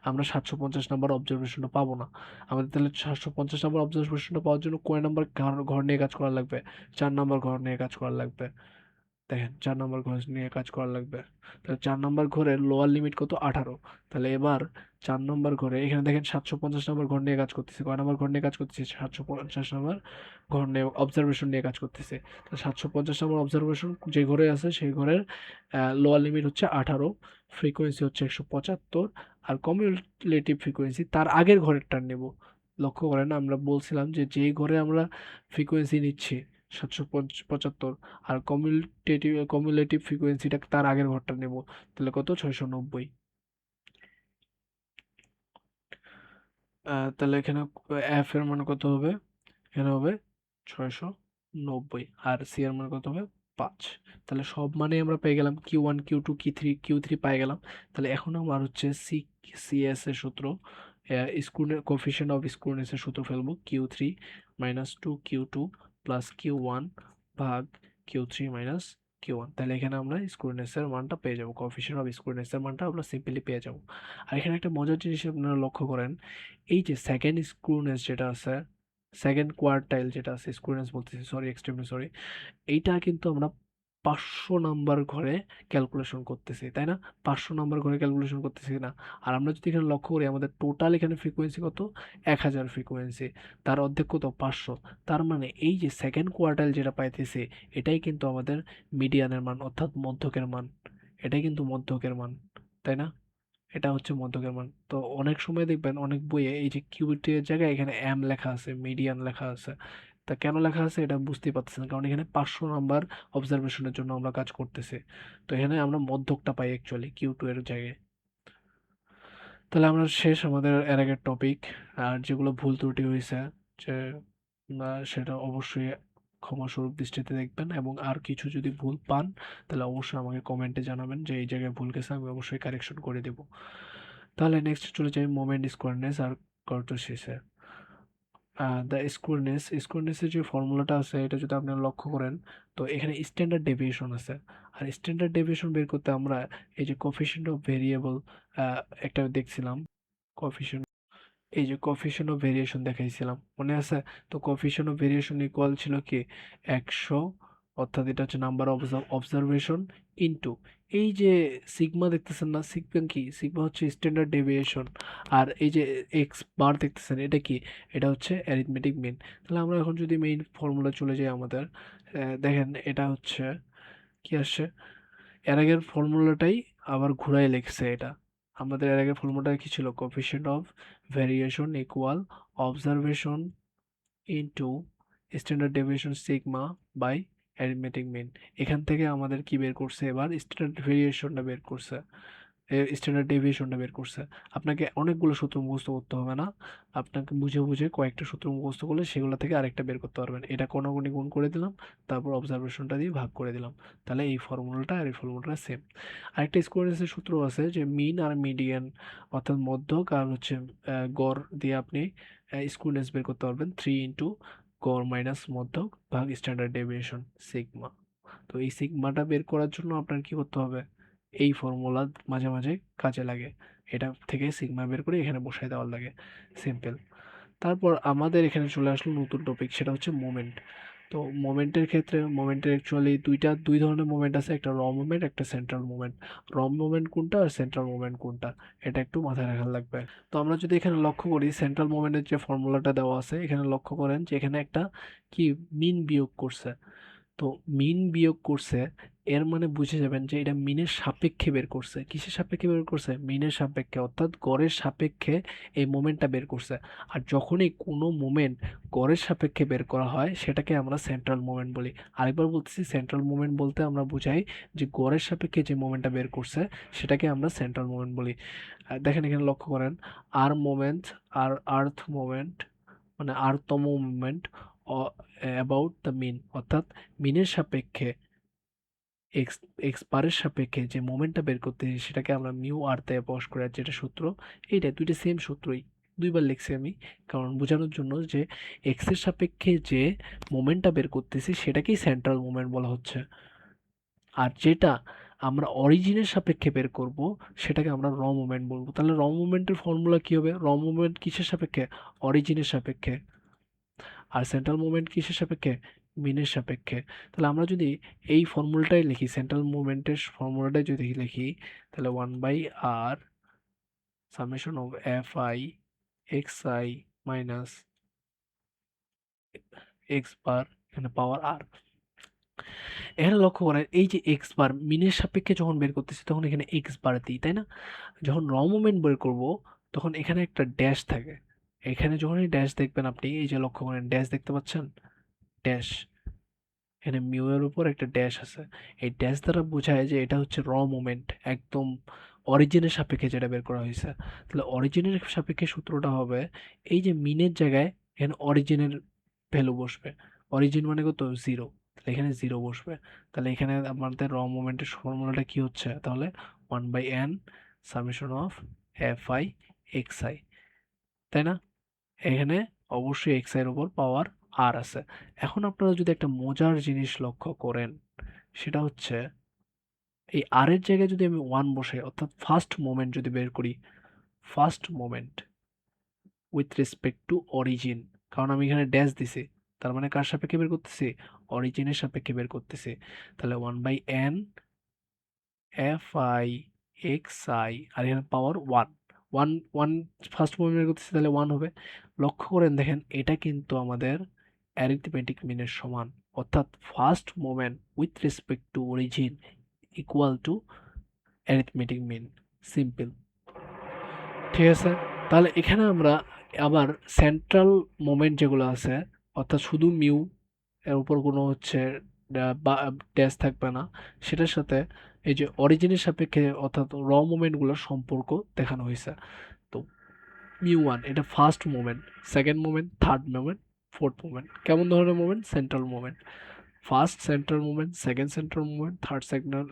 আমরা 750 নাম্বার অবজারভেশনটা পাবো না। আমাদের তাহলে 750 নাম্বার অবজারভেশনটা পাওয়ার জন্য কয় নাম্বার ঘর ঘর নিয়ে কাজ করা লাগবে? 4 নাম্বার ঘর নিয়ে কাজ করা লাগবে। দেখেন 4 নাম্বার ঘর নিয়ে কাজ করা লাগবে। তাহলে 4 নাম্বার ঘরের লোয়ার লিমিট কত? 18। তাহলে এবার 4 নাম্বার ঘরে এখানে দেখেন 750 নাম্বার ঘর নিয়ে কাজ করতেছে। কয় নাম্বার ঘর নিয়ে কাজ করতেছে? 750 নাম্বার ঘর নিয়ে অবজারভেশন নিয়ে কাজ করতেছে। তো 750 নাম্বার অবজারভেশন যে ঘরে আছে সেই ঘরের লোয়ার লিমিট হচ্ছে 18, ফ্রিকোয়েন্সি হচ্ছে 175, আর কমিউলেটিভ ফ্রিকোয়েন্সি তার আগের ঘরেরটা নেব। লক্ষ্য করেন আমরা বলছিলাম যে যেই ঘরে আমরা ফ্রিকোয়েন্সি নিচ্ছি 775, আর কমিউলেটিভ ফ্রিকোয়েন্সিটা তার আগের ঘরটা নেব, তাহলে কত? 690। তাহলে এখানে এফ এর মান কত হবে? এখানে হবে 690, আর সি এর মান কত হবে? 5। তাহলে সব মানে আমরা পেয়ে গেলাম, Q1, Q2, Q3 পেয়ে গেলাম। তাহলে এখন আমার হচ্ছে সিএস এর সূত্র, স্ক্রুনের কোফিশিয়েন্ট অফ স্ক্রুনেস এর সূত্র ফেলবো, Q3 minus 2Q2 plus Q1 ভাগ Q3 মাইনাস Q1। তাহলে এখানে আমরা স্ক্রুনেস এর মানটা পেয়ে যাবো, কোফিশিয়েন্ট অফ স্ক্রুনেস এর মানটা আমরা সিম্পলি পেয়ে যাবো। আর এখানে একটা মজার জিনিস আপনারা লক্ষ্য করেন, এই যে সেকেন্ড স্ক্রুনেস যেটা আছে, সেকেন্ড কোয়ার্টাইল যেটা আছে, স্ক্রুনেস বলতেছি সরি, এক্সট্রিমলি সরি, এইটা কিন্তু আমরা 500 নাম্বার ঘরে ক্যালকুলেশন করতেছি, তাই না? 500 নাম্বার ঘরে ক্যালকুলেশন করতেছি না। আর আমরা যদি এখানে লক্ষ্য করি আমাদের টোটাল এখানে ফ্রিকোয়েন্সি কত? 1000 ফ্রিকোয়েন্সি, তার অর্ধেক কত? 500। তার মানে এই যে সেকেন্ড কোয়ার্টাইল যেটা পাইতেছি, এটাই কিন্তু আমাদের মিডিয়ানের মান, অর্থাৎ মধ্যকের মান। এটাই কিন্তু মধ্যকের মান, তাই না? এটা হচ্ছে মধ্যকের মান। তো অনেক সময় দেখবেন অনেক বইয়ে এই যে কিউবিটি এর জায়গায় এখানে এম লেখা আছে, মিডিয়ান লেখা আছে। তা কেন লেখা আছে এটা বুঝতেই পারতেছেন না, কারণ এখানে 500 নাম্বার অবজারভেশনের জন্য আমরা কাজ করতেছি। তো এখানে আমরা মধ্যকটা পাই অ্যাকচুয়ালি Q2 এর জায়গায়। তাহলে আমরা শেষ আমাদের এর আগের টপিক। আর যেগুলো ভুল ত্রুটি হয়েছে যে সেটা অবশ্যই ক্ষমাস্বরূপ দৃষ্টিতে দেখবেন, এবং আর কিছু যদি ভুল পান তাহলে অবশ্যই আমাকে কমেন্টে জানাবেন যে এই জায়গায় ভুল গেছে, আমি অবশ্যই কারেকশন করে দেব। তাহলে নেক্সট চলে যাই মোমেন্ট স্কোয়ারনেস আর কার্টোসিসে। দ্য স্কোয়ারনেসের যে ফর্মুলাটা আছে এটা যদি আপনারা লক্ষ্য করেন, তো এখানে স্ট্যান্ডার্ড ডেভিয়েশন আছে। আর স্ট্যান্ডার্ড ডেভিয়েশন বের করতে আমরা এই যে কোএফিসিয়েন্ট অফ ভেরিয়েবল একটা দেখছিলাম, কোএফিসিয়েন্ট, এই যে কোএফিসিয়েন্ট অফ ভেরিয়েশন দেখাইছিলাম, মনে আছে? তো কোএফিসিয়েন্ট অফ ভেরিয়েশন ইকুয়াল ছিল কি 100, অর্থাৎ এটা হচ্ছে নাম্বার অফ অবজারভেশন ইনটু এই যে সিগমা দেখতেছেন না, সিগমা কি, সিগমা হচ্ছে স্ট্যান্ডার্ড ডেভিয়েশন। আর এই যে এক্স বার দেখতেছেন এটা কি, এটা হচ্ছে অ্যারিথমেটিক মিন। তাহলে আমরা এখন যদি মেইন ফর্মুলা চলে যাই আমাদের, দেখেন এটা হচ্ছে কি আসছে, এর আগের ফর্মুলাটাই আবার ঘুরাই লিখছে এটা। আমাদের এর আগের ফর্মুলাটা কি ছিল, coefficient of variation equal observation into standard deviation sigma by arithmetic mean. এখান থেকে আমাদের কি বের করছে, এবার স্ট্যান্ডার্ড ভেরিয়েশনটা বের করছে, স্ট্যান্ডার্ড ডেভিয়েশনটা বের করছে। আপনাকে অনেকগুলো সূত্র মুখস্থ করতে হবে না, আপনাকে বুঝে বুঝে কয়েকটা সূত্র মুখস্থ করলে সেগুলো থেকে আরেকটা বের করতে পারবেন। এটা কোনাকুনি গুণ করে দিলাম, তারপর অবজারভেশনটা দিয়ে ভাগ করে দিলাম, তাহলে এই ফর্মুলাটা আর এই ফর্মুলাটা সেম। আরেকটা স্কোয়ারেন্সের সূত্র আছে যে মিন আর মিডিয়ান, অর্থাৎ মধ্যক আর হচ্ছে গড় দিয়ে আপনি স্কোয়ারেন্স বের করতে পারবেন, 3 গড় মাইনাস মধ্যক ভাগ স্ট্যান্ডার্ড ডেভিয়েশন সিগমা। তো এই সিগমাটা বের করার জন্য আপনার কি করতে হবে, এই ফর্মুলা মাঝে মাঝে কাজে লাগে, এটা থেকে সিগমা বের করে এখানে বসায় দেওয়ার লাগে, সিম্পল। তারপর আমাদের এখানে চলে আসলো নতুন টপিক, সেটা হচ্ছে মোমেন্ট। তো মোমেন্টের ক্ষেত্রে, মোমেন্টের অ্যাকচুয়ালি দুই ধরনের মোমেন্ট আছে, একটা র মোমেন্ট, একটা সেন্ট্রাল মোমেন্ট। র মোমেন্ট কোনটা আর সেন্ট্রাল মোমেন্ট কোনটা, এটা একটু মাথায় রাখা লাগবে। তো আমরা যদি এখানে লক্ষ্য করি সেন্ট্রাল মোমেন্টের যে ফর্মুলাটা দেওয়া আছে, এখানে লক্ষ্য করেন যে এখানে একটা কি মিন বিয়োগ করছে। তো মিন বিয়োগ করছে, এর মানে বুঝে যাবেন যে এটা মিনের সাপেক্ষে বের করছে। কিসের সাপেক্ষে বের করছে, মিনের সাপেক্ষে, অর্থাৎ গড়ের সাপেক্ষে এই মোমেন্টটা বের করছে। আর যখনই কোনো মোমেন্ট গড়ের সাপেক্ষে বের করা হয় সেটাকে আমরা সেন্ট্রাল মোমেন্ট বলি। আরেকবার বলতেছি, সেন্ট্রাল মোমেন্ট বলতে আমরা বুঝাই যে গড়ের সাপেক্ষে যে মোমেন্টটা বের করছে সেটাকে আমরা সেন্ট্রাল মোমেন্ট বলি। দেখেন এখানে লক্ষ্য করেন, আর মোমেন্ট, আর আর্থ মোমেন্ট, মানে আরতম মুভমেন্ট অ্যাবাউট দ্য মিন, অর্থাৎ মিনের সাপেক্ষে এক্স এক্স বারের সাপেক্ষে যে মোমেন্টটা বের করতে সেটাকে আমরা মিউ আর তে প্রকাশ করে, আর যেটা সূত্র, এইটা দুইটা সেম সূত্রই, দুইবার লিখছি আমি কারণ বোঝানোর জন্য যে এক্স এর সাপেক্ষে যে মোমেন্টটা বের করতেছি সেটাকেই সেন্ট্রাল মোমেন্ট বলা হচ্ছে, আর যেটা আমরা অরিজিনের সাপেক্ষে বের করব সেটাকে আমরা র মোমেন্ট বলবো। তাহলে র মোমেন্টের ফর্মুলা কি হবে, র মোমেন্ট কিসের সাপেক্ষে, অরিজিনের সাপেক্ষে, আর সেন্ট্রাল মুভমেন্ট কিসের সাপেক্ষে, মিনের সাপেক্ষে। তাহলে আমরা যদি এই ফর্মুলাটাই লিখি, সেন্ট্রাল মুভমেন্টের ফর্মুলাটাই যদি লিখি, তাহলে 1/r summation of F I x I minus x bar, এখানে পাওয়ার আর। এখানে লক্ষ্য করেন এই যে এক্স বার মিনের সাপেক্ষে যখন বের করতেছি তখন এখানে এক্স বার দিই, তাই না? যখন র মুভমেন্ট বের করব তখন এখানে একটা ড্যাশ থাকে। এখানে যখনই ড্যাশ দেখবেন আপনি, এই যে লক্ষ্য করেন ড্যাশ দেখতে পাচ্ছেন, ড্যাশ, এখানে মিউ এর উপর একটা ড্যাশ আছে। এই ড্যাশ দ্বারা বোঝায় যে এটা হচ্ছে র মোমেন্ট, একদম অরিজিনের সাপেক্ষে যেটা বের করা হয়েছে। তাহলে অরিজিনের সাপেক্ষে সূত্রটা হবে এই যে মিনের জায়গায় এখানে অরিজিনের ভ্যালু বসবে। অরিজিন মানে কত, জিরো, তাহলে এখানে জিরো বসবে। তাহলে এখানে আমাদের র মোমেন্টের ফর্মুলাটা কি হচ্ছে, তাহলে 1/n summation of F I x I, তাই না? এখানে অবশ্যই এক্স এর উপর পাওয়ার আর আছে। এখন আপনারা যদি একটা মজার জিনিস লক্ষ্য করেন, সেটা হচ্ছে এই আর এর জায়গায় যদি আমি ওয়ান বসাই, অর্থাৎ ফার্স্ট মোমেন্ট যদি বের করি, first moment with respect to origin, কারণ আমি এখানে ড্যাশ দিছি, তার মানে কার সাপেক্ষে বের করতেছি, অরিজিনের সাপেক্ষে বের করতেছি। তাহলে 1/n F I x I, আর এখানে power one, one one first moment বের করতেছি, তাহলে ওয়ান হবে। লক্ষ্য করেন দেখেন এটা কিন্তু আমাদের অ্যারিথমেটিক মিনের সমান, অর্থাৎ first moment with respect to origin equal to arithmetic mean, simple. ঠিক আছে, তাহলে এখানে আমরা আবার সেন্ট্রাল মোমেন্ট যেগুলো আছে, অর্থাৎ শুধু মিউ এর উপর কোনো হচ্ছে ড্যাশ থাকবে না, সেটার সাথে এই যে অরিজিনের সাপেক্ষে অর্থাৎ র মোমেন্টগুলোর সম্পর্ক দেখানো হয়েছে। তো মিউ ওয়ান এটা first moment, second moment, third moment, fourth movement. কেমন ধরনের movement? Central movement. First central movement, second central movement, third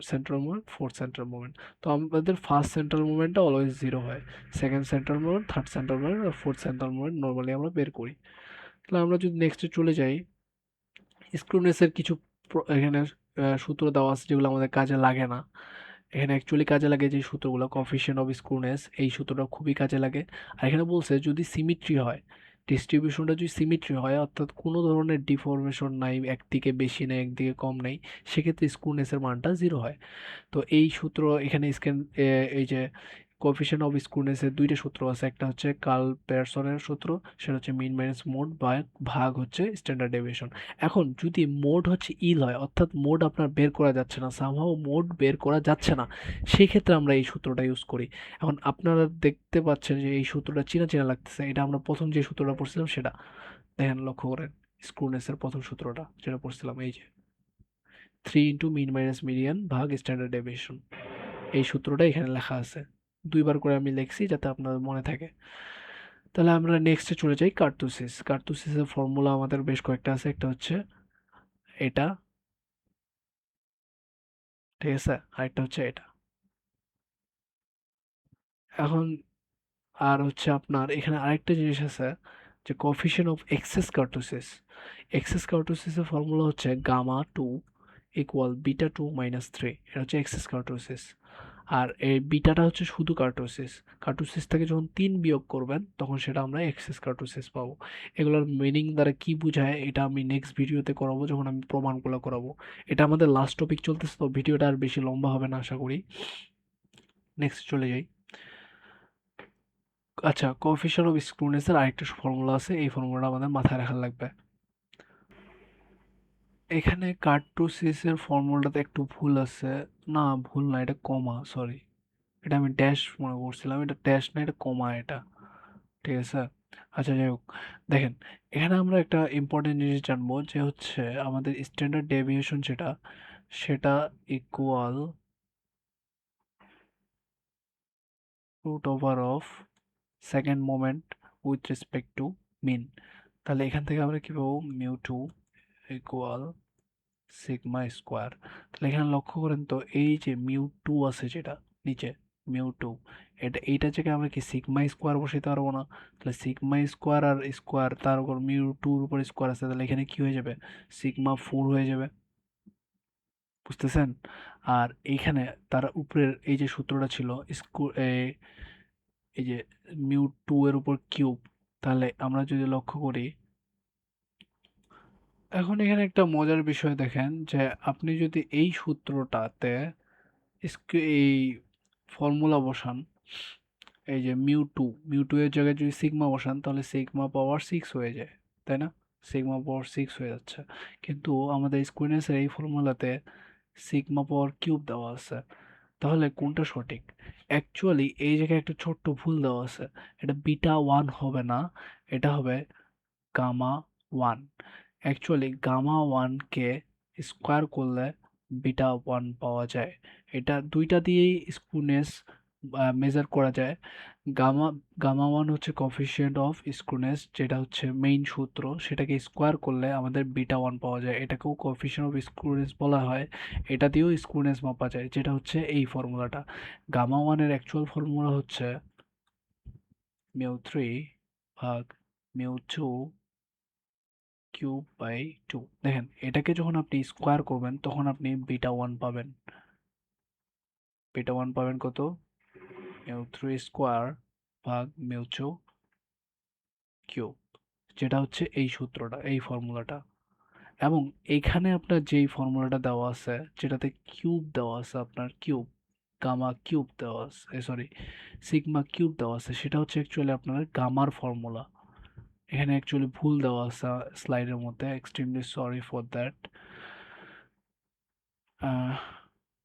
central movement, fourth central movement. তো আমাদের ফার্স্ট সেন্ট্রাল মুভমেন্টটা অলওয়েজ জিরো হয়। Second central movement, third central movement আর fourth central movement normally আমরা বের করি। তাহলে আমরা যদি নেক্সটে চলে যাই, স্ক্রুনেসের কিছু এখানে সূত্র দেওয়া আছে যেগুলো আমাদের কাজে লাগে না। এখানে অ্যাকচুয়ালি কাজে লাগে যে সূত্রগুলো, কোএফিসিয়েন্ট অফ স্ক্রুনেস, এই সূত্রটা খুবই কাজে লাগে। আর এখানে বলছে যদি সিমিট্রি হয়, ডিস্ট্রিবিউশনটা যদি সিমিট্রি হয়, অর্থাৎ কোনো ধরনের ডিফরমেশন নাই, একদিকে বেশি নেই একদিকে কম নেই, সেক্ষেত্রে স্ক্রুনেসের মানটা জিরো হয়। তো এই সূত্র এখানে এই যে কোএফিসিয়েন্ট অফ স্ক্রুনেসের দুইটা সূত্র আছে, একটা হচ্ছে কার্ল পেয়ারসনের সূত্র, সেটা হচ্ছে মিন মাইনাস মোড ভাগ হচ্ছে স্ট্যান্ডার্ড ডেভিয়েশন। এখন যদি মোড হচ্ছে ইল হয়, অর্থাৎ মোড আপনার বের করা যাচ্ছে না, সামহাও মোড বের করা যাচ্ছে না, সেই ক্ষেত্রে আমরা এই সূত্রটা ইউজ করি। এখন আপনারা দেখতে পাচ্ছেন যে এই সূত্রটা চেনা চেনা লাগতেছে, এটা আমরা প্রথম যে সূত্রটা পড়ছিলাম সেটা দেখেন, লক্ষ্য করেন স্ক্রুনেসের প্রথম সূত্রটা যেটা পড়ছিলাম, এই যে 3 ইন্টু মিন মাইনাস মিডিয়ান ভাগ স্ট্যান্ডার্ড ডেভিয়েশন, এই সূত্রটা এখানে লেখা আছে। দুইবার করে আমি লিখছি যাতে আপনার মনে থাকে। তাহলে আমরা নেক্সটে চলে যাই, কার্তুসিস। কার্তুসিসের ফর্মুলা আমাদের বেশ কয়েকটা আছে, একটা হচ্ছে এটা, ঠিক আছে, আরেকটা হচ্ছে এটা। এখন আর হচ্ছে আপনার এখানে আরেকটা জিনিস আছে যে coefficient of excess kurtosis. Excess কার্টোসিসের ফর্মুলা হচ্ছে gamma two equal beta two minus three, এটা হচ্ছে এক্সেস কার্টোসিস। আর এই বিটাটা হচ্ছে শুধু কার্টোসিস। কার্টোসিস থেকে যখন 3 বিয়োগ করবেন তখন সেটা আমরা এক্সেস কার্টোসিস পাবো। এগুলোর মিনিং দ্বারা কি বোঝায় এটা আমি নেক্সট ভিডিওতে করাবো, যখন আমি প্রমাণগুলো করাবো। এটা আমাদের লাস্ট টপিক চলতেছে, তো ভিডিওটা আর বেশি লম্বা হবে না আশা করি। নেক্সট চলে যাই। আচ্ছা, কোএফিসিয়েন্ট অফ স্ক্রুনেসের আরেকটা ফর্মুলা আছে, এই ফর্মুলাটা আমাদের মাথায় রাখা লাগবে। এখানে কার্টোসিসের ফর্মুলাটাতে একটু ভুল আছে। না, ভুল না, এটা কমা, সরি, এটা আমি ড্যাশ মনে করছিলাম, এটা ড্যাশ না, এটা কমা এটা, ঠিক আছে। আচ্ছা, যাই হোক, দেখেন এখানে আমরা একটা ইম্পর্টেন্ট জিনিস জানবো যে হচ্ছে আমাদের স্ট্যান্ডার্ড ডেভিয়েশন যেটা, সেটা equal root over of second moment with respect to mean. তাহলে এখান থেকে আমরা কি পাবো, mu two equal sigma square. তাহলে এখানে লক্ষ্য করেন তো, এই যে মিউ টু আছে যেটা নিচে, মিউ টু, এইটা জায়গায় আমরা কি সিগমা স্কোয়ার বসাইতে পারবো না? তাহলে সিগমা স্কোয়ার আর স্কোয়ার, তার উপর মিউ টুর উপর স্কোয়ার আছে, তাহলে এখানে কি হয়ে যাবে, সিগমা ফোর হয়ে যাবে, বুঝতেছেন? আর এইখানে তার উপরের এই যে সূত্রটা ছিল, এই যে মিউ টু এর উপর কিউব, তাহলে আমরা যদি লক্ষ্য করি, এখন এখানে একটা মজার বিষয় দেখেন যে আপনি যদি এই সূত্রটাতে এই ফর্মুলা বসান, এই যে মিউ টু এর জায়গায় যদি সিগমা বসান তাহলে সিগমা পাওয়ার সিক্স হয়ে যায়, তাই না? সিগমা পাওয়ার সিক্স হয়ে যাচ্ছে। কিন্তু আমাদের স্কোয়ারনেসের এই ফর্মুলাতে সিগমা পাওয়ার কিউব দেওয়া আছে। তাহলে কোনটা সঠিক? অ্যাকচুয়ালি এই জায়গায় একটা ছোট্ট ভুল দেওয়া আছে, এটা বিটা ওয়ান হবে না, এটা হবে গামা ওয়ান। অ্যাকচুয়ালি গামা ওয়ানকে স্কোয়ার করলে বিটা ওয়ান পাওয়া যায়। এটা দুইটা দিয়েই স্ক্রুনেস মেজার করা যায়। গামা গামা ওয়ান হচ্ছে কোএফিসিয়েন্ট অফ স্ক্রুনেস, যেটা হচ্ছে মেইন সূত্র, সেটাকে স্কোয়ার করলে আমাদের বিটা ওয়ান পাওয়া যায়, এটাকেও কোএফিসিয়েন্ট অফ স্ক্রুনেস বলা হয়। এটা দিয়েও স্ক্রুনেস মাপা যায়, যেটা হচ্ছে এই ফর্মুলাটা। গামা ওয়ানের অ্যাকচুয়াল ফর্মুলা হচ্ছে মিউ থ্রি ভাগ mu two cube by two. দেখেন এটাকে যখন আপনি স্কোয়ার করবেন তখন আপনি বিটা ওয়ান পাবেন। বিটা ওয়ান পাবেন কত, মিউ থ্রি স্কোয়ার ভাগ মিউ টু কিউব, যেটা হচ্ছে এই সূত্রটা, এই ফর্মুলাটা। এবং এইখানে আপনার যেই ফর্মুলাটা দেওয়া আছে, যেটাতে কিউব দেওয়া আছে, আপনার কিউব, গামা কিউব দেওয়া আছে, সরি, সিগমা কিউব দেওয়া আছে, সেটা হচ্ছে অ্যাকচুয়ালি আপনার গামার ফর্মুলা। এখানে অ্যাকচুয়ালি ভুল দেওয়া আছে স্লাইডের মধ্যে, এক্সট্রিমলি সরি ফর দ্যাট।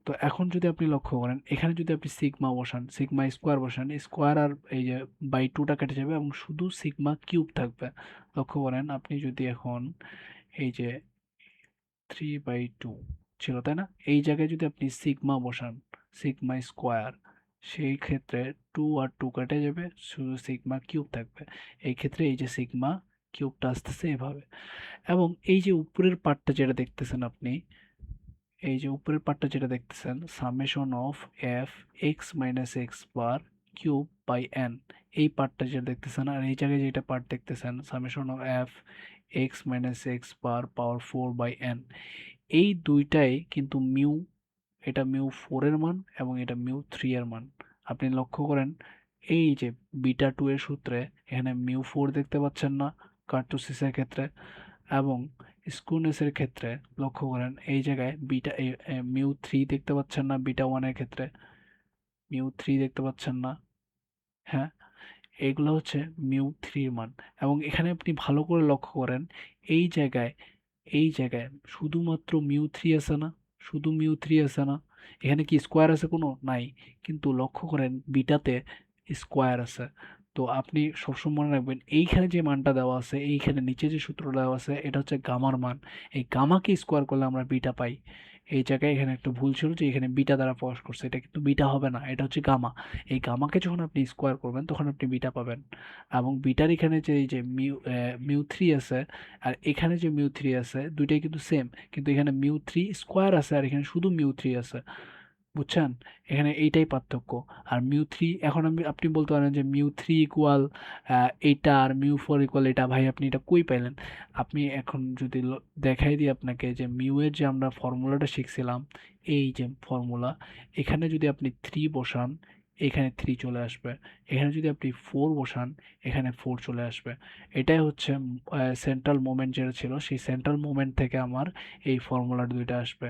তো এখন যদি আপনি লক্ষ্য করেন, এখানে যদি আপনি সিগমা বসান, সিগমা স্কোয়ার বসান, স্কোয়ার আর এই যে বাই টুটা কেটে যাবে এবং শুধু সিগমা কিউব থাকবে। লক্ষ্য করেন আপনি যদি এখন এই যে থ্রি বাই টু ছিল, তাই না, এই জায়গায় যদি আপনি সিগমা বসান, সিগমা স্কোয়ার, সেই ক্ষেত্রে টু আর টু কেটে যাবে, শুধু সিগমা কিউব থাকবে। এই ক্ষেত্রে এই যে সিগমা কিউবটা আসতেছে এভাবে। এবং এই যে উপরের পার্টটা যেটা দেখতেছেন আপনি, এই যে উপরের পার্টটা যেটা দেখতেছেন, summation of f x minus x bar cube by n, এই পার্টটা যেটা দেখতেছেন, আর এই জায়গায় যেটা পার্ট দেখতেছেন summation of f x minus x bar power 4/n, এই দুইটাই কিন্তু মিউ, এটা মিউ 4 এর মান এবং এটা মিউ 3 এর মান। আপনি লক্ষ্য করেন এই যে বিটা 2 এর সূত্রে এখানে মিউ 4 দেখতে পাচ্ছেন না কার্টোসিসের ক্ষেত্রে, এবং স্কুনেসের ক্ষেত্রে লক্ষ্য করেন এই জায়গায় বিটা মিউ 3 দেখতে পাচ্ছেন না, বিটা 1 এর ক্ষেত্রে মিউ 3 দেখতে পাচ্ছেন না। হ্যাঁ, এগুলো হচ্ছে মিউ 3 এর মান। এবং এখানে আপনি ভালো করে লক্ষ্য করেন এই জায়গায়, এই জায়গায় শুধুমাত্র মিউ 3 আছে না, শুধু মিউ 3 আছে না, এখানে কি স্কোয়ার আছে কোনো নাই, কিন্তু লক্ষ্য করেন বিটাতে স্কোয়ার আছে। তো আপনি সবসময় মনে রাখবেন এইখানে যে মানটা দেওয়া আছে, এইখানে নিচে যে সূত্রটা দেওয়া আছে এটা হচ্ছে গামার মান, এই গামাকে স্কোয়ার করলে আমরা বিটা পাই। এই জায়গায় এখানে একটা ভুল ছিল যে এখানে বিটা দ্বারা প্রকাশ করছে, এটা কিন্তু বিটা হবে না, এটা হচ্ছে গামা। এই গামাকে যখন আপনি স্কোয়ার করবেন তখন আপনি বিটা পাবেন। এবং বিটার এখানে যে এই যে মিউ 3 আছে আর এখানে যে মিউ 3 আছে দুইটাই কিন্তু সেম, কিন্তু এখানে মিউ 3 স্কোয়ার আছে আর এখানে শুধু মিউ 3 আছে, বুঝছেন? এখানে এইটাই পার্থক্য। আর মিউ 3 এখন আপনি বলতে পারেন যে মিউ 3 ইকুয়াল এইটা আর মিউ 4 ইকুয়াল এটা, ভাই আপনি এটা কই পাইলেন? আপনি এখন যদি দেখাই দিই আপনাকে যে মিউ এর যে আমরা ফর্মুলাটা শিখছিলাম, এই যে ফর্মুলা, এখানে যদি আপনি 3 বসান এখানে 3 চলে আসবে, এখানে যদি আপনি 4 বসান এখানে 4 চলে আসবে। এটাই হচ্ছে সেন্ট্রাল মোমেন্ট যেটা ছিল, সেই সেন্ট্রাল মোমেন্ট থেকে আমার এই ফর্মুলা দুইটা আসবে,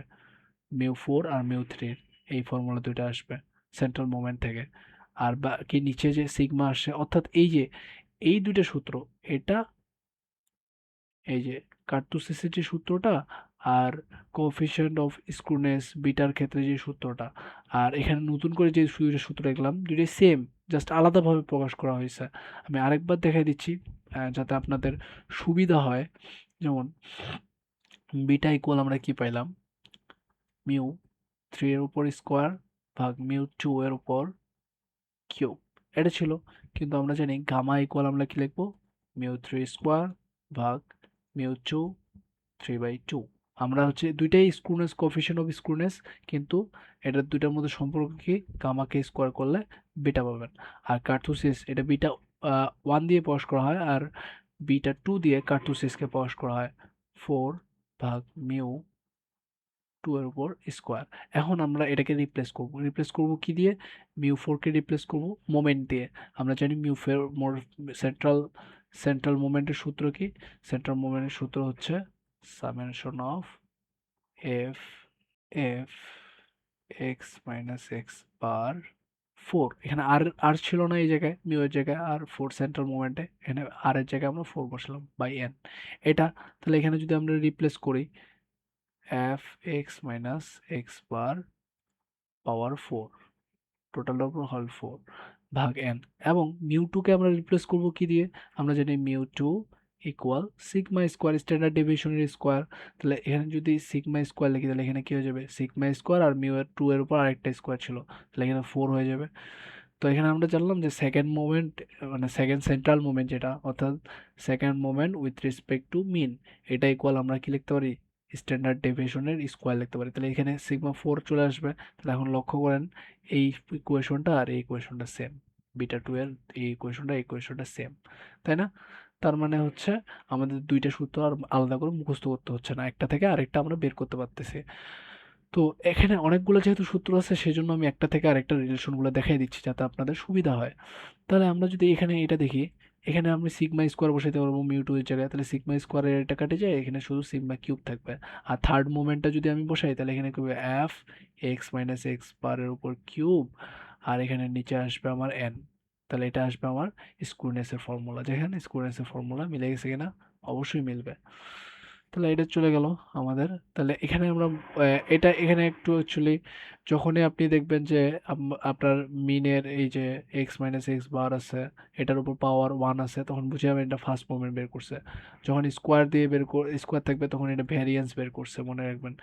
মিউ 4 আর মিউ 3, এই ফর্মুলা দুইটা আসবে সেন্ট্রাল মোমেন্ট থেকে। আর বাকি নিচে যে সিগমা আসে, অর্থাৎ এই যে এই দুইটা সূত্র, এটা এই যে কার্তুসিসের যে সূত্রটা আর কোএফিসিয়েন্ট অফ স্ক্রুনেস বিটার ক্ষেত্রে যে সূত্রটা, আর এখানে নতুন করে যে দুইটা সূত্র দেখলাম দুইটাই সেম, জাস্ট আলাদাভাবে প্রকাশ করা হয়েছে। আমি আরেকবার দেখাই দিচ্ছি যাতে আপনাদের সুবিধা হয়। যেমন বিটা ইকুয়াল আমরা কি পাইলাম, মিউ 3 এর উপর স্কোয়ার ভাগ মিউ 2 এর উপর কিউব, এটা ছিল। কিন্তু আমরা জানি গামা ইকুয়াল আমরা কি লিখবো, মিউ 3 স্কোয়ার ভাগ মিউ 2 3/2। আমরা হচ্ছে দুইটাই স্ক্রুনেস, কোএফিসিয়েন্ট অফ স্ক্রুনেস, কিন্তু এটা দুইটার মধ্যে সম্পর্ক কি, গামাকে স্কোয়ার করলে বিটা পাবেন। আর কার্থুসিস এটা বিটা 1 দিয়ে প্রকাশ করা হয় আর বিটা 2 দিয়ে কার্থুসিসকে প্রকাশ করা হয়, 4 ভাগ মিউ 2 এর উপর স্কোয়ার। এখন আমরা এটাকে রিপ্লেস করব, রিপ্লেস করব কি দিয়ে, মিউ 4 কে রিপ্লেস করব মোমেন্ট দিয়ে। আমরা জানি মিউ 4 সেন্ট্রাল সেন্ট্রাল মোমেন্টের সূত্র কি, সেন্ট্রাল মোমেন্টের সূত্র হচ্ছে summation of F F x minus x bar 4। এখানে আর আর ছিল না এই জায়গায়, মিউ এর জায়গায় আর 4 সেন্ট্রাল মোমেন্টে, এখানে আর এর জায়গায় আমরা 4 বসালাম বাই এন। এটা তাহলে এখানে যদি আমরা রিপ্লেস করি F x minus x bar পাওয়ার 4, টোটালটার উপর হল 4 ভাগ n, এবং মিউ 2 কে আমরা রিপ্লেস করব কি দিয়ে, আমরা জানি mu 2 equal sigma square, standard ডেভিয়েশনের স্কোয়ার। তাহলে এখানে যদি সিগমা স্কোয়ার লিখি তাহলে এখানে কি হয়ে যাবে, সিগমা স্কোয়ার আর মিউ এর 2 এর উপর আরেকটা স্কোয়ার ছিল, তাহলে এখানে 4 হয়ে যাবে। তো এখানে আমরা জানলাম যে সেকেন্ড মোমেন্ট মানে সেকেন্ড সেন্ট্রাল মোমেন্ট যেটা, অর্থাৎ second moment with respect to mean, এটা ইকুয়াল আমরা কি লিখতে পারি, স্ট্যান্ডার্ড ডেভিয়েশনের স্কোয়ার লিখতে পারি। তাহলে এখানে সিগমা 4 চলে আসবে। তাহলে এখন লক্ষ্য করেন এই ইকুয়েশনটা আর এই ইকুয়েশনটা সেম, বিটা 2 এর এই ইকুয়েশনটা সেম, তাই না? তার মানে হচ্ছে আমাদের দুইটা সূত্র আর আলাদা করে মুখস্থ করতে হচ্ছে না, একটা থেকে আরেকটা আমরা বের করতে পারতেছি। তো এখানে অনেকগুলো যেহেতু সূত্র আছে সেজন্য আমি একটা থেকে আরেকটা রিলেশনগুলো দেখাই দিচ্ছি যাতে আপনাদের সুবিধা হয়। তাহলে আমরা যদি এখানে এটা দেখি, এখানে আমি সিগমা স্কোয়ার বসাইতে পারবো মিউ 2 এর জায়গায়, তাহলে সিগমা স্কোয়ারের এটা কেটে যায়, এখানে শুধু সিগমা কিউব থাকবে। আর থার্ড মোমেন্টটা যদি আমি বসাই তাহলে এখানে কি হবে, এফ এক্স মাইনাস এক্স বারের উপর কিউব, আর এখানে নিচে আসবে আমার এন। তাহলে এটা আসবে আমার স্ক্রুনেসের ফর্মুলা, যেখানে স্ক্রুনেসের ফর্মুলা মিলে গেছে কিনা, অবশ্যই মিলবে। তাহলে এটা চলে গেল আমাদের। তাহলে এখানে আমরা এটা এখানে একটু অ্যাকচুয়ালি যখনই আপনি দেখবেন যে আপনার মিনের এই যে এক্স মাইনাস এক্স বার আছে, এটার উপর পাওয়ার ওয়ান আছে, তখন বুঝে যাবেন এটা ফার্স্ট মুভমেন্ট বের করছে। যখন স্কোয়ার দিয়ে স্কোয়ার থাকবে তখন এটা ভ্যারিয়েন্স বের করছে, মনে রাখবেন।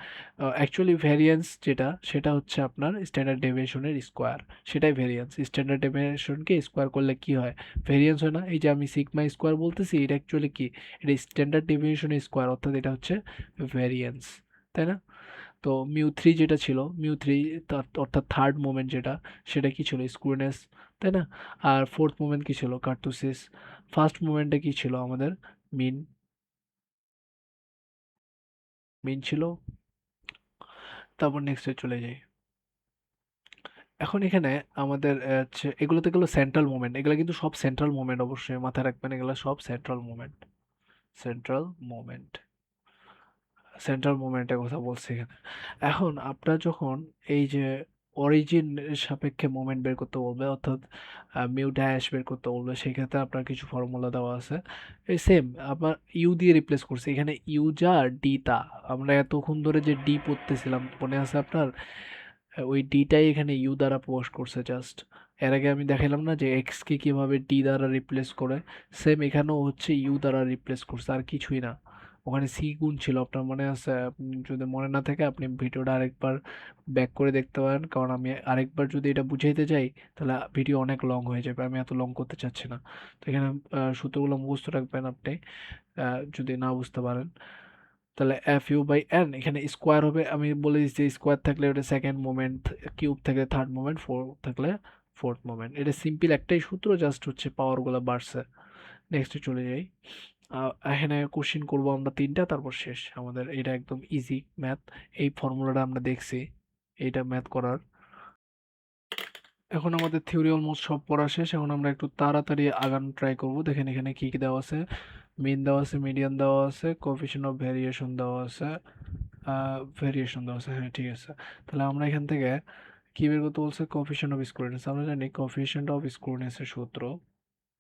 অ্যাকচুয়ালি ভ্যারিয়েন্স যেটা, সেটা হচ্ছে আপনার স্ট্যান্ডার্ড ডেভিয়েশনের স্কোয়ার, সেটাই ভ্যারিয়েন্স। স্ট্যান্ডার্ড ডেভিয়েশনকে স্কোয়ার করলে কি হয়? ভ্যারিয়েন্স হয় না? এই যে আমি সিগমা স্কোয়ার বলতেছি, এটা অ্যাকচুয়ালি কি? এটা স্ট্যান্ডার্ড ডেভিয়েশনের স্কোয়ার, অর্থাৎ এটা হচ্ছে ভ্যারিয়েন্স, তাই না? তো মিউ থ্রি যেটা ছিল, মিউ থ্রি অর্থাৎ থার্ড মোমেন্ট যেটা, সেটা কি ছিল? স্ক্রুনেস, তাই না? আর ফোর্থ মোমেন্ট কি ছিল? কার্তুসিস। ফার্স্ট মোমেন্টে কি ছিল আমাদের? মিন, মিন ছিল। তারপর নেক্সটে চলে যাই। এখন এখানে আমাদের হচ্ছে এগুলোতে গেলো সেন্ট্রাল মোমেন্ট, এগুলো কিন্তু সব সেন্ট্রাল মোমেন্ট, অবশ্যই মাথায় রাখবেন, এগুলো সব central moment. Central moment, central মোমেন্টের কথা বলছি এখানে। এখন আপনার যখন এই যে অরিজিন সাপেক্ষে মোমেন্ট বের করতে বলবে, অর্থাৎ মিউ ড্যাশ বের করতে বলবে, সেক্ষেত্রে আপনার কিছু ফর্মুলা দেওয়া আছে। এই সেম আপনার ইউ দিয়ে রিপ্লেস করছে, এখানে ইউ যা ডি তা। আমরা এতক্ষণ ধরে যে ডি পড়তেছিলাম মনে আছে আপনার? ওই ডিটাই এখানে ইউ দ্বারা প্রকাশ করছে জাস্ট। এর আগে আমি দেখালাম না যে এক্স কে কিভাবে ডি দ্বারা রিপ্লেস করে, সেম এখানেও হচ্ছে ইউ দ্বারা রিপ্লেস করছে, আর কিছুই না। ওখানে সি গুণ ছিল, আপনার মনে আছে? আপনি যদি মনে না থাকে আপনি ভিডিওটা আরেকবার ব্যাক করে দেখতে পারেন, কারণ আমি আরেকবার যদি এটা বুঝাইতে যাই তাহলে ভিডিও অনেক লং হয়ে যাবে, আমি এত লং করতে চাচ্ছি না। তো এখানে সূত্রগুলো মুখস্থ রাখবেন আপনি, যদি না বুঝতে পারেন। তাহলে এফ ইউ বাই এন, এখানে স্কোয়ার হবে, আমি বলে দিচ্ছি স্কোয়ার থাকলে ওটা সেকেন্ড মোমেন্ট, কিউব থাকলে থার্ড মোমেন্ট, ফোর থাকলে ফোর্থ মোমেন্ট। এটা সিম্পল একটাই সূত্র, জাস্ট হচ্ছে পাওয়ারগুলো বাড়ছে। নেক্সটে চলে যাই। এখানে কোশ্চিন করব আমরা তিনটা, তারপর শেষ আমাদের। এটা একদম ইজি ম্যাথ, এই ফর্মুলাটা আমরা দেখছি, এইটা ম্যাথ করার। এখন আমাদের থিওরি অলমোস্ট সব পড়া শেষ, এখন আমরা একটু তাড়াতাড়ি আগানো ট্রাই করব। দেখেন এখানে কি কি দেওয়া আছে। মিন দেওয়া আছে, মিডিয়ান দেওয়া আছে, কোএফিসিয়েন্ট অফ ভেরিয়েশন দেওয়া আছে, ভেরিয়েশন দেওয়া আছে, হ্যাঁ ঠিক আছে। তাহলে আমরা এখান থেকে কি বের করতে বলছে? Coefficient of skewness. আমরা জানি কোএফিসিয়েন্ট অফ স্ক্রুনেসের সূত্র,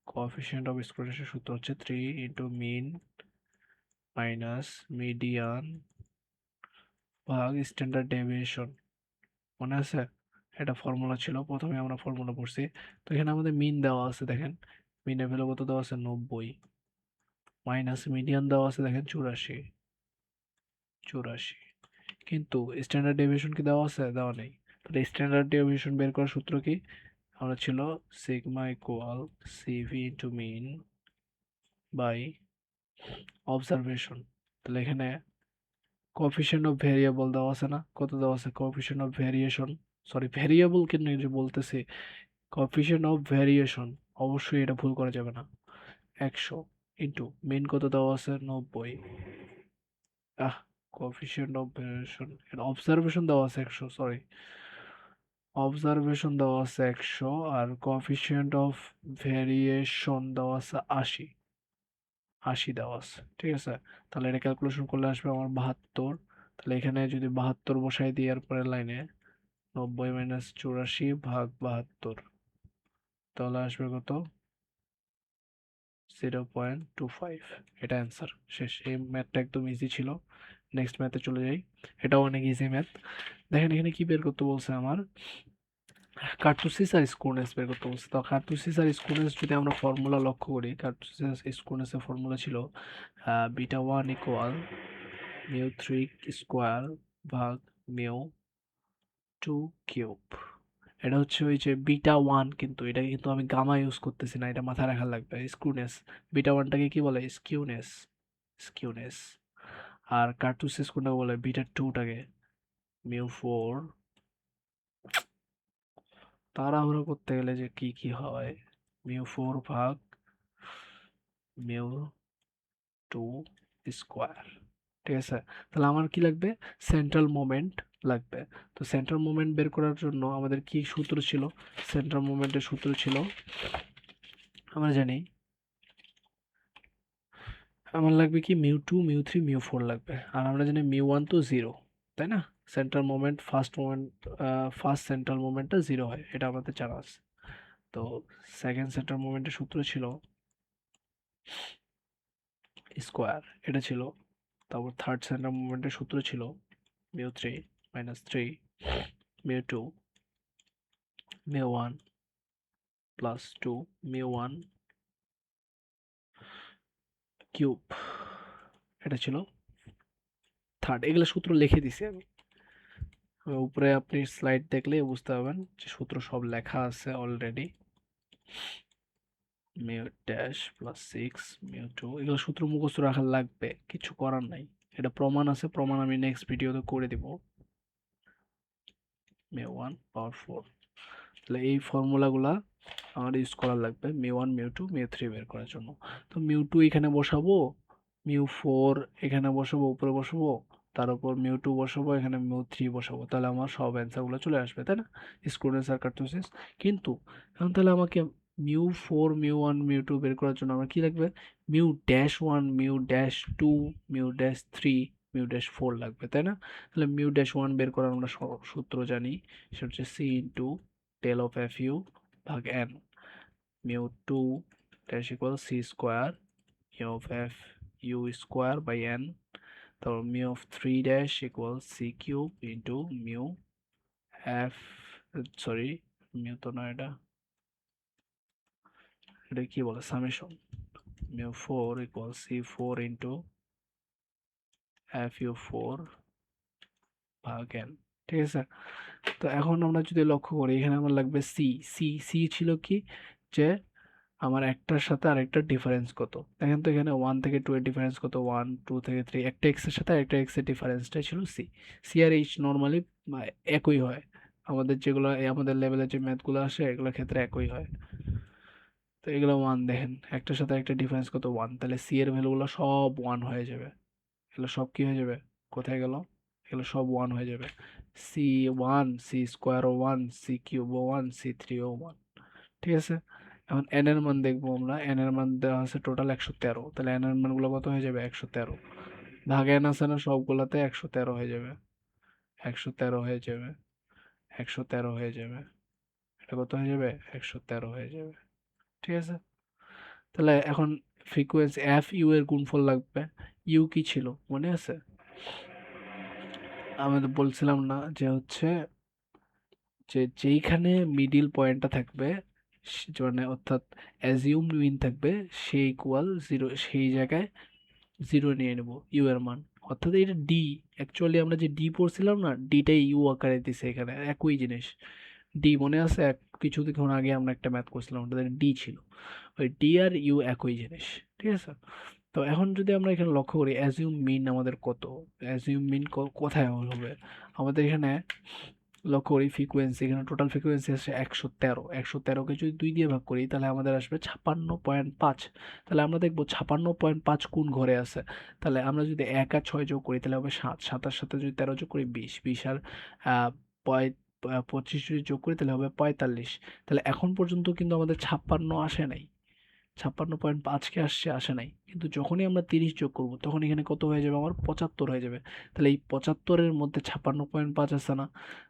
কোএফিসিয়েন্ট অফ স্ক্রুনেসের সূত্র হচ্ছে 3 ইন্টু মিন মাইনাস মিডিয়ান ভাগ স্ট্যান্ডার্ড ডেভিয়েশন। মনে আছে? এটা ফর্মুলা ছিল, প্রথমে আমরা ফর্মুলা পড়ছি। তো এখানে আমাদের মিন দেওয়া আছে, দেখেন মিনের ভ্যালু কত দেওয়া আছে? 90, মাইনাস মিডিয়ান দেওয়া আছে দেখেন 84, 84। কিন্তু স্ট্যান্ডার্ড ডেভিয়েশন কি দেওয়া আছে? দেওয়া নেই। তাহলে স্ট্যান্ডার্ড ডেভিয়েশন বের করার সূত্র কি? আমরা ছিল sigma equal CV into mean by observation. তাহলে এখানে কোএফিসিয়েন্ট অফ ভেরিয়েবল দেওয়া আছে না? কত দেওয়া আছে? Coefficient of variation, sorry variable কেন যে বলতেছি, কোএফিসিয়েন্ট অফ ভেরিয়েশন, অবশ্যই এটা ভুল করা যাবে না। 100 ইন্টু মিন কত দেওয়া আছে? 90। আহ, কোএফিসিয়েন্ট অফ ভেরিয়েশন, অবজারভেশন দেওয়া আছে 100, সরি অবজারভেশন দেওয়া আছে 100, আর কোএফিসিয়েন্ট অফ ভেরিয়েশন দেওয়া আছে 80, 80 দেওয়া আছে, ঠিক আছে। তাহলে এটা ক্যালকুলেশন করলে আসবে আমার 72। তাহলে এখানে যদি 72 বসাই দিই এর পরের লাইনে, 90 মাইনাস 84 ভাগ 72, তাহলে আসবে কত? 0.25। এটা অ্যান্সার, শেষ। এই ম্যাথটা একদম ইজি ছিল। নেক্সট ম্যাথে চলে যাই, এটাও অনেক ইজি ম্যাথ। দেখেন এখানে কি বের করতে বলছে আমার? কার্তুসিস আর স্ক্রুনেস বের করতে বলছে। তো কার্তুসিস আর স্ক্রুনেস যদি আমরা ফর্মুলা লক্ষ্য করি, কার্তুসিস আর স্ক্রুনেসের ফর্মুলা ছিল beta one equal mu three square ভাগ মিউ টু কিউব। এটা হচ্ছে ওই যে বিটা ওয়ান, কিন্তু এটাকে কিন্তু আমি গামা ইউজ করতেছি না, এটা মাথায় রাখা লাগবে। স্ক্রুনেস, বিটা ওয়ানটাকে কি বলে? Skewness, skewness. আর কার্তুসিস কোনটাকে বলে? বিটা টুটাকে মিউ ফোর। তাড়াহুড়ো করতে গেলে যে কি কি হয়, মিউ ফোর ভাগ মিউ টু স্কোয়ার, ঠিক আছে। তাহলে আমার কি লাগবে? সেন্ট্রাল মোমেন্ট লাগবে। তো সেন্ট্রাল মোমেন্ট বের করার জন্য আমাদের কি সূত্র ছিল? সেন্ট্রাল মোমেন্টের সূত্র ছিল, আমরা জানি আমার লাগবে কি mu two, mu three, mu four লাগবে। আর আমরা জানি মিউ ওয়ান তো জিরো, তাই না? Central moment, first moment, first central মোমেন্টটা জিরো হয়, এটা আমাদের জানা আছে। তো সেকেন্ড সেন্ট্রাল মোমেন্টের সূত্র ছিল স্কোয়ার, এটা ছিল। তারপর থার্ড সেন্ট্রাল মোমেন্টের সূত্র ছিল mu three minus three mu2 mu1 plus 2 mu1 cube, এটা ছিল থার্ড। এগুলো সূত্র লিখে দিছি আমি। উপরে আপনি স্লাইড দেখলে বুঝতে পারবেন যে সূত্র সব লেখা আছে already. Mu dash plus 6 mu2, এগুলো সূত্র মুখস্থ রাখা লাগবে, কিছু করার নাই। এটা প্রমাণ আছে, প্রমাণ আমি নেক্সট ভিডিওতে করে দিব। mu1 পাওয়ার 4, তাহলে এই ফর্মুলাগুলা আমার ইউজ করা লাগবে mu1 mu2 mu3 বের করার জন্য। তো mu2 এখানে বসাবো, mu4 এখানে বসাবো, উপরে বসাবো, তার উপর mu2 বসাবো, এখানে mu3 বসাবো, তাহলে আমার সব অ্যান্সারগুলো চলে আসবে, তাই না? Students are kurtosis. কিন্তু এখন তাহলে আমাকে mu4 mu1 mu2 বের করার জন্য আমার কি লাগবে? mu-1 mu-2 mu-3 mu-4 লাগবে, তাই না? তাহলে mu-1 বের করার আমরা সূত্র জানি, সেটা হচ্ছে c into del of fu ভাগ n। mu2 dash equal c square mu of f u square by n, তারপর mu of 3 dash equal c cube into mu f, sorry mu তো না, এটা কি বলে, summation mu4 equal c4 into fu4 ভাগ n। ঠিক আছে, তো এখন আমরা যদি লক্ষ্য করি এখানে আমার লাগবে সি। সি ছিল কি, যে আমার একটার সাথে আরেকটার ডিফারেন্স কত। দেখেন তো এখানে 1 থেকে 2 এর ডিফারেন্স কত, 1 2 থেকে 3, একটা এক্স এর সাথে আরেকটা এক্স এর ডিফারেন্সটাই ছিল সি। সি আর এইচ নর্মালি একই হয়, আমাদের যেগুলো আমাদের লেভেলে যে ম্যাথগুলো আসে এগুলোর ক্ষেত্রে একই হয়। তো এগুলো 1, দেখেন একটার সাথে একটা ডিফারেন্স কত, 1, তাহলে সি এর ভ্যালুগুলো সব 1 হয়ে যাবে। এগুলো সব কি হয়ে যাবে, কোথায় গেল, এগুলো সব 1 হয়ে যাবে। সি 1, সি স্কোয়ারও 1, সি কিউবও 1, সি থ্রিও 1। ঠিক আছে, এখন n এর মান দেখবো আমরা। n এর মান দেওয়া আছে টোটাল 113, তাহলে n এর মানগুলো কত হয়ে যাবে, 113 ভাগ n আছে না সবগুলাতে, 113 হয়ে যাবে, 113 হয়ে যাবে, 113 হয়ে যাবে, এটা কত হয়ে যাবে, 113 হয়ে যাবে। ঠিক আছে, তাহলে এখন ফ্রিকোয়েন্সি এফ ইউ এর গুণফল লাগবে। ইউ কি ছিল মনে আছে, আমি তো বলছিলাম না যে হচ্ছে যে যেইখানে মিডিল পয়েন্টটা থাকবে, মানে অর্থাৎ অ্যাজিউম মিন থাকবে, সে ইকুয়াল জিরো, সেই জায়গায় জিরো নিয়ে নেব ইউ এর মান। অর্থাৎ এটা ডি, অ্যাকচুয়ালি আমরা যে ডি পড়ছিলাম না, ডিটাই ইউ আকারে দিছে এখানে, একই জিনিস। ডি মনে আছে, কিছুক্ষণ আগে আমরা একটা ম্যাথ করছিলাম, ওটাতে ডি ছিল, ওই ডি আর ইউ একই জিনিস। ঠিক আছে, তো এখন যদি আমরা এখানে লক্ষ্য করি অ্যাজিউম মিন আমাদের কত, অ্যাজিউম মিন কোথায় হবে, আমাদের এখানে লক্ষ্য করি ফ্রিকোয়েন্সি, এখানে টোটাল ফ্রিকোয়েন্সি আসছে 113। 113কে যদি 2 দিয়ে ভাগ করি তাহলে আমাদের আসবে 56.5। তাহলে আমরা দেখবো 56.5 কোন ঘরে আছে। তাহলে আমরা যদি 1 আর 6 যোগ করি তাহলে হবে 7, 7 সাথে যদি 13 যোগ করি 20, 20 আর আহ, 25 যদি যোগ করি তাহলে হবে 45। তাহলে এখন পর্যন্ত কিন্তু আমাদের 56 আসে নাই, 56.5 কে আসছে, আসে নাই, কিন্তু যখনই আমরা 30 যোগ করব তখন এখানে কত হয়ে যাবে, আমার 75 হয়ে যাবে। তাহলে এই 75-এর মধ্যে 56.5 আছে না,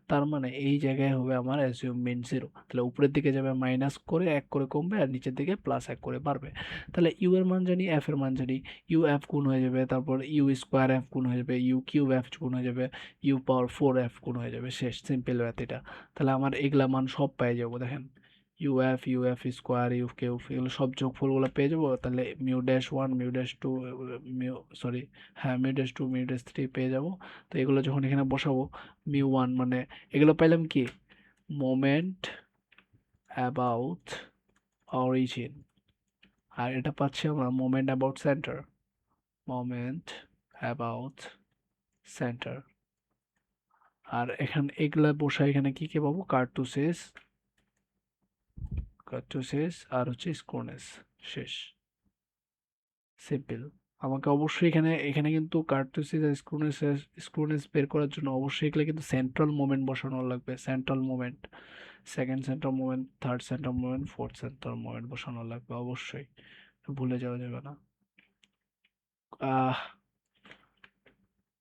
তার মানে এই জায়গায় হবে আমার অ্যাসিউমমেন্ট জিরো। তাহলে উপরের দিকে যাবে মাইনাস করে 1 করে কমবে, আর নিচের দিকে প্লাস 1 করে বাড়বে। তাহলে ইউ এর মান জানি, এফ এর মান জানি, ইউ এফ গুণ হয়ে যাবে, তারপর ইউ স্কোয়ার এফ গুণ হয়ে যাবে, ইউ কিউব এফ গুণ হয়ে যাবে, ইউ পাওয়ার 4 এফ গুণ হয়ে যাবে, শেষ, সিম্পল ম্যাথ এটা। তাহলে আমার এগুলা মান সব পেয়ে যাবো, দেখেন u f square u cube, এগুলো সব যোগফলগুলো পেয়ে যাবো। তাহলে মিউ-1 মিউ-2 মিউ, সরি, হ্যাঁ মিউ-2 মিউ-3 পেয়ে যাবো। তো এগুলো যখন এখানে বসাবো, মিউ-1 মানে এগুলো পাইলাম কি, মোমেন্ট অ্যাবাউট অরিজিন, আর এটা পাচ্ছি আমরা moment about centre, moment about centre. আর এখানে এগুলা বসা, এখানে কি কি পাবো, কার্তুসিস, কার্তুসিস আর হচ্ছে স্ক্রুনেস, শেষ, সিম্পল। আমাকে অবশ্যই এখানে এখানে কিন্তু কার্তুসিস আর স্ক্রুনেস বের করার জন্য অবশ্যই এগুলো কিন্তু সেন্ট্রাল মোমেন্ট বসানো লাগবে, central moment, second central moment, third central moment, fourth central moment বসানো লাগবে অবশ্যই, ভুলে যাওয়া যাবে না। আহ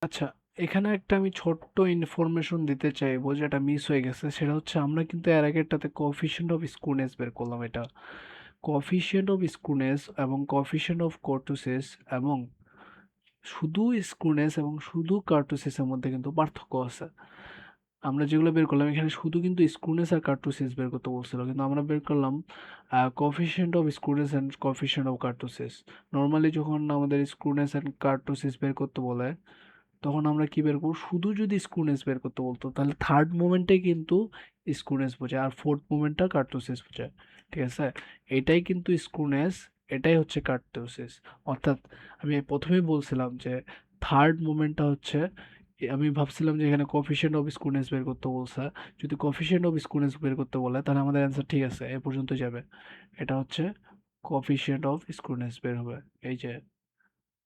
আচ্ছা, এখানে একটা আমি ছোট্ট ইনফরমেশন দিতে চাইবো যেটা মিস হয়ে গেছে, সেটা হচ্ছে আমরা কিন্তু এর আগেরটাতে কোএফিসিয়েন্ট অফ স্ক্রুনেস বের করলাম, এটা কোএফিসিয়েন্ট অফ স্ক্রুনেস এবং কোএফিসিয়েন্ট অফ কর্টোসিস এবং শুধু স্ক্রুনেস এবং শুধু কার্টোসিসের মধ্যে কিন্তু পার্থক্য আছে। আমরা যেগুলো বের করলাম এখানে শুধু কিন্তু স্ক্রুনেস আর কার্টোসিস বের করতে বলছিল, কিন্তু আমরা বের করলাম coefficient of skewness and coefficient of kurtosis. Normally যখন আমাদের স্ক্রুনেস অ্যান্ড কার্টোসিস বের করতে বলে তখন আমরা কি বের করব, শুধু যদি স্ক্রুনেস বের করতে বলতো তাহলে থার্ড মোমেন্টে কিন্তু স্ক্রুনেস বোঝায় আর ফোর্থ মোমেন্টটা কার্টোসিস বোঝায়। ঠিক আছে, এটাই কিন্তু স্ক্রুনেস, এটাই হচ্ছে কার্টোসিস। অর্থাৎ আমি প্রথমেই বলছিলাম যে থার্ড মোমেন্টটা হচ্ছে আমি ভাবছিলাম যে এখানে কোএফিসিয়েন্ট অফ স্ক্রুনেস বের করতে বলছে। যদি কোএফিসিয়েন্ট অফ স্ক্রুনেস বের করতে বলে তাহলে আমাদের অ্যান্সার ঠিক আছে, এ পর্যন্ত যাবে। এটা হচ্ছে কোএফিসিয়েন্ট অফ স্ক্রুনেস বের হবে। এই যে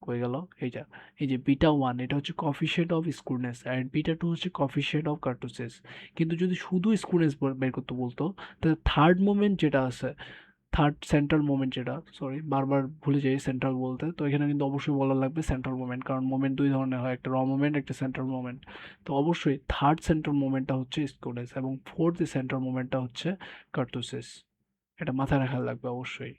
কই গেল, এইটা, এই যে বিটা ওয়ান এটা হচ্ছে coefficient of skewness and beta two হচ্ছে কফিশিয়েন্ট অফ কার্টোসিস। কিন্তু যদি শুধু স্ক্রুনেস বের করতে বলতো তাহলে থার্ড মোমেন্ট যেটা আছে, থার্ড সেন্ট্রাল মোমেন্ট যেটা, সরি বারবার ভুলে যাই সেন্ট্রাল বলতে, তো এখানে কিন্তু অবশ্যই বলা লাগবে সেন্ট্রাল মোমেন্ট, কারণ মোমেন্ট দুই ধরনের হয়, একটা র মোমেন্ট একটা সেন্ট্রাল মোমেন্ট। তো অবশ্যই থার্ড সেন্ট্রাল মোমেন্টটা হচ্ছে স্ক্রুনেস এবং ফোর্থ সেন্ট্রাল মোমেন্টটা হচ্ছে কার্টোসিস। এটা মাথায় রাখা লাগবে অবশ্যই।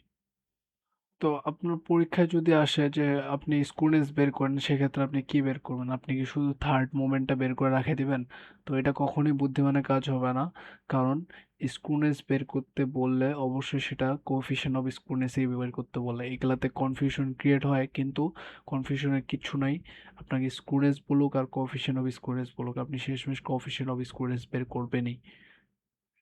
তো আপনার পরীক্ষায় যদি আসে যে আপনি স্ক্রুনেস বের করেন সেক্ষেত্রে আপনি কি বের করবেন? আপনি কি শুধু থার্ড মোমেন্টটা বের করে রেখে দিবেন? তো এটা কখনোই বুদ্ধিমানের কাজ হবে না। কারণ স্ক্রুনেস বের করতে বললে অবশ্যই সেটা কোএফিসিয়েন্ট অফ স্ক্রুনেসই বের করতে বলে। এগুলাতে কনফিউশন ক্রিয়েট হয়, কিন্তু কনফিউশনের কিচ্ছু নাই। আপনাকে স্ক্রুনেস বলুক আর কোএফিসিয়েন্ট অফ স্ক্রুনেস বলুক, আপনি শেষমেশ কোএফিসিয়েন্ট অফ স্ক্রুনেস বের করবেনই।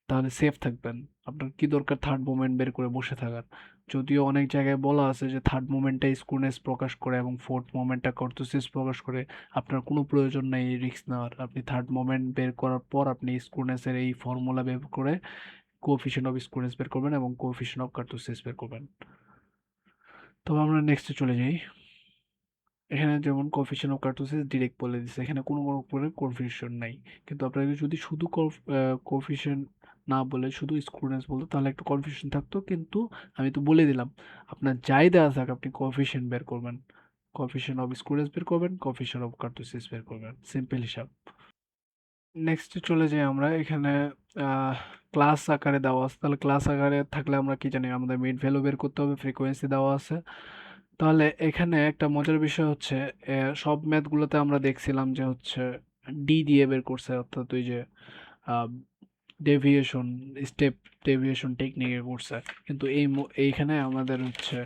তাহলে সেফ থাকবেন। আপনার কি দরকার থার্ড মোমেন্ট বের করে বসে থাকার? যদিও অনেক জায়গায় বলা আছে যে থার্ড মোমেন্টটা স্ক্রুনেস প্রকাশ করে এবং ফোর্থ মোমেন্টটা কর্টোসিস প্রকাশ করে। আপনার কোনো প্রয়োজন নেই এই রিস্ক নেওয়ার। আপনি থার্ড মোমেন্ট বের করার পর আপনি স্ক্রুনেসের এই ফর্মুলা বের করে কোএফিসিয়েন্ট অফ স্ক্রুনেস বের করবেন এবং কোএফিসিয়েন্ট অফ কার্টোসিস বের করবেন। তবে আমরা নেক্সটে চলে যাই। এখানে যেমন কোএফিসিয়েন্ট অফ কার্টোসিস ডিরেক্ট বলে দিছে, এখানে কোনো রকমের কনফিউশন নাই। কিন্তু আপনাকে যদি শুধু কোএফিসিয়েন্ট না বলে শুধু স্ক্রুনেস বলতো তাহলে একটু কনফিউশন থাকতো, কিন্তু আমি তো বলে দিলাম আপনার যাই দেওয়া থাক আপনি কোএফিসিয়েন্ট বের করবেন, কোএফিসিয়েন্ট অফ স্ক্রুনেস বের করবেন, কোএফিসিয়েন্ট অফ কার্টোসিস বের করবেন, সিম্পল হিসাব। নেক্সটে চলে যাই আমরা। এখানে ক্লাস আকারে দেওয়া আছে, তাহলে ক্লাস আকারে থাকলে আমরা কি জানি, আমাদের মিড ভ্যালু বের করতে হবে, ফ্রিকোয়েন্সি দেওয়া আছে। তাহলে এখানে একটা মজার বিষয় হচ্ছে সব ম্যাথগুলোতে আমরা দেখছিলাম যে হচ্ছে ডি দিয়ে বের করছে, অর্থাৎ ওই যে ডেভিয়েশন, স্টেপ ডেভিয়েশন টেকনিকে করছে। কিন্তু এইখানে আমাদের হচ্ছে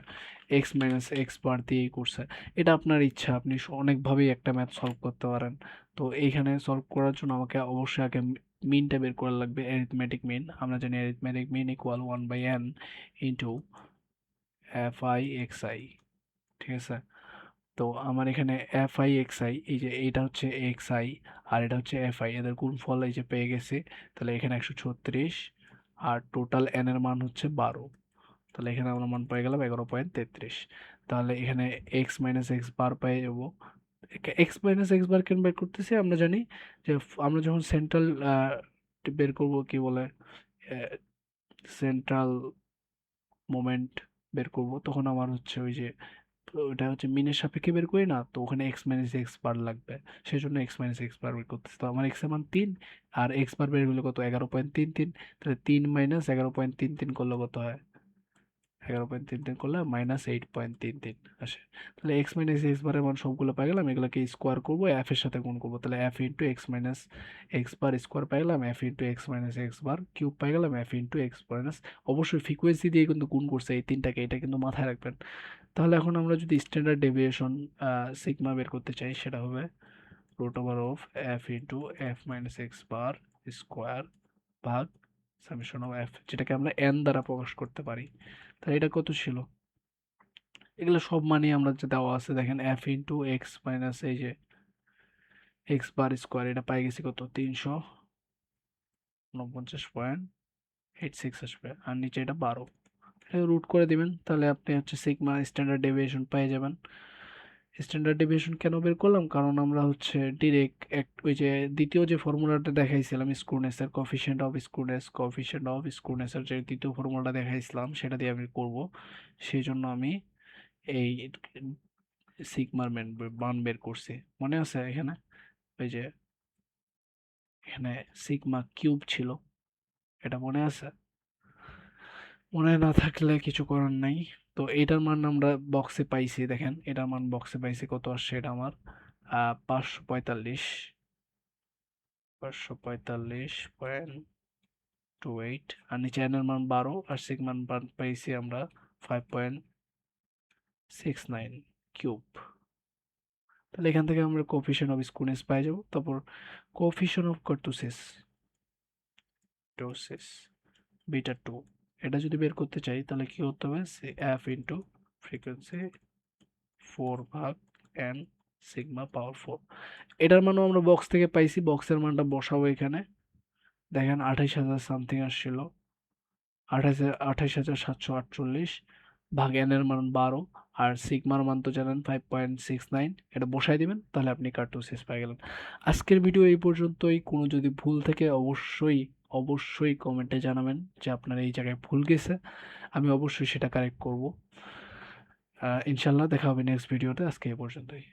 এক্স মাইনাস এক্স বার দিয়েই করছে। এটা আপনার ইচ্ছা, আপনি অনেকভাবেই একটা ম্যাথ সলভ করতে পারেন। তো এইখানে সলভ করার জন্য আমাকে অবশ্যই আগে মিনটা বের করা লাগবে, অ্যারিথমেটিক মিন। আমরা জানি arithmetic mean equal 1/n into f I x i. ঠিক আছে, তো আমার এখানে এফ আই এক্স আই, এই যে এইটা হচ্ছে এক্স আই আর এটা হচ্ছে এফ আই, এদের গুণফল এই যে পেয়ে গেছি। তাহলে এখানে 136 আর টোটাল এন এর মান হচ্ছে 12। তাহলে এখানে আমরা মান পেয়ে গেলাম 11.33। তাহলে এখানে এক্স মাইনাস এক্স বার পেয়ে যাবো। এক্স মাইনাস এক্স বার কেন বের করতেছি, আমরা জানি যে আমরা যখন সেন্ট্রাল বের করব কি বলে, সেন্ট্রাল মোমেন্ট বের করব, তখন আমার হচ্ছে ওই যে, তো ওটা হচ্ছে মিনের সাপেক্ষে বের করি না, তো ওখানে এক্স মাইনাস এক্স বার লাগবে। সেই জন্য এক্স মাইনাস এক্স বার বের করতেছি। তো আমার এক্স এর মান 3 আর এক্স বার বের হলো কত, 11.33। তাহলে 3 মাইনাস 11.33 করলে কত হয়, 11.33 করলে -8.33 আসে। তাহলে এক্স মাইনাস এক্স বারের মান সবগুলো পাই গেলাম, এগুলোকে স্কোয়ার করবো, এফ এর সাথে গুণ করবো। তাহলে F into X minus x bar square পাই গেলাম, F into X minus x bar cube পাই গেলাম, এফ ইন্টু এক্স মাইনাস, অবশ্যই ফ্রিকোয়েন্সি দিয়ে কিন্তু গুণ করছে এই তিনটাকে, এটা কিন্তু মাথায় রাখবেন। তাহলে এখন আমরা যদি স্ট্যান্ডার্ড ডেভিয়েশন সিগমা বের করতে চাই সেটা হবে root over of f into f minus x bar square ভাগ সামেশন অফ এফ, যেটাকে আমরা এন দ্বারা প্রকাশ করতে পারি। তাহলে এটা কত ছিল, এগুলো সব মানই আমরা যে দেওয়া আছে দেখেন, এফ ইন্টু এক্স মাইনাস এই যে এক্স বার স্কোয়ার, এটা পাই গেছি কত, 349.86 আসবে, আর নিচে এটা 12। রুট করে দিবেন, তাহলে আপনি হচ্ছে সিগমা স্ট্যান্ডার্ড ডেভিয়েশন পেয়ে যাবেন। স্ট্যান্ডার্ড ডেভিয়েশন কেন বের করলাম, কারণ আমরা হচ্ছে ডিরেক্ট ওই যে দ্বিতীয় যে ফর্মুলাটা দেখাইছিলাম স্ক্রুনেসের, কোফিশিয়েন্ট অফ স্ক্রুনেসের যে দ্বিতীয় ফর্মুলাটা দেখাইছিলাম সেটা দিয়ে আমি করব। সেই জন্য আমি এই সিগমার মান বের করছি। মনে আছে এখানে ওই যে এখানে সিগমা কিউব ছিল, এটা মনে আছে? মনে না থাকলে কিছু করার নাই। তো এটার মান আমরা বক্সে পাইছি, দেখেন এটার মান বক্সে পাইছি কত আসছে, এটা আমার 545। 545.28 আর নিচে n এর মান 12 আর সিগমার মান পাইছি আমরা 5.69 কিউব। তাহলে এখান থেকে আমরা কোএফিসিয়েন্ট অফ স্কুনেস পাই যাব। তারপর কোএফিসিয়েন্ট অফ কার্টোসিস বিটা 2, এটা যদি বের করতে চাই তাহলে কি করতে হবে, এফ ইন্টু ফ্রিকোয়েন্সি 4 ভাগ এন সিগমা পাওয়ার 4। এটার মানও আমরা বক্স থেকে পাইছি, বক্সের মানটা বসাবো এখানে। দেখেন 28,000 সামথিং আসছিল, 28,748 ভাগ এন এর মান 12 আর সিগমার মান তো জানেন 5.69, এটা বসাই দিবেন তাহলে আপনি কার্টোসিস পেয়ে গেলেন। আজকের ভিডিও এই পর্যন্তই। কোনো যদি ভুল থেকে অবশ্যই কমেন্টে জানাবেন যে আপনার এই জায়গায় ভুল গেছে, আমি অবশ্যই সেটা কারেক্ট করব। ইনশাল্লাহ দেখা হবে নেক্সট ভিডিওতে। আজকে এই পর্যন্তই।